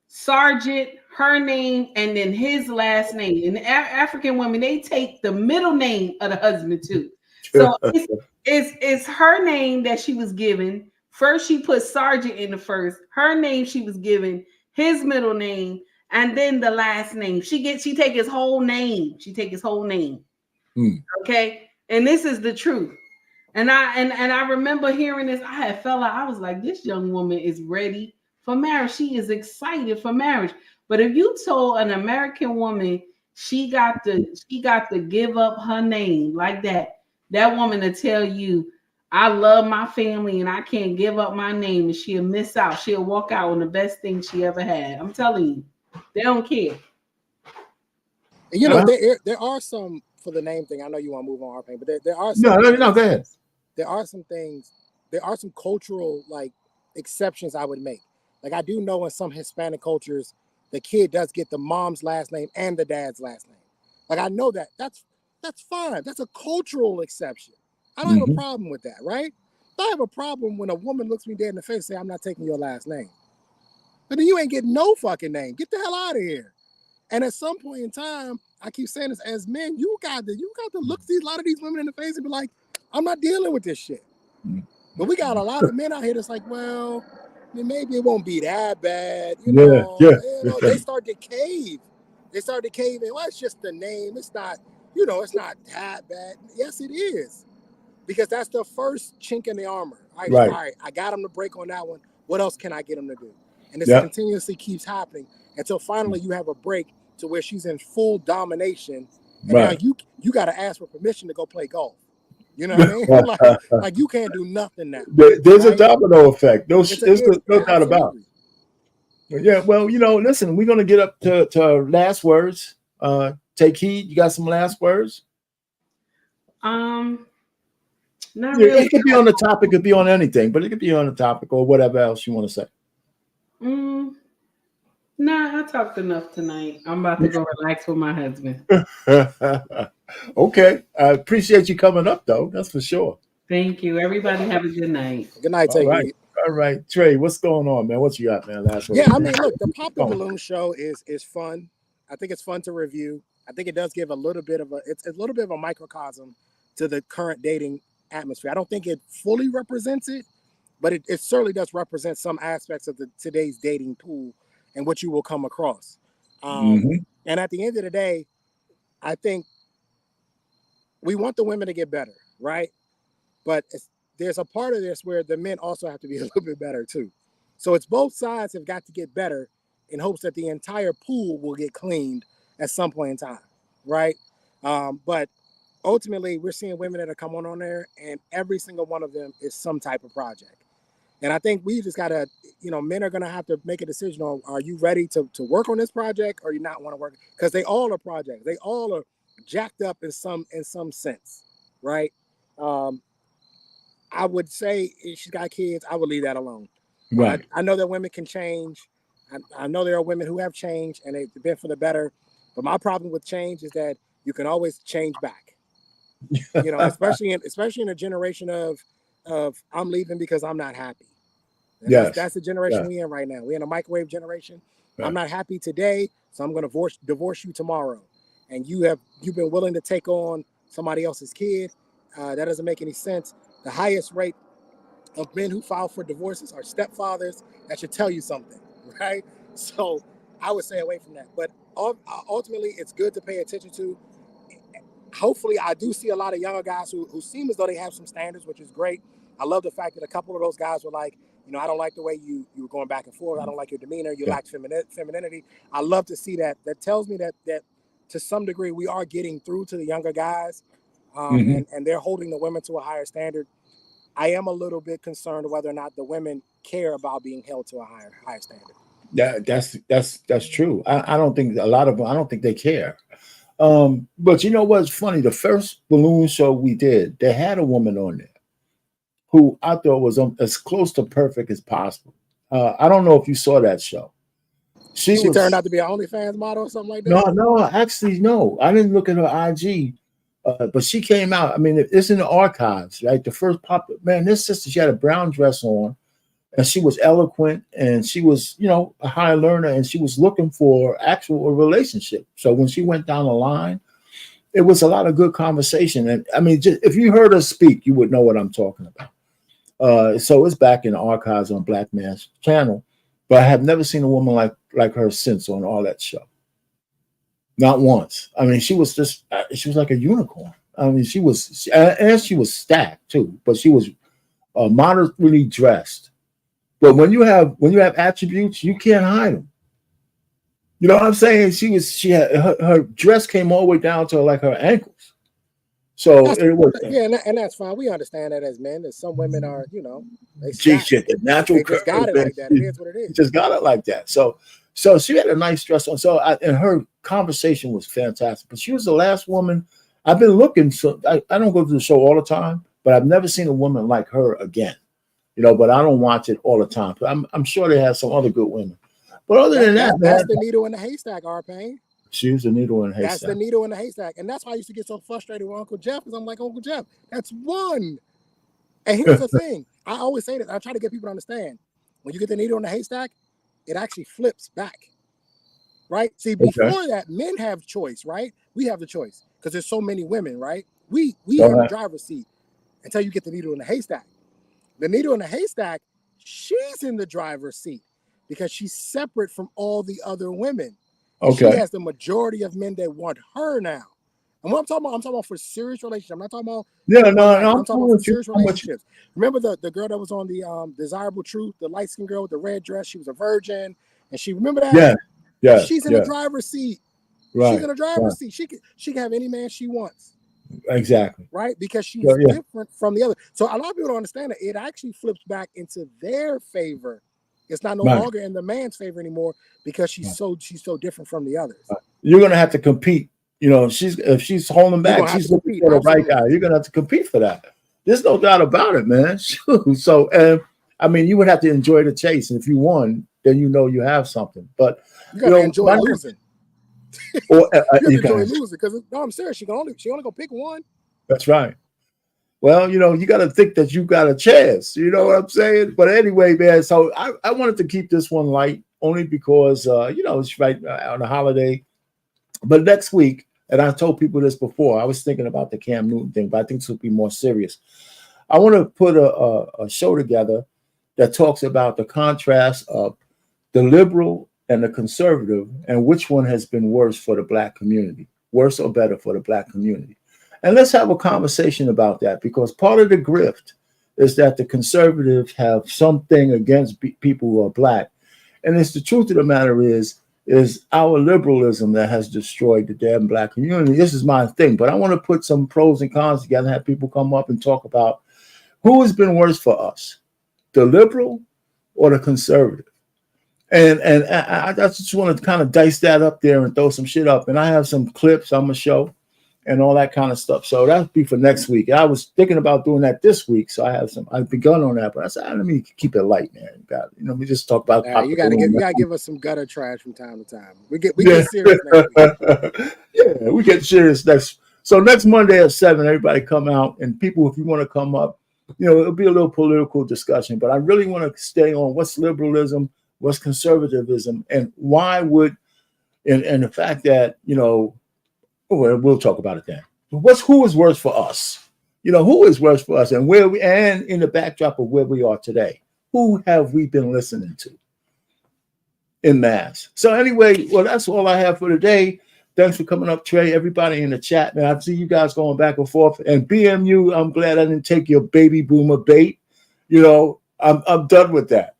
sergeant, her name, and then his last name. And African women, they take the middle name of the husband too. So it's her name that she was given. First, she put sergeant in the first. Her name she was given, his middle name, and then the last name. She take his whole name. She take his whole name. Okay, and this is the truth. And I remember hearing this. I was like, this young woman is ready for marriage. She is excited for marriage. But if you told an American woman she got to give up her name like that, that woman to tell you, I love my family and I can't give up my name, and she'll miss out. She'll walk out on the best thing she ever had. I'm telling you, they don't care. You know, there are some, for the name thing, I know you want to move on, RP, but there are some no, go ahead. There are some things, there are some cultural like exceptions I would make. Like I do know in some Hispanic cultures, the kid does get the mom's last name and the dad's last name. Like I know that. That's fine. That's a cultural exception. I don't have a problem with that, right? I have a problem when a woman looks me dead in the face and say, I'm not taking your last name. But then you ain't getting no fucking name. Get the hell out of here. And at some point in time, I keep saying this, as men, you got to look a lot of these women in the face and be like, I'm not dealing with this shit. But we got a lot of men out here that's like, well, maybe it won't be that bad. You know, they start to cave. They start to cave in. Well, it's just the name. It's not, it's not that bad. Yes, it is. Because that's the first chink in the armor. All right, I got him to break on that one. What else can I get him to do? And this continuously keeps happening until finally you have a break to where she's in full domination. And now you got to ask for permission to go play golf. You know what I mean? like you can't do nothing now. There's a domino effect. No doubt about it. Yeah, well, listen, we're going to get up to our last words. Take heed. You got some last words? Not really. It could be on the topic, it could be on anything, but it could be on the topic or whatever else you want to say. Nah, I talked enough tonight. I'm about to go relax with my husband. Okay. I appreciate you coming up, though. That's for sure. Thank you. Everybody have a good night. Good night, take it. All right. Trey, what's going on, man? What you got, man? Last word. Yeah, I mean, look, the Pop the Balloon show is fun. I think it's fun to review. I think it does give a little bit of a microcosm to the current dating atmosphere. I don't think it fully represents it, but it certainly does represent some aspects of today's dating pool and what you will come across. And at the end of the day, I think we want the women to get better, right? But there's a part of this where the men also have to be a little bit better too. So it's both sides have got to get better in hopes that the entire pool will get cleaned at some point in time, right? But ultimately, we're seeing women that are coming on there, and every single one of them is some type of project. And I think we just gotta, men are gonna have to make a decision on: are you ready to work on this project, or you not want to work? Because they all are projects. They all are jacked up in some sense, right? I would say if she's got kids, I would leave that alone. Right. I know that women can change. I know there are women who have changed and they've been for the better. But my problem with change is that you can always change back. Especially in a generation of I'm leaving because I'm not happy. And that's the generation we in right now. We're in a microwave generation. Right. I'm not happy today, so I'm going to divorce you tomorrow. And you've been willing to take on somebody else's kid. That doesn't make any sense. The highest rate of men who file for divorces are stepfathers. That should tell you something, right? So I would stay away from that. But ultimately, it's good to pay attention to. Hopefully, I do see a lot of younger guys who seem as though they have some standards, which is great. I love the fact that a couple of those guys were like, I don't like the way you were going back and forth. I don't like your demeanor. You lack femininity. I love to see that. That tells me that to some degree we are getting through to the younger guys, and they're holding the women to a higher standard. I am a little bit concerned whether or not the women care about being held to a higher standard. That's true. I don't think a lot of them. I don't think they care. But you know what's funny? The first balloon show we did, they had a woman on there who I thought was as close to perfect as possible. I don't know if you saw that show. She turned out to be an OnlyFans model or something like that? No, actually, no. I didn't look at her IG, but she came out. I mean, it's in the archives, right? The first this sister, she had a brown dress on, and she was eloquent, and she was, a high learner, and she was looking for a relationship. So when she went down the line, it was a lot of good conversation. And I mean, just, if you heard her speak, you would know what I'm talking about. So it's back in the archives on Black Man's channel, but I have never seen a woman like her since on all that show. Not once. I mean, she was like a unicorn. I mean, she was stacked too, but she was moderately dressed. But when you have attributes, you can't hide them. You know what I'm saying? She had her dress came all the way down to like her ankles. So it was and that's fine. We understand that as men. That some women are, they the natural curve. Just got it like that. It is what it is. Just got it like that. So she had a nice dress on. So and her conversation was fantastic. But she was the last woman. I've been looking. So I don't go to the show all the time, but I've never seen a woman like her again. But I don't watch it all the time. I'm sure they have some other good women. But other than that, that's the needle in the haystack, R-Pain. She was the needle in the haystack. That's the needle in the haystack. And that's why I used to get so frustrated with Uncle Jeff, because I'm like, Uncle Jeff, that's one. And here's the thing. I always say this. I try to get people to understand. When you get the needle in the haystack, it actually flips back. Right? See, before that, men have choice, right? We have the choice because there's so many women, right? We are in the driver's seat until you get the needle in the haystack. The needle in the haystack, she's in the driver's seat because she's separate from all the other women. Okay. She has the majority of men that want her now. And what I'm talking about for serious relationships. I'm not talking about I'm talking about for serious relationships. Remember the girl that was on the Desirable Truth, the light-skinned girl with the red dress? She was a virgin. And she remember that? Yeah. She's in the driver's seat. Right. She's in the driver's seat. She can have any man she wants. Exactly. Right? Because she's different from the other. So a lot of people don't understand that it actually flips back into their favor. It's not no longer in the man's favor anymore because she's so different from the others. You're gonna have to compete. If she's holding back, she's looking for the right guy. You're gonna have to compete for that. There's no doubt about it, man. So, I mean, you would have to enjoy the chase, and if you won, then you have something. But you gotta enjoy losing. Or you enjoy losing because no, I'm serious. She only go pick one. That's right. Well, you got to think that you got a chance. You know what I'm saying? But anyway, man. So I wanted to keep this one light only because it's right on a holiday. But next week, and I told people this before, I was thinking about the Cam Newton thing, but I think this will be more serious. I want to put a show together that talks about the contrast of the liberal and the conservative, and which one has been worse for the Black community, worse or better for the Black community. And let's have a conversation about that, because part of the grift is that the conservatives have something against people who are black. And it's the truth of the matter is our liberalism that has destroyed the damn black community. This is my thing, but I want to put some pros and cons together and have people come up and talk about who has been worse for us, the liberal or the conservative. And I just want to kind of dice that up there and throw some shit up. And I have some clips I'm going to show and all that kind of stuff. So that'll be for next week. I was thinking about doing that this week. So I've begun on that, but I said, let me keep it light, man. We just talk about. You gotta give us some gutter trash from time to time. We get serious next week. Yeah, we get serious next. So next Monday at 7, everybody come out, and people, if you want to come up, it'll be a little political discussion, but I really want to stay on what's liberalism, what's conservatism, and why would, and the fact that, we'll talk about it then. Who is worse for us? Who is worse for us, and and in the backdrop of where we are today, who have we been listening to in mass? So anyway, well, that's all I have for today. Thanks for coming up, Trey. Everybody in the chat, man. I see you guys going back and forth. And BMU, I'm glad I didn't take your baby boomer bait. I'm done with that.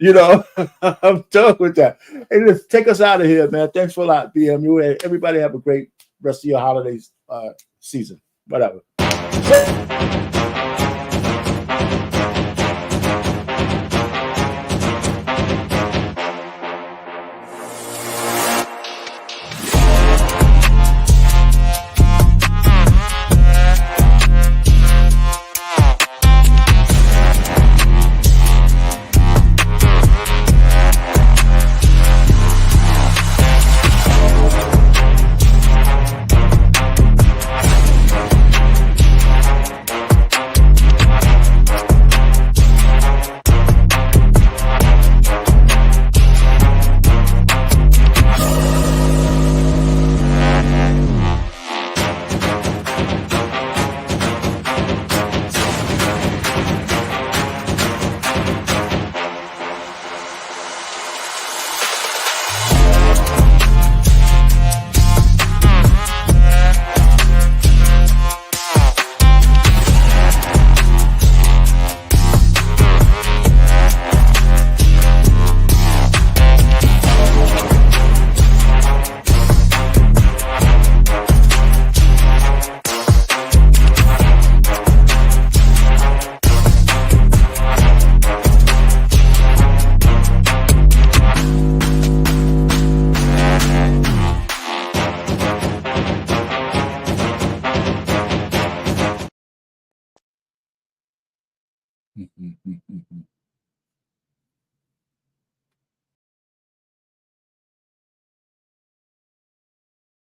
I'm done with that. Hey, let's take us out of here, man. Thanks a lot, BMU. Everybody have a great rest of your holidays season. Whatever.